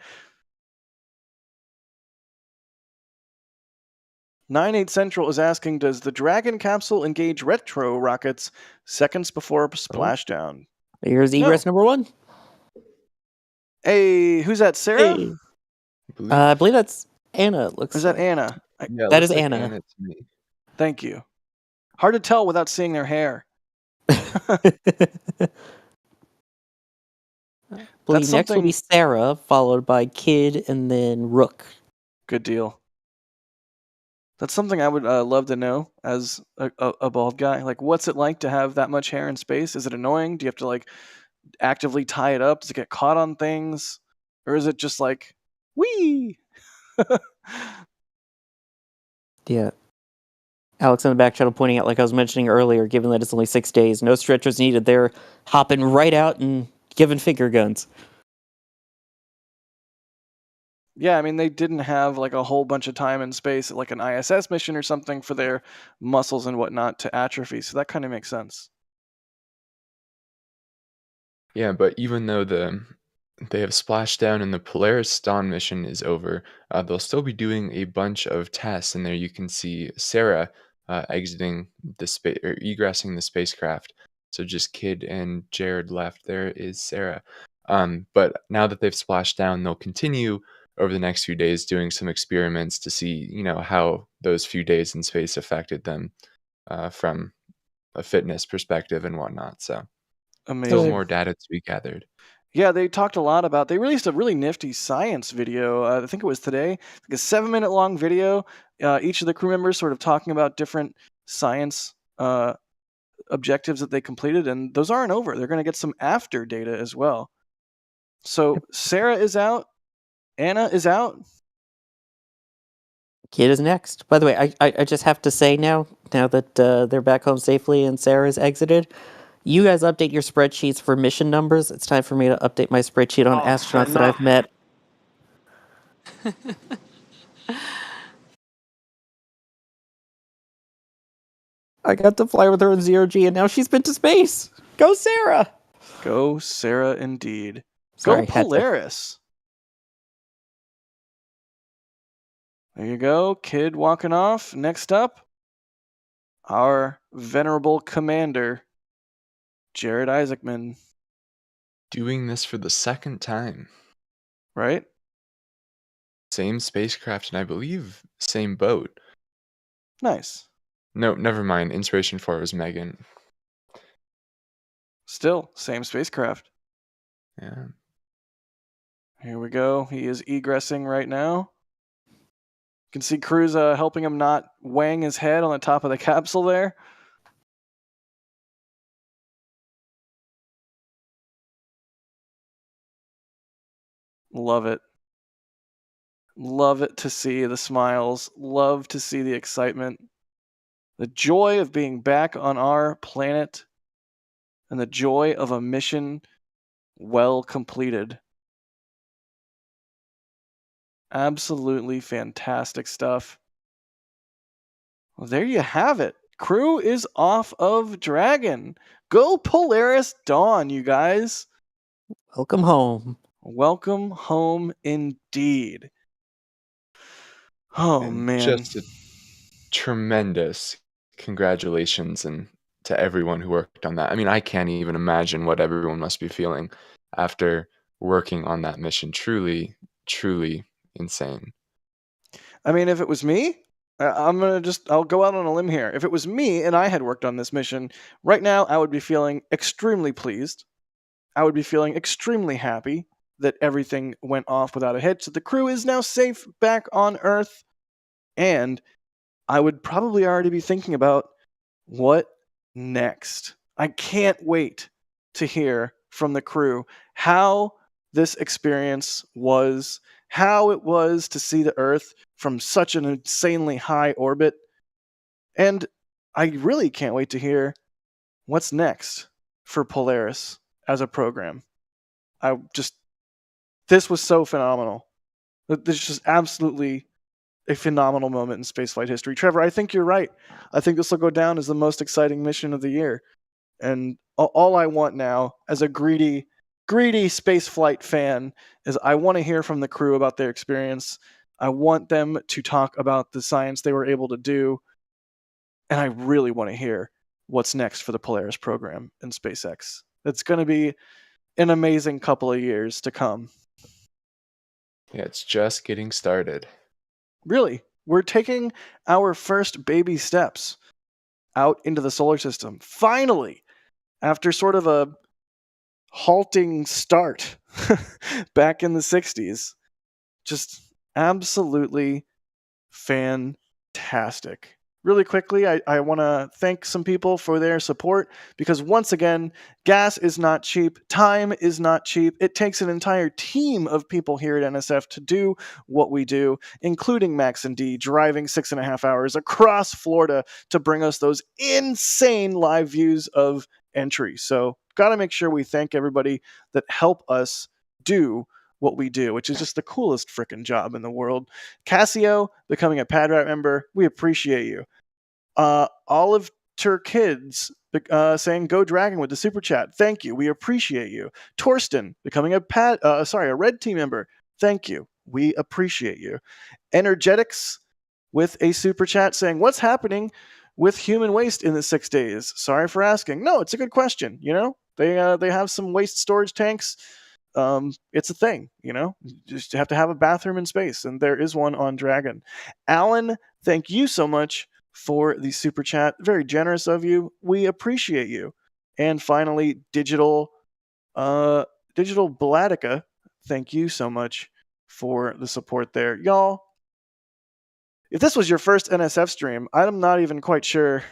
98 Central is asking, does the Dragon capsule engage retro rockets seconds before splashdown? Here's egress number 1. Hey, who's that, Sarah? Hey. I believe that's Anna. It looks. Is that Anna? Yeah, that is like Anna. Anna to me. Thank you. Hard to tell without seeing their hair. Believe next will be Sarah, followed by Kid, and then Rook. Good deal. That's something I would love to know as a bald guy. Like, what's it like to have that much hair in space? Is it annoying? Do you have to like actively tie it up? Does it get caught on things, or is it just like, wee? Yeah. Alex in the back channel pointing out, like I was mentioning earlier, given that it's only 6 days, no stretchers needed. They're hopping right out and giving finger guns. Yeah, I mean, they didn't have like a whole bunch of time in space, like an ISS mission or something, for their muscles and whatnot to atrophy. So that kind of makes sense. Yeah, but even though they have Splashdown and the Polaris Dawn mission is over, they'll still be doing a bunch of tests. And there you can see Sarah exiting the space or egressing the spacecraft. So just Kid and Jared left. There is Sarah. But now that they've splashed down, they'll continue over the next few days doing some experiments to see, how those few days in space affected them from a fitness perspective and whatnot. So amazing. Still more data to be gathered. Yeah, they talked a lot about. They released a really nifty science video. I think it was today, like a 7-minute long video. Each of the crew members sort of talking about different science objectives that they completed, and those aren't over. They're going to get some after data as well. So Sarah is out. Anna is out. Kid is next. By the way, I just have to say now that they're back home safely and Sarah's exited, you guys update your spreadsheets for mission numbers. It's time for me to update my spreadsheet on astronauts that I've met. I got to fly with her in 0G, and now she's been to space. Go, Sarah! Go, Sarah, indeed. Sorry, Go, Polaris. There you go. Kid walking off. Next up, our venerable commander, Jared Isaacman. Doing this for the second time. Right? Same spacecraft, and I believe same boat. Nice. No, never mind. Inspiration 4 was Megan. Still, same spacecraft. Yeah. Here we go. He is egressing right now. You can see Cruz helping him not wang his head on the top of the capsule there. Love it. Love it to see the smiles. Love to see the excitement. The joy of being back on our planet. And the joy of a mission well completed. Absolutely fantastic stuff. Well, there you have it. Crew is off of Dragon. Go Polaris Dawn, you guys. Welcome home. Welcome home indeed. Oh, And man. Just a tremendous congratulations and to everyone who worked on that. I mean, I can't even imagine what everyone must be feeling after working on that mission. Truly, truly insane. I mean, if it was me, I'll go out on a limb here. If it was me and I had worked on this mission, right now I would be feeling extremely pleased. I would be feeling extremely happy that everything went off without a hitch, that the crew is now safe back on Earth, and I would probably already be thinking about what next. I can't wait to hear from the crew how this experience was, how it was to see the Earth from such an insanely high orbit. And I really can't wait to hear what's next for Polaris as a program. This was so phenomenal. This is just absolutely a phenomenal moment in spaceflight history. Trevor, I think you're right. I think this will go down as the most exciting mission of the year. And all I want now, as a greedy spaceflight fan, is I want to hear from the crew about their experience. I want them to talk about the science they were able to do. And I really want to hear what's next for the Polaris program in SpaceX. It's going to be an amazing couple of years to come. Yeah, it's just getting started. Really, we're taking our first baby steps out into the solar system. Finally, after sort of a halting start back in the 60s. Just absolutely fantastic. Really quickly, I want to thank some people for their support, because once again, gas is not cheap, time is not cheap. It takes an entire team of people here at NSF to do what we do, including Max and D driving 6.5 hours across Florida to bring us those insane live views of Entry. So got to make sure we thank everybody that help us do what we do, which is just the coolest freaking job in the world. Casio becoming a PadRat member, we appreciate you. Olive Kids saying go Dragon with the super chat, thank you, we appreciate you. Torsten becoming a Red Team member, thank you, we appreciate you. Energetics with a super chat saying what's happening with human waste in the 6 days? Sorry for asking. No, it's a good question. You know, they have some waste storage tanks. It's a thing, you know, you just have to have a bathroom in space, and there is one on Dragon. Alan, thank you so much for the super chat. Very generous of you. We appreciate you. And finally, Digital Bladica, thank you so much for the support there. Y'all, if this was your first NSF stream, I'm not even quite sure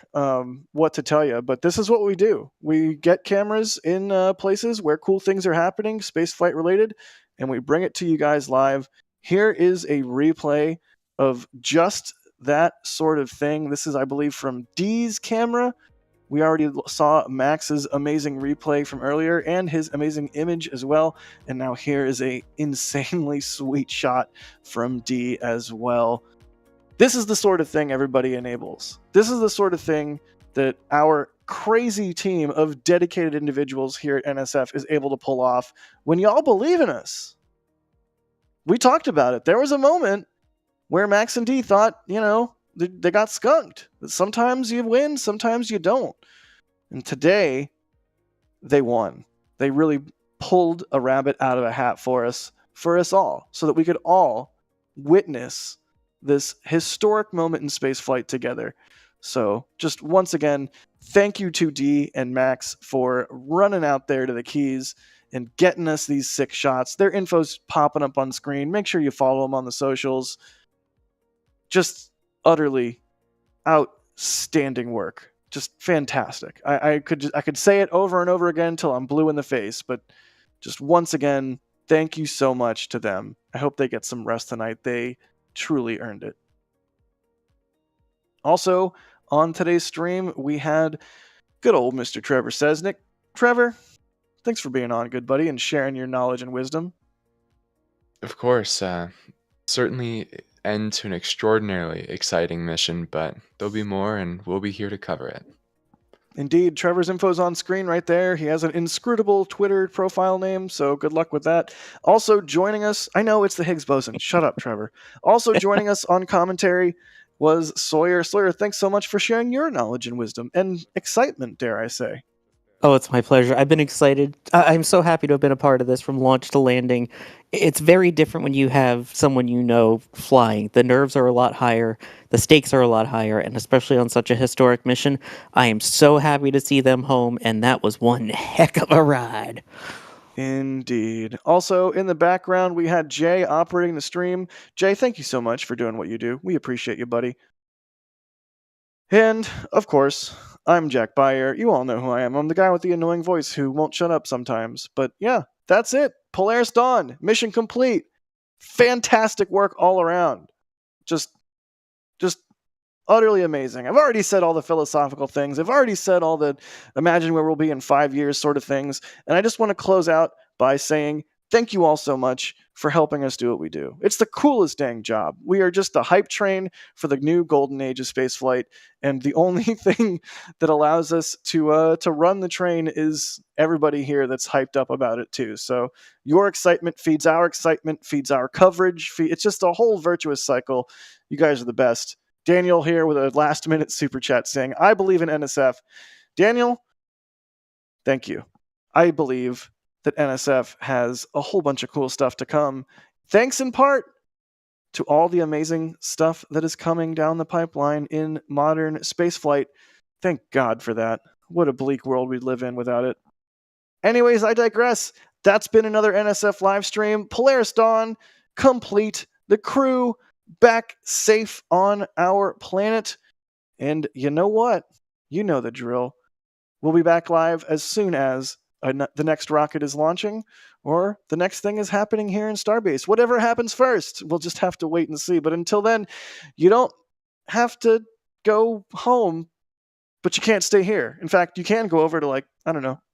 what to tell you, but this is what we do. We get cameras in places where cool things are happening, spaceflight related, and we bring it to you guys live. Here is a replay of just that sort of thing. This is, I believe, from D's camera. We already saw Max's amazing replay from earlier and his amazing image as well. And now here is a insanely sweet shot from D as well. This is the sort of thing everybody enables. This is the sort of thing that our crazy team of dedicated individuals here at NSF is able to pull off when y'all believe in us. We talked about it. There was a moment where Max and D thought, you know, they got skunked. Sometimes you win, sometimes you don't. And today, they won. They really pulled a rabbit out of a hat for us all, so that we could all witness this historic moment in spaceflight together. So just once again, thank you to D and Max for running out there to the keys and getting us these 6 shots. Their info's popping up on screen. Make sure you follow them on the socials. Just utterly outstanding work. Just fantastic. I could say it over and over again till I'm blue in the face, but just once again, thank you so much to them. I hope they get some rest tonight. They truly earned it. Also, on today's stream, we had good old Mr. Trevor Sesnick. Trevor, thanks for being on, good buddy, and sharing your knowledge and wisdom. Of course, certainly end to an extraordinarily exciting mission, but there'll be more, and we'll be here to cover it. Indeed, Trevor's info's on screen right there. He has an inscrutable Twitter profile name, so good luck with that. Also joining us, I know it's the Higgs boson. Shut up, Trevor. Also joining us on commentary was Sawyer. Sawyer, thanks so much for sharing your knowledge and wisdom and excitement, dare I say. Oh, it's my pleasure. I've been excited. I'm so happy to have been a part of this from launch to landing. It's very different when you have someone you know flying. The nerves are a lot higher, the stakes are a lot higher, and especially on such a historic mission, I am so happy to see them home, and that was one heck of a ride. Indeed. Also, in the background, we had Jay operating the stream. Jay, thank you so much for doing what you do. We appreciate you, buddy. And, of course, I'm Jack Byer. You all know who I am. I'm the guy with the annoying voice who won't shut up sometimes. But yeah, that's it. Polaris Dawn, mission complete. Fantastic work all around. Just utterly amazing. I've already said all the philosophical things. I've already said all the imagine where we'll be in 5 years sort of things. And I just want to close out by saying thank you all so much for helping us do what we do. It's the coolest dang job. We are just the hype train for the new golden age of spaceflight, and the only thing that allows us to run the train is everybody here that's hyped up about it too. So your excitement feeds our coverage. It's just a whole virtuous cycle. You guys are the best. Daniel here with a last-minute super chat saying, I believe in NSF. Daniel, thank you. I believe that NSF has a whole bunch of cool stuff to come, thanks in part to all the amazing stuff that is coming down the pipeline in modern spaceflight. Thank God for that. What a bleak world we live in without it. Anyways, I digress. That's been another NSF live stream. Polaris Dawn, complete. The crew back safe on our planet. And you know what? You know the drill. We'll be back live as soon as the next rocket is launching, or the next thing is happening here in Starbase. Whatever happens first, we'll just have to wait and see. But until then, you don't have to go home, but you can't stay here. In fact, you can go over to,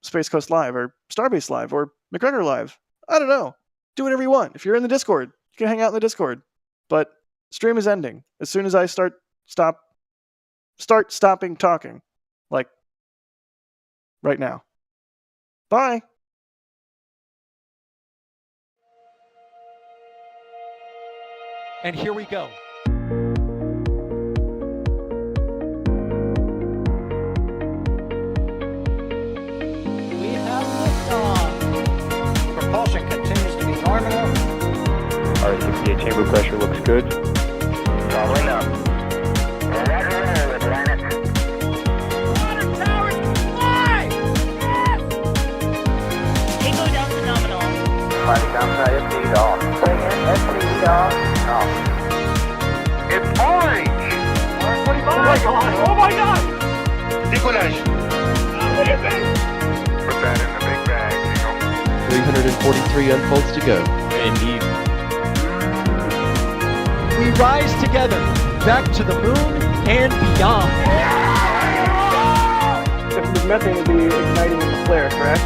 Space Coast Live or Starbase Live or McGregor Live. I don't know. Do whatever you want. If you're in the Discord, you can hang out in the Discord. But stream is ending as soon as I start stopping talking, like right now. Bye. And here we go. We have liftoff. Propulsion continues to be normal. R68 chamber pressure looks good. Following up. Roger, Atlantis. Water towers, fly! Yes! Echo down to nominal. Flight downside FD off. Say again, FD off. Off. It's orange! 45! Oh my god! Oh my god! Decollage. What is it? Put that in the big bag, Eagle. 343 unfolds to go. Indeed. We rise together, back to the moon and beyond. If the methane will be igniting in the flare, correct?